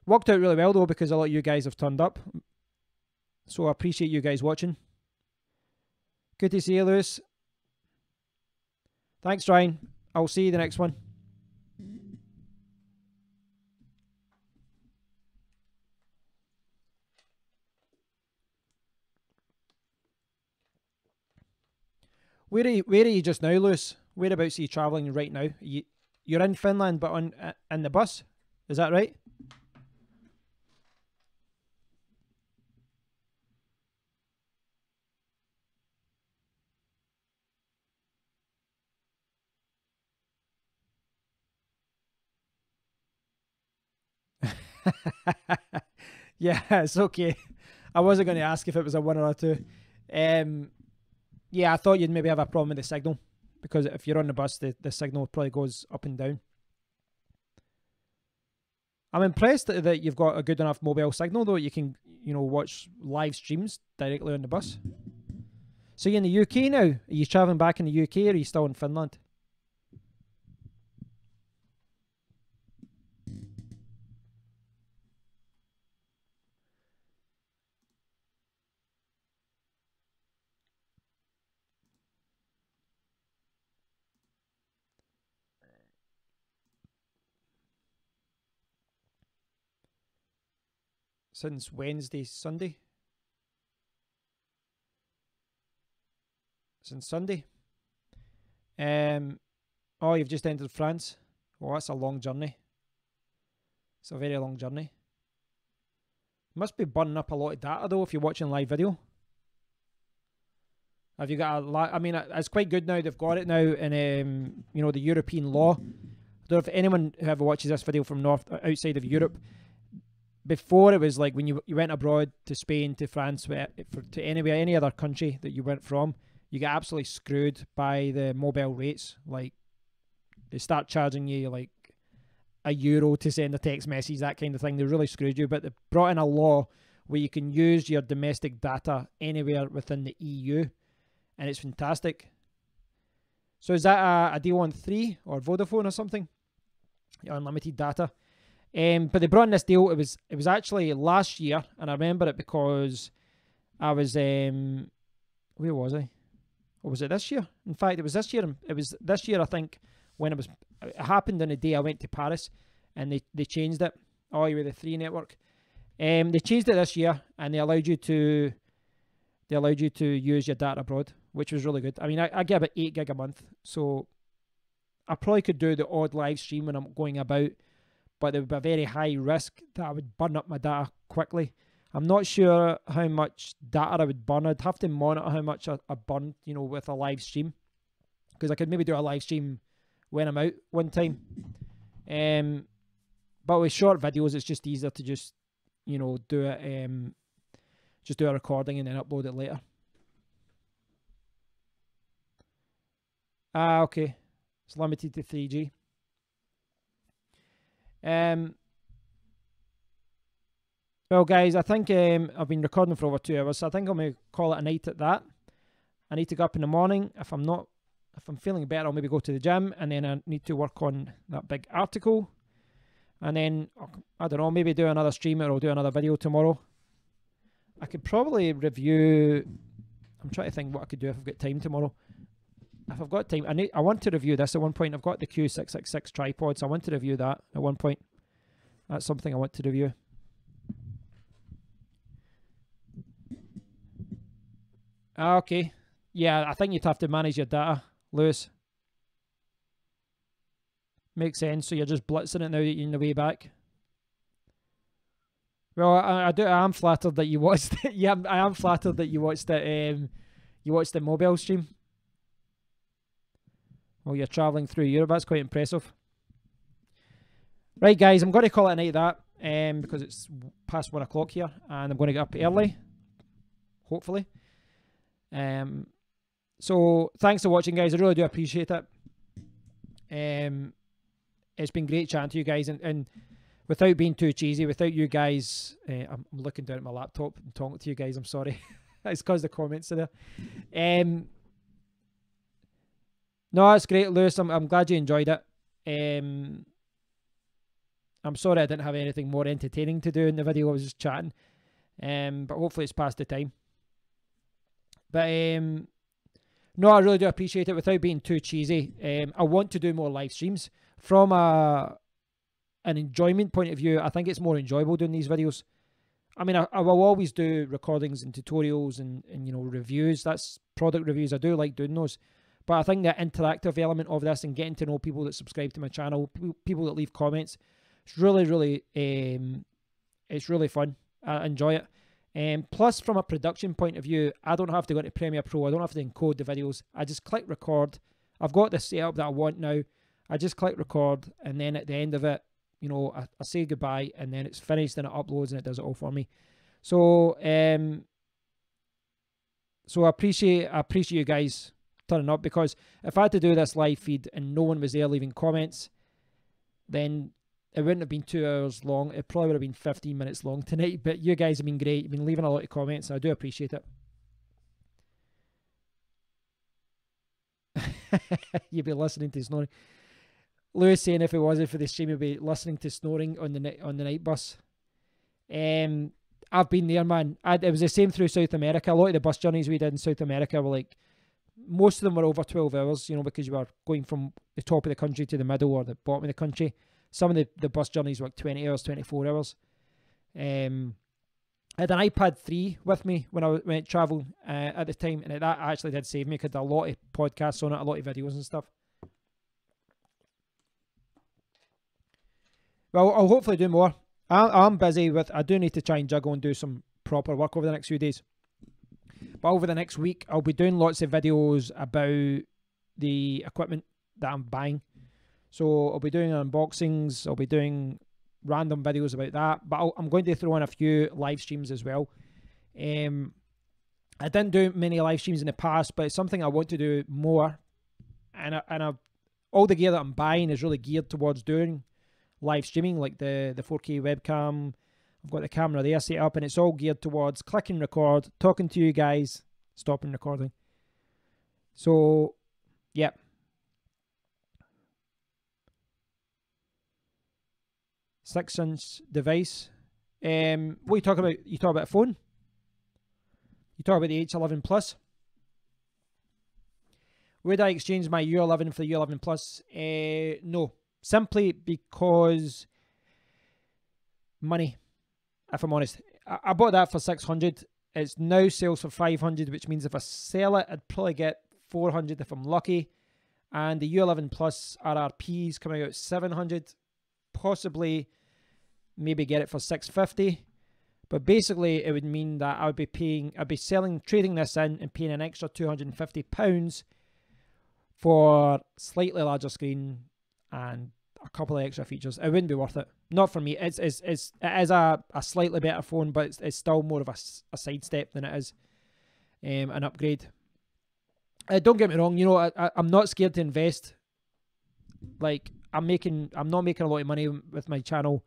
Worked out really well though because a lot of you guys have turned up. So I appreciate you guys watching. Good to see you, Lewis. Thanks, Ryan. I'll see you the next one. Where are you just now, Lewis? Whereabouts are you travelling right now? You're in Finland, but in the bus? Is that right? Yeah, it's okay. I wasn't going to ask if it was a 1 or a 2. Yeah, I thought you'd maybe have a problem with the signal because if you're on the bus, the signal probably goes up and down. I'm impressed that you've got a good enough mobile signal though. You can, watch live streams directly on the bus. So you're in the UK now? Are you travelling back in the UK or are you still in Finland? Since Wednesday, Sunday? since Sunday. Oh, you've just entered France. Oh, that's a long journey. It's a very long journey. Must be burning up a lot of data though if you're watching live video. Have you got I mean, it's quite good now. They've got it now in you know, the European law. I don't know if anyone who ever watches this video from outside of Europe. Before, it was like when you went abroad to Spain, to France, to anywhere, any other country that you went from, you get absolutely screwed by the mobile rates. Like, they start charging you like €1 to send a text message, that kind of thing. They really screwed you. But they brought in a law where you can use your domestic data anywhere within the EU, and it's fantastic. So is that a deal on 3 or Vodafone or something? Unlimited data. But they brought in this deal. It was actually last year, and I remember it because I was where was I? Or was it this year? In fact, it was this year. It was this year, I think, when it happened on the day I went to Paris, and they changed it. Oh, you were the 3 network. They changed it this year, and they allowed you to use your data abroad, which was really good. I mean, I get about 8 gig a month, so I probably could do the odd live stream when I'm going about, but there would be a very high risk that I would burn up my data quickly. I'm not sure how much data I would burn. I'd have to monitor how much I burn, you know, with a live stream, because I could maybe do a live stream when I'm out one time. But with short videos, it's just easier to just, you know, do it, just do a recording and then upload it later. Okay. It's limited to 3G. Well, guys, I think I've been recording for over 2 hours, so I think I'm going to call it a night at that. I need to go up in the morning. If I'm feeling better, I'll maybe go to the gym, and then I need to work on that big article. And then, I don't know, maybe do another stream, or I'll do another video tomorrow. I could probably review... I'm trying to think what I could do if I've got time tomorrow. If I've got time, I want to review this at one point. I've got the Q666 tripod, so I want to review that at one point. That's something I want to review. Okay. Yeah, I think you'd have to manage your data, Lewis. Makes sense. So you're just blitzing it now that you're in the way back. Well, I am flattered that you watched it. Yeah, I am flattered that you watched it. You watched the mobile stream. Well, you're travelling through Europe. That's quite impressive. Right, guys, I'm going to call it a night at that, because it's past 1 o'clock here, and I'm going to get up early, hopefully. So thanks for watching, guys. I really do appreciate it. It's been great chatting to you guys, and without being too cheesy, without you guys, I'm looking down at my laptop and talking to you guys. I'm sorry. It's because the comments are there. No, it's great, Lewis. I'm glad you enjoyed it. I'm sorry I didn't have anything more entertaining to do in the video. I was just chatting. But hopefully it's past the time. But no, I really do appreciate it. Without being too cheesy, I want to do more live streams. From an enjoyment point of view, I think it's more enjoyable doing these videos. I mean, I will always do recordings and tutorials and you know, reviews. That's product reviews. I do like doing those. But I think the interactive element of this and getting to know people that subscribe to my channel, people that leave comments, it's really, really, it's really fun. I enjoy it. Plus, from a production point of view, I don't have to go into Premiere Pro. I don't have to encode the videos. I just click record. I've got the setup that I want now. I just click record, and then at the end of it, you know, I say goodbye, and then it's finished, and it uploads, and it does it all for me. So, so I appreciate you guys turning up, because if I had to do this live feed and no one was there leaving comments, then it wouldn't have been 2 hours long. It probably would have been 15 minutes long tonight. But you guys have been great. You've been leaving a lot of comments. I do appreciate it. You'd be listening to snoring. Lewis saying if it wasn't for the stream, you'd be listening to snoring on the night bus. I've been there, man. It was the same through South America. A lot of the bus journeys we did in South America were like, most of them were over 12 hours, you know, because you were going from the top of the country to the middle or the bottom of the country. Some of the bus journeys were like 20 hours, 24 hours. I had an iPad 3 with me when I went traveling at the time, and that actually did save me because a lot of podcasts on it, a lot of videos and stuff. Well, I'll hopefully do more. I'm busy I do need to try and juggle and do some proper work over the next few days. But over the next week, I'll be doing lots of videos about the equipment that I'm buying. So I'll be doing unboxings, I'll be doing random videos about that, but I'm going to throw in a few live streams as well. I didn't do many live streams in the past, but it's something I want to do more. And all the gear that I'm buying is really geared towards doing live streaming, like the 4K webcam. I've got the camera there set up, and it's all geared towards clicking record, talking to you guys, stopping recording. So, yeah. Six-inch device. What are you talking about? You talk about a phone? You talk about the H11 Plus? Would I exchange my U11 for the U11 Plus? No. Simply because money, if I'm honest. I bought that for 600. It's now sells for 500, which means if I sell it, I'd probably get 400 if I'm lucky. And the U11 Plus RRP is coming out at 700. Possibly, maybe get it for 650. But basically, it would mean that I'd be trading this in and paying an extra £250 for slightly larger screen and a couple of extra features. It wouldn't be worth it. Not for me. It is a slightly better phone, but it's still more of a sidestep than it is an upgrade. Don't get me wrong. You know, I'm not scared to invest. Like I'm not making a lot of money with my channel,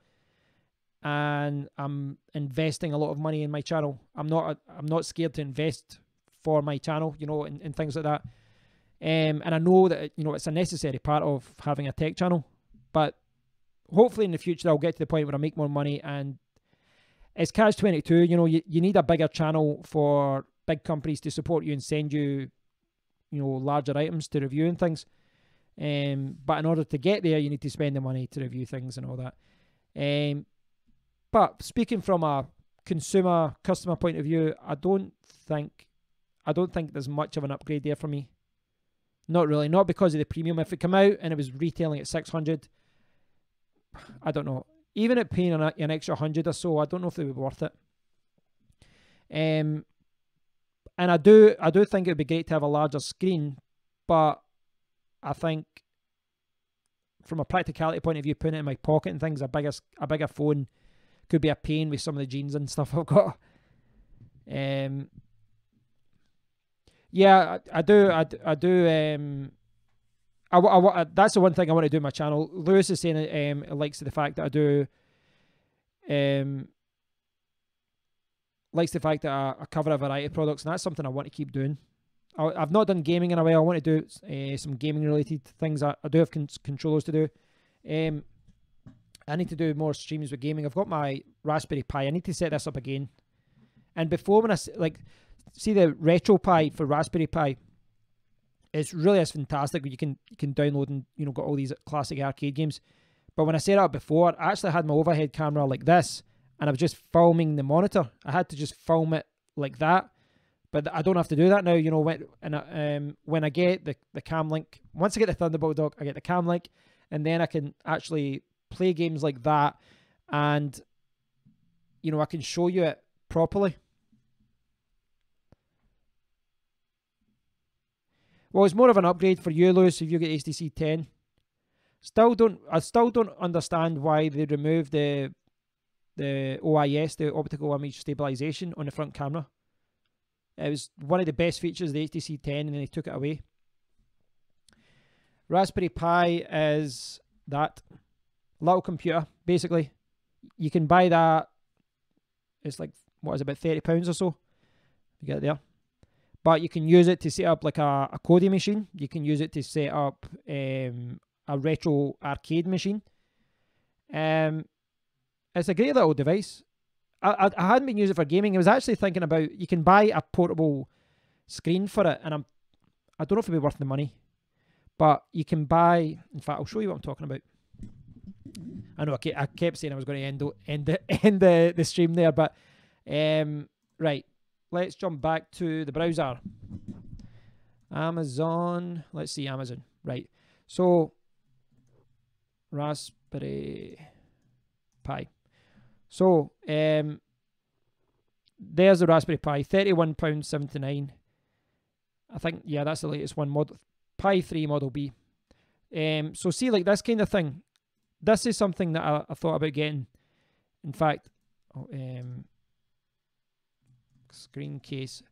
and I'm investing a lot of money in my channel. I'm not scared to invest for my channel. You know, and things like that. And I know that, you know, it's a necessary part of having a tech channel, but hopefully in the future I'll get to the point where I make more money. And it's catch-22, you know, you need a bigger channel for big companies to support you and send you, you know, larger items to review and things. But in order to get there, you need to spend the money to review things and all that. But speaking from a customer point of view, I don't think there's much of an upgrade there for me. Not really. Not because of the premium. If it came out and it was retailing at 600, I don't know. Even at paying an extra 100 or so, I don't know if it would be worth it. And I do think it would be great to have a larger screen, but I think from a practicality point of view, putting it in my pocket and things, a bigger phone could be a pain with some of the jeans and stuff I've got. Yeah, I do. That's the one thing I want to do on my channel. Lewis is saying it likes the fact that I do. Likes the fact that I cover a variety of products, and that's something I want to keep doing. I've not done gaming in a while. I want to do some gaming related things. I do have controllers to do. I need to do more streams with gaming. I've got my Raspberry Pi. I need to set this up again. And before, when I see the Retro Pi for Raspberry Pi, it's fantastic. You can download and, you know, got all these classic arcade games. But when I set it up before, I actually had my overhead camera like this, and I was just filming the monitor. I had to just film it like that, but I don't have to do that now. You know, when I get the cam link, once I get the Thunderbolt dock, I get the cam link, and then I can actually play games like that, and, you know, I can show you it properly. Well, it's more of an upgrade for you, Lewis, if you get HTC 10. I still don't understand why they removed the OIS, the optical image stabilization, on the front camera. It was one of the best features of the HTC 10, and they took it away. Raspberry Pi is that little computer, basically. You can buy that. It's like, what is it, about £30 or so? You get it there. But you can use it to set up like a Kodi machine. You can use it to set up a retro arcade machine. It's a great little device. I hadn't been using it for gaming. I was actually thinking about, you can buy a portable screen for it, and I don't know if it'd be worth the money. But you can buy, in fact, I'll show you what I'm talking about. I know I kept saying I was going to end the stream there, but Right, let's jump back to the browser. Amazon, let's see Amazon. Right, so Raspberry Pi. So there's the Raspberry Pi, £31.79. I think, yeah, that's the latest one, Pi 3 Model B. So see, like this kind of thing, this is something that I thought about getting. In fact, screen case.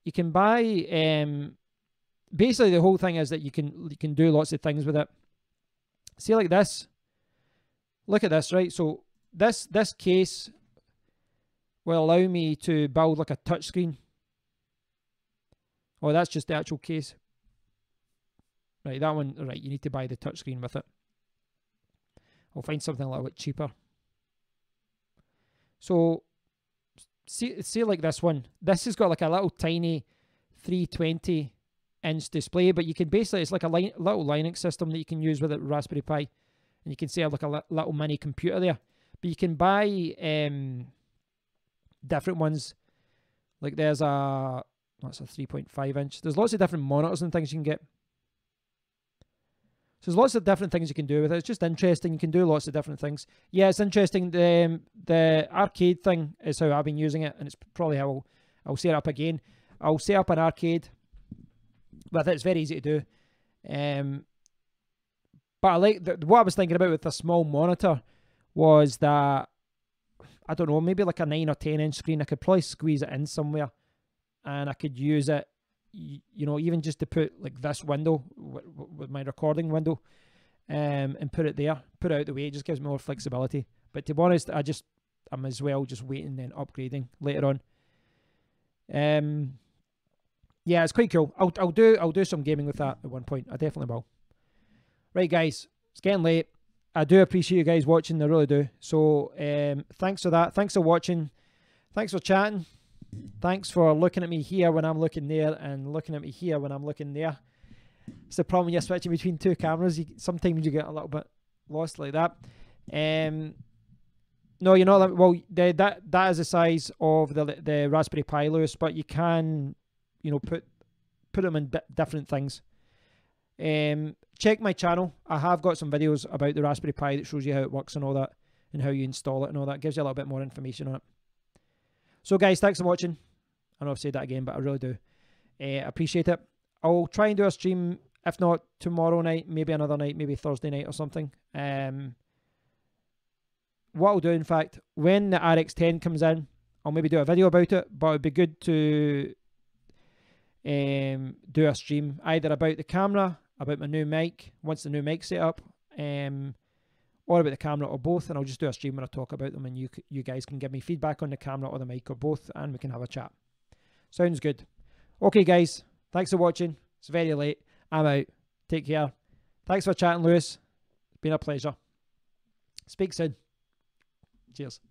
You can buy, basically the whole thing is that you can do lots of things with it. See, like this. Look at this, right? So this case will allow me to build like a touchscreen. Oh, that's just the actual case. Right, that one, right, you need to buy the touchscreen with it. I'll find something a little bit cheaper. So, see like this one. This has got like a little tiny 320-inch display, but you can basically, it's like a little Linux system that you can use with a Raspberry Pi. And you can see I have like a little mini computer there. But you can buy different ones. Like there's that's a 3.5-inch. There's lots of different monitors and things you can get. So there's lots of different things you can do with it. It's just interesting. You can do lots of different things. Yeah, it's interesting. The arcade thing is how I've been using it, and it's probably how I'll set it up again. I'll set up an arcade with it. It's very easy to do. But I like what I was thinking about with a small monitor was that, I don't know, maybe like a 9 or 10-inch screen. I could probably squeeze it in somewhere, and I could use it, you know, even just to put like this window with my recording window, and put it there, put it out the way. It just gives me more flexibility. But to be honest, I'm as well just waiting and upgrading later on. Yeah, it's quite cool. I'll do some gaming with that at one point. I definitely will. Right, guys, it's getting late. I do appreciate you guys watching. I really do. So thanks for that. Thanks for watching. Thanks for chatting. Thanks for looking at me here when I'm looking there, and looking at me here when I'm looking there. It's the problem when you're switching between two cameras. Sometimes you get a little bit lost like that. No, you're not. Well, that is the size of the Raspberry Pi, Lewis. But you can, you know, put them in different things. Check my channel. I have got some videos about the Raspberry Pi that shows you how it works and all that, and how you install it and all that. Gives you a little bit more information on it. So guys, thanks for watching. I know I've said that again, but I really do appreciate it. I'll try and do a stream, if not tomorrow night, maybe another night, maybe Thursday night or something. What I'll do, in fact, when the RX10 comes in, I'll maybe do a video about it, but it'd be good to do a stream either about the camera, about my new mic, once the new mic's set up, or about the camera, or both, and I'll just do a stream where I talk about them, and you guys can give me feedback on the camera or the mic or both, and we can have a chat. Sounds good. Okay, guys, thanks for watching. It's very late. I'm out. Take care. Thanks for chatting, Lewis. It's been a pleasure. Speak soon. Cheers.